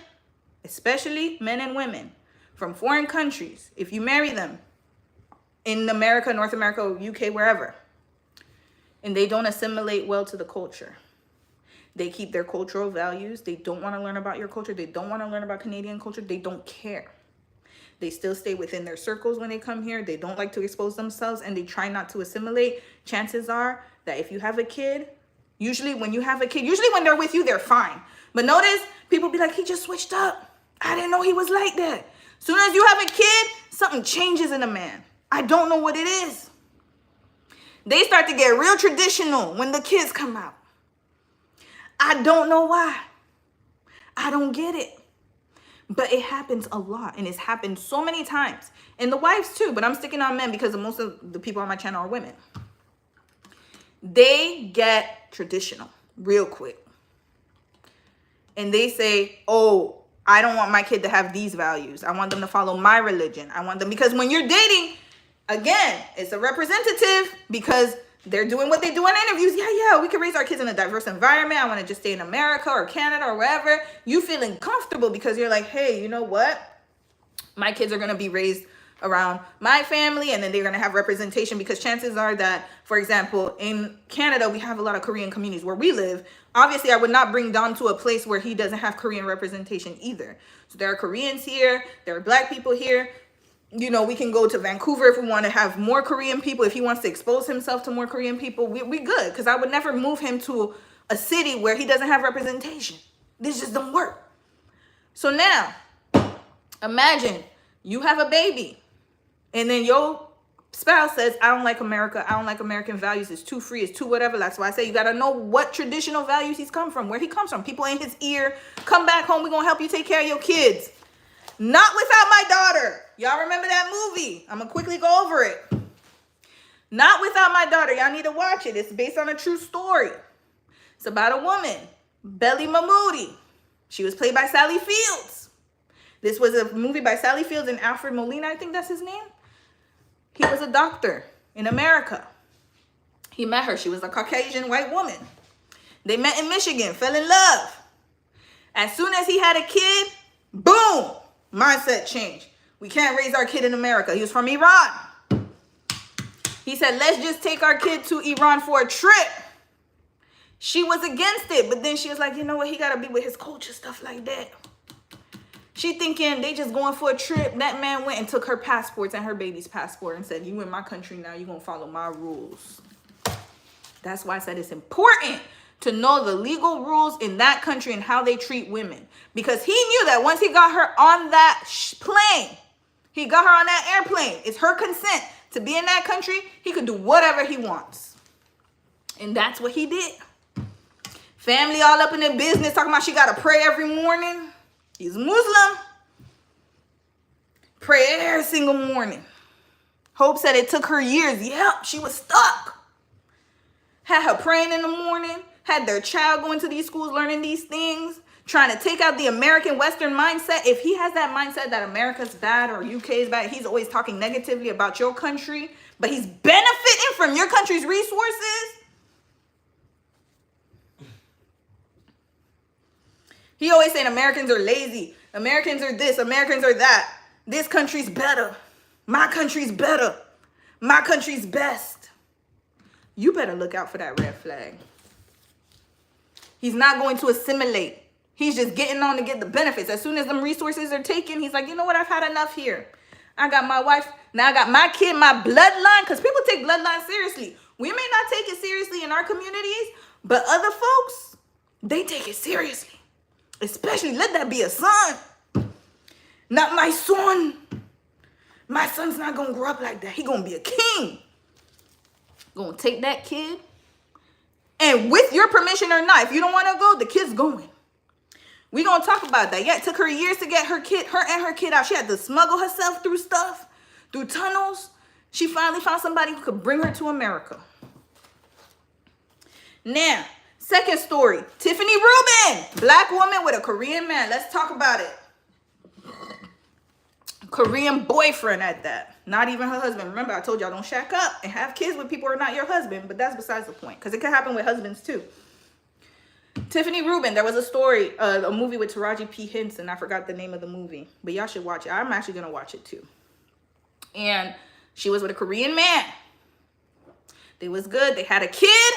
especially men and women from foreign countries, if you marry them in America, North America, UK, wherever, and they don't assimilate well to the culture, they keep their cultural values. They don't want to learn about your culture. They don't want to learn about Canadian culture. They don't care. They still stay within their circles when they come here. They don't like to expose themselves, and they try not to assimilate. Chances are that if you have a kid, usually when they're with you, they're fine. But notice, people be like, he just switched up. I didn't know he was like that. As soon as you have a kid, something changes in a man. I don't know what it is. They start to get real traditional when the kids come out. I don't know why. I don't get it. But it happens a lot, and it's happened so many times. And the wives too, but I'm sticking on men because most of the people on my channel are women. They get traditional real quick. And they say, oh, I don't want my kid to have these values. I want them to follow my religion. I want them, because when you're dating, again, it's a representative because they're doing what they do in interviews. Yeah, we can raise our kids in a diverse environment. I want to just stay in America or Canada or wherever. You feeling comfortable because you're like, hey, you know what? My kids are going to be raised around my family, and then they're going to have representation, because chances are that, for example, in Canada, we have a lot of Korean communities where we live. Obviously, I would not bring Don to a place where he doesn't have Korean representation either. So there are Koreans here. There are black people here. You know, we can go to Vancouver if we want to have more Korean people. If he wants to expose himself to more Korean people, we good. Because I would never move him to a city where he doesn't have representation. This just don't work. So now, imagine you have a baby, and then your spouse says, I don't like America. I don't like American values. It's too free. It's too whatever. That's why I say you got to know what traditional values he's come from, where he comes from. People in his ear, come back home. We're going to help you take care of your kids. Not Without My Daughter. Y'all remember that movie? I'm going to quickly go over it. Not Without My Daughter. Y'all need to watch it. It's based on a true story. It's about a woman, Belly Mahmoudi. She was played by Sally Fields. This was a movie by Sally Fields and Alfred Molina, I think that's his name. He was a doctor in America. He met her. She was a Caucasian white woman. They met in Michigan, fell in love. As soon as he had a kid, boom, mindset change. We can't raise our kid in America. He was from Iran. He said, let's just take our kid to Iran for a trip. She was against it, but then she was like, you know what? He got to be with his culture, stuff like that. She thinking they just going for a trip. That man went and took her passports and her baby's passport and said, you in my country now, you going to follow my rules. That's why I said it's important to know the legal rules in that country and how they treat women. Because he knew that once he got her on that plane, he got her on that airplane, it's her consent to be in that country, he could do whatever he wants. And that's what he did. Family all up in the business, talking about she got to pray every morning. He's Muslim. Pray every single morning. Hope said it took her years. Yep, she was stuck. Had her praying in the morning. Had their child going to these schools learning these things. Trying to take out the American Western mindset. If he has that mindset that America's bad or UK is bad, he's always talking negatively about your country, but he's benefiting from your country's resources. He always saying Americans are lazy. Americans are this. Americans are that. This country's better. My country's better. My country's best. You better look out for that red flag. He's not going to assimilate. He's just getting on to get the benefits. As soon as them resources are taken, he's like, you know what? I've had enough here. I got my wife. Now I got my kid, my bloodline. Because people take bloodline seriously. We may not take it seriously in our communities, but other folks, they take it seriously. Especially, let that be a son. Not my son. My son's not going to grow up like that. He's going to be a king. Going to take that kid. And with your permission or not, if you don't want to go, the kid's going. We're going to talk about that. Yeah, it took her years to get her and her kid out. She had to smuggle herself through stuff, through tunnels. She finally found somebody who could bring her to America. Now, second story, Tiffany Rubin, black woman with a Korean man. Let's talk about it. Korean boyfriend at that. Not even her husband. Remember, I told y'all don't shack up and have kids with people who are not your husband, but that's besides the point because it can happen with husbands too. Tiffany Rubin, there was a story, a movie with Taraji P. Henson. I forgot the name of the movie, but y'all should watch it. I'm actually going to watch it too. And she was with a Korean man. They was good. They had a kid.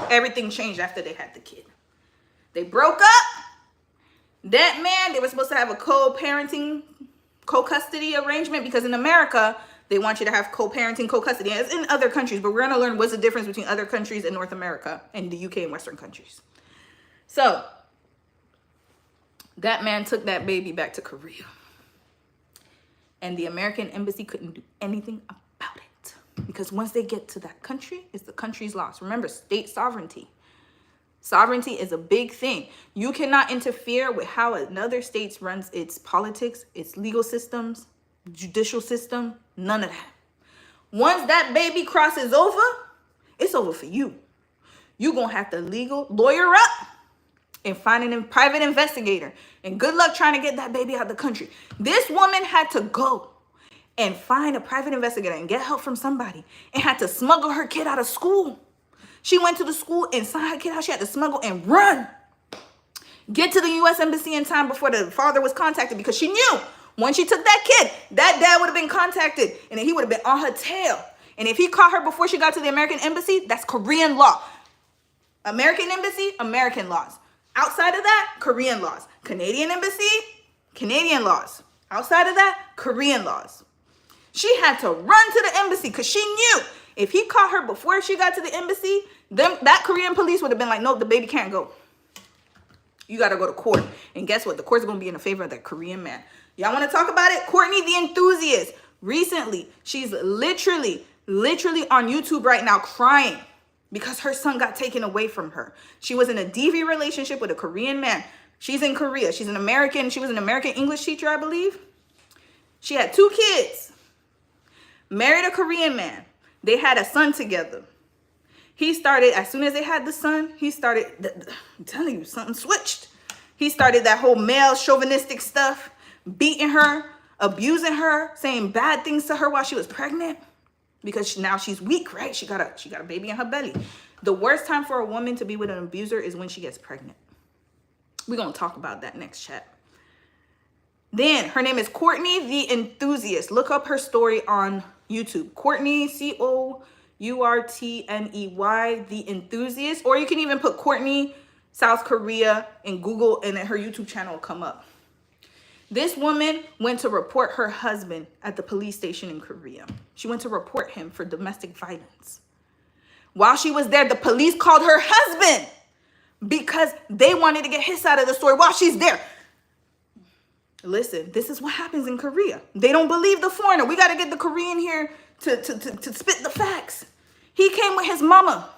Everything changed after they had the kid. They broke up. That man, they were supposed to have a co-parenting, co-custody arrangement because in America, they want you to have co-parenting, co-custody. As in other countries, but we're going to learn what's the difference between other countries in North America and the UK and Western countries. So, that man took that baby back to Korea. And the American embassy couldn't do anything about it. Because once they get to that country, it's the country's loss. Remember, state sovereignty. Sovereignty is a big thing. You cannot interfere with how another state runs its politics, its legal systems, judicial system, none of that. Once that baby crosses over, it's over for you. You're going to have to lawyer up and find a private investigator. And good luck trying to get that baby out of the country. This woman had to go and find a private investigator and get help from somebody and had to smuggle her kid out of school. She went to the school and signed her kid out. She had to smuggle and run. Get to the U.S. Embassy in time before the father was contacted because she knew once she took that kid, that dad would have been contacted and then he would have been on her tail. And if he caught her before she got to the American embassy, that's Korean law. American embassy, American laws. Outside of that, Korean laws. Canadian embassy, Canadian laws. Outside of that, Korean laws. She had to run to the embassy because she knew if he caught her before she got to the embassy, that Korean police would have been like, no, the baby can't go. You got to go to court. And guess what? The court's going to be in the favor of that Korean man. Y'all want to talk about it? Courtney the Enthusiast. Recently, she's literally on YouTube right now crying because her son got taken away from her. She was in a DV relationship with a Korean man. She's in Korea. She was an American English teacher, I believe. She had 2 kids. Married a Korean man. They had a son together. He started, as soon as they had the son, I'm telling you, something switched. He started that whole male chauvinistic stuff, beating her, abusing her, saying bad things to her while she was pregnant. Because now she's weak, right? She got a baby in her belly. The worst time for a woman to be with an abuser is when she gets pregnant. We're going to talk about that next chat. Then her name is Courtney the Enthusiast. Look up her story on YouTube. Courtney, Courtney, the Enthusiast. Or you can even put Courtney, South Korea in Google, and then her YouTube channel will come up. This woman went to report her husband at the police station in Korea. She went to report him for domestic violence. While she was there, the police called her husband because they wanted to get his side of the story while she's there. Listen, this is what happens in Korea. They don't believe the foreigner. We got to get the Korean here to spit the facts. He came with his mama.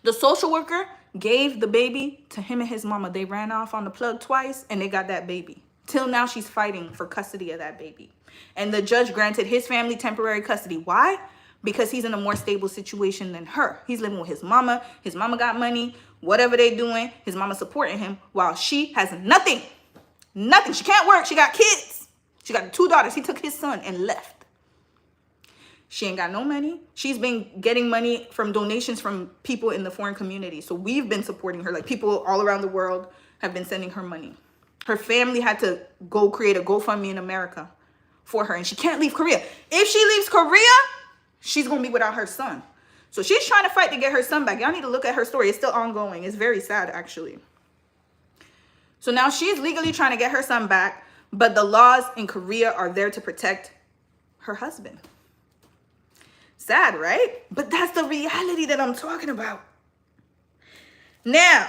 The social worker gave the baby to him and his mama. They ran off on the plug twice and they got that baby. Till now, she's fighting for custody of that baby. And the judge granted his family temporary custody. Why? Because he's in a more stable situation than her. He's living with his mama. His mama got money. Whatever they doing, his mama supporting him while she has nothing. Nothing. She can't work. She got kids. She got 2 daughters. He took his son and left. She ain't got no money. She's been getting money from donations from people in the foreign community. So we've been supporting her. Like people all around the world have been sending her money. Her family had to go create a GoFundMe in America for her. And she can't leave Korea. If she leaves Korea, she's going to be without her son. So she's trying to fight to get her son back. Y'all need to look at her story. It's still ongoing. It's very sad, actually. So now she's legally trying to get her son back. But the laws in Korea are there to protect her husband. Sad, right? But that's the reality that I'm talking about. Now,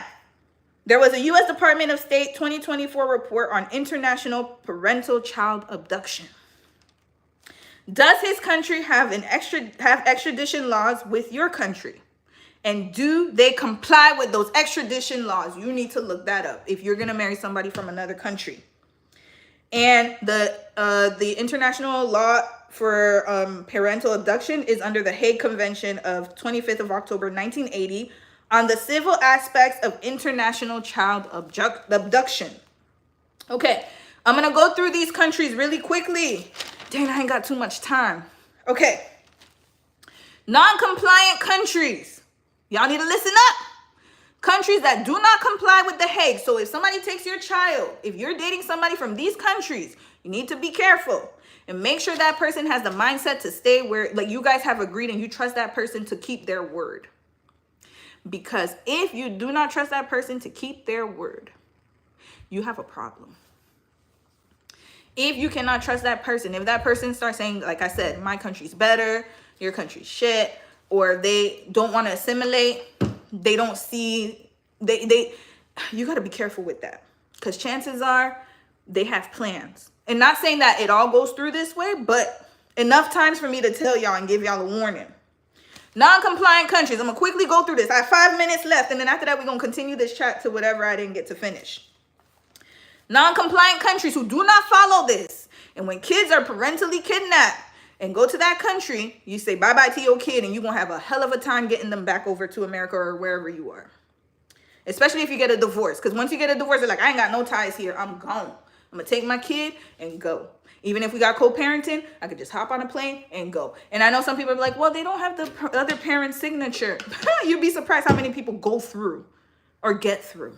there was a U.S. Department of State 2024 report on international parental child abduction. Does his country have extradition laws with your country? And do they comply with those extradition laws? You need to look that up if you're going to marry somebody from another country. And the international law for parental abduction is under the Hague Convention of 25th of October 1980 on the civil aspects of international child abduction. Okay, I'm going to go through these countries really quickly. Dang, I ain't got too much time. Okay. Non-compliant countries. Y'all need to listen up. Countries that do not comply with the Hague. So if somebody takes your child, if you're dating somebody from these countries, you need to be careful and make sure that person has the mindset to stay where, like, you guys have agreed and you trust that person to keep their word. Because if you do not trust that person to keep their word, you have a problem. If you cannot trust that person, if that person starts saying, like I said, my country's better, your country's shit, or they don't want to assimilate, they don't see, you got to be careful with that. Because chances are they have plans. And not saying that it all goes through this way, but enough times for me to tell y'all and give y'all a warning. Non-compliant countries. I'm going to quickly go through this. I have 5 minutes left. And then after that, we're going to continue this chat to whatever I didn't get to finish. Non-compliant countries who do not follow this. And when kids are parentally kidnapped and go to that country, you say bye-bye to your kid and you're going to have a hell of a time getting them back over to America or wherever you are. Especially if you get a divorce. Because once you get a divorce, they're like, I ain't got no ties here. I'm gone. I'm going to take my kid and go. Even if we got co-parenting, I could just hop on a plane and go. And I know some people are like, well, they don't have the other parent's signature. You'd be surprised how many people go through or get through.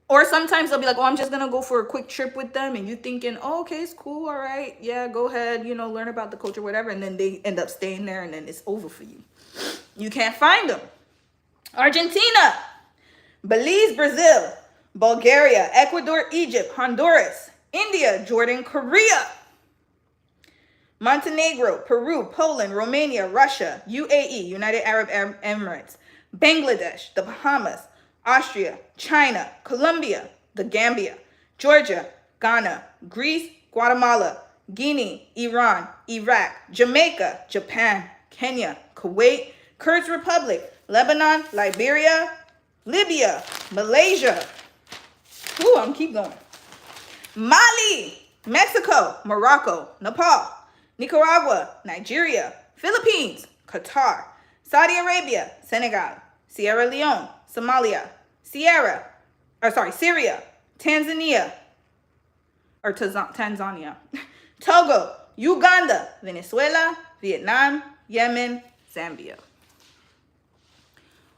Or sometimes they'll be like, oh, I'm just going to go for a quick trip with them. And you thinking, oh, okay, it's cool. All right. Yeah, go ahead. You know, learn about the culture, whatever. And then they end up staying there and then it's over for you. You can't find them. Argentina, Belize, Brazil, Bulgaria, Ecuador, Egypt, Honduras, India, Jordan, Korea, Montenegro, Peru, Poland, Romania, Russia, UAE, United Arab Emirates, Bangladesh, the Bahamas, Austria, China, Colombia, the Gambia, Georgia, Ghana, Greece, Guatemala, Guinea, Iran, Iraq, Jamaica, Japan, Kenya, Kuwait, Kurds Republic, Lebanon, Liberia, Libya, Malaysia. Ooh, I'm keep going. Mali, Mexico, Morocco, Nepal, Nicaragua, Nigeria, Philippines, Qatar, Saudi Arabia, Senegal, Sierra Leone, Somalia, Syria, Tanzania, Togo, Uganda, Venezuela, Vietnam, Yemen, Zambia.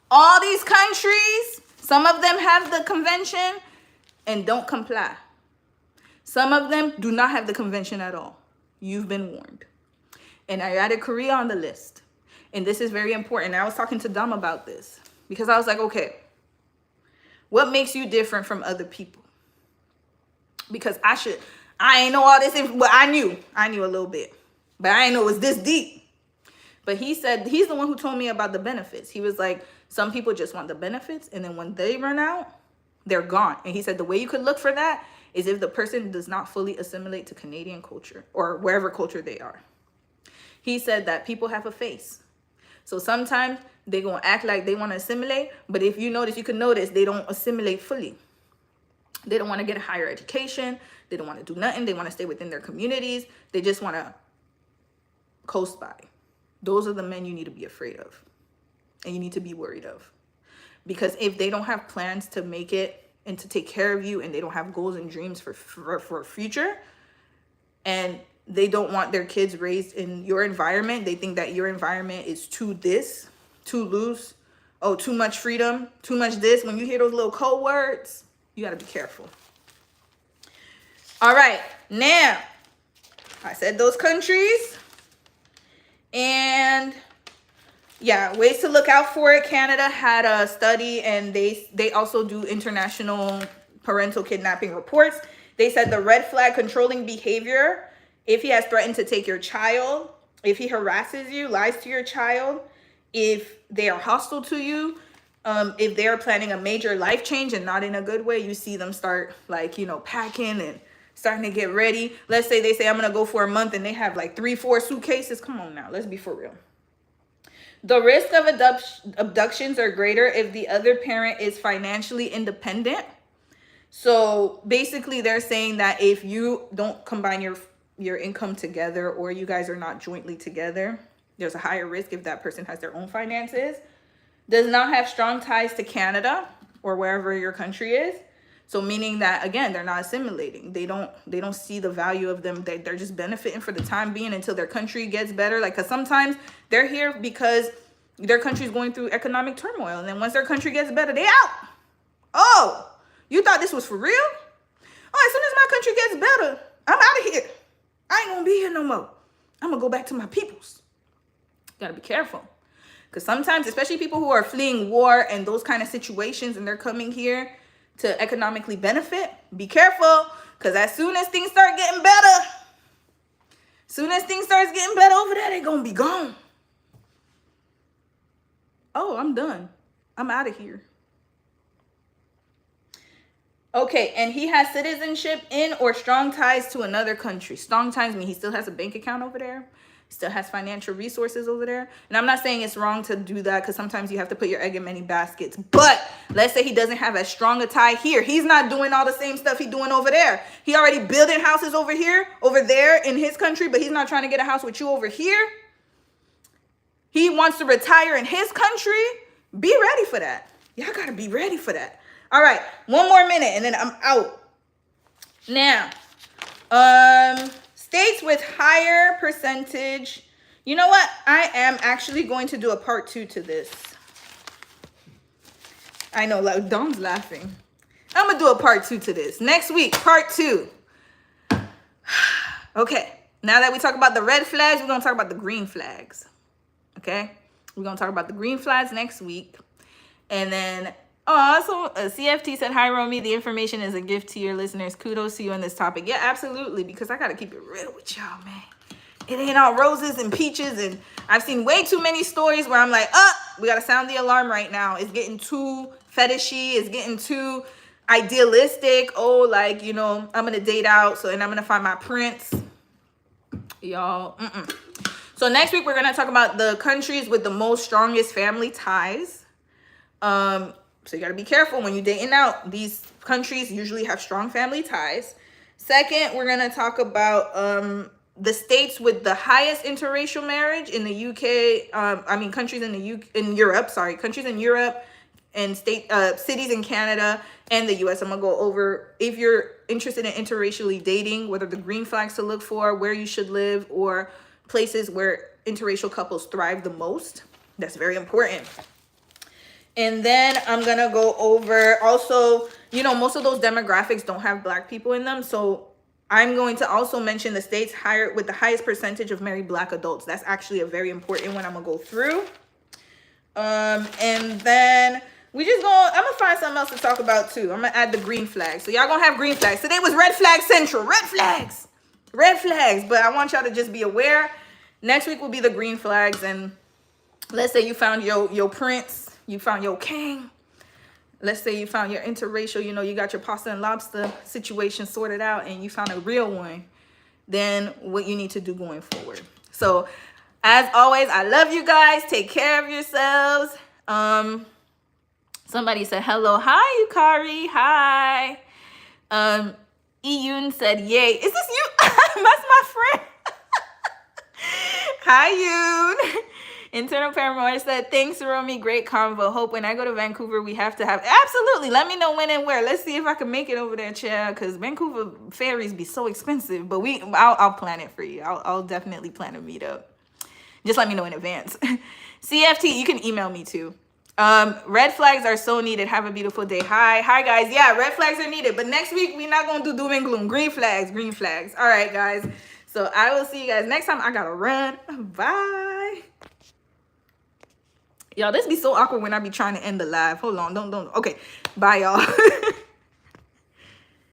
All these countries, some of them have the convention and don't comply. Some of them do not have the convention at all. You've been warned. And I added Korea on the list. And this is very important. I was talking to Dom about this because I was like, okay, what makes you different from other people? Because I ain't know all this. Well, I knew a little bit, but I didn't know it was this deep. But he said, he's the one who told me about the benefits. He was like, some people just want the benefits, and then when they run out, they're gone. And he said the way you could look for that is if the person does not fully assimilate to Canadian culture or wherever culture they are. He said that people have a face. So sometimes they're going to act like they want to assimilate, but if you notice, you can notice they don't assimilate fully. They don't want to get a higher education. They don't want to do nothing. They want to stay within their communities. They just want to coast by. Those are the men you need to be afraid of and you need to be worried of. Because if they don't have plans to make it and to take care of you, and they don't have goals and dreams for a future, and they don't want their kids raised in your environment, they think that your environment is too loose, oh, too much freedom, too much this. When you hear those little code words, you got to be careful. All right, now, I said those countries. And yeah, ways to look out for it. Canada had a study, and they also do international parental kidnapping reports. They said the red flag controlling behavior, if he has threatened to take your child, if he harasses you, lies to your child, if they are hostile to you, if they are planning a major life change and not in a good way, you see them start like, packing and starting to get ready. Let's say they say, I'm going to go for a month, and they have like 3-4 suitcases. Come on now, let's be for real. The risk of abductions are greater if the other parent is financially independent. So basically they're saying that if you don't combine your income together, or you guys are not jointly together, there's a higher risk if that person has their own finances, does not have strong ties to Canada or wherever your country is. So meaning that, again, they're not assimilating. They don't see the value of them. They're just benefiting for the time being until their country gets better. Like, because sometimes they're here because their country's going through economic turmoil. And then once their country gets better, they out. Oh, you thought this was for real? Oh, as soon as my country gets better, I'm out of here. I ain't going to be here no more. I'm going to go back to my peoples. You got to be careful. Because sometimes, especially people who are fleeing war and those kind of situations, and they're coming here to economically benefit, be careful, because as soon as things start getting better, over there, they're gonna be gone. Oh, I'm done. I'm out of here. Okay, and he has citizenship in or strong ties to another country. Strong ties mean he still has a bank account over there, still has financial resources over there. And I'm not saying it's wrong to do that, because sometimes you have to put your egg in many baskets. But let's say he doesn't have as strong a tie here. He's not doing all the same stuff he's doing over there. He already building houses over there in his country, but he's not trying to get a house with you over here. He wants to retire in his country. Be ready for that. Y'all got to be ready for that. All right, one more minute and then I'm out. Now, states with higher percentage. You know what? I am actually going to do a part 2 to this. I know, like, Dom's laughing. I'm going to do a part 2 to this. Next week, part 2. Okay, now that we talk about the red flags, we're going to talk about the green flags. Okay? We're going to talk about the green flags next week. And then, CFT said, hi, Romy. The information is a gift to your listeners. Kudos to you on this topic. Yeah, absolutely, because I got to keep it real with y'all, man. It ain't all roses and peaches, and I've seen way too many stories where I'm like, we got to sound the alarm right now. It's getting too fetishy. It's getting too idealistic. Oh, like, I'm going to date out, and I'm going to find my prince. Y'all, So next week, we're going to talk about the countries with the most strongest family ties. So you got to be careful when you're dating out. These countries usually have strong family ties. Second, we're going to talk about the states with the highest interracial marriage in the UK, countries in in Europe, countries in Europe and cities in Canada and the US. I'm gonna go over, if you're interested in interracially dating, what are the green flags to look for, where you should live, or places where interracial couples thrive the most. That's very important. And then I'm gonna go over also, most of those demographics don't have Black people in them, so I'm going to also mention the states with the highest percentage of married Black adults. That's actually a very important one I'm gonna go through. And then I'm gonna find something else to talk about too. I'm gonna add the green flags. So y'all gonna have green flags. Today was red flag central. Red flags. But I want y'all to just be aware. Next week will be the green flags. And let's say you found your prince, you found your king. Let's say you found your interracial, you got your pasta and lobster situation sorted out and you found a real one. Then what you need to do going forward. So as always, I love you guys. Take care of yourselves. Somebody said hello. Hi, Yukari. Hi. Iyun said yay. Is this you? That's my friend. Hi, Yoon. Internal Paramour said, thanks, Romy. Great convo. Hope when I go to Vancouver, we have to have... Absolutely. Let me know when and where. Let's see if I can make it over there, child, because Vancouver ferries be so expensive. But I'll plan it for you. I'll definitely plan a meetup. Just let me know in advance. CFT, you can email me too. Red flags are so needed. Have a beautiful day. Hi guys. Yeah, red flags are needed. But next week, we're not going to do doom and gloom. Green flags. All right, guys. So I will see you guys next time. I got to run. Bye. Y'all, this be so awkward when I be trying to end the live. Hold on. Don't. Okay. Bye, y'all.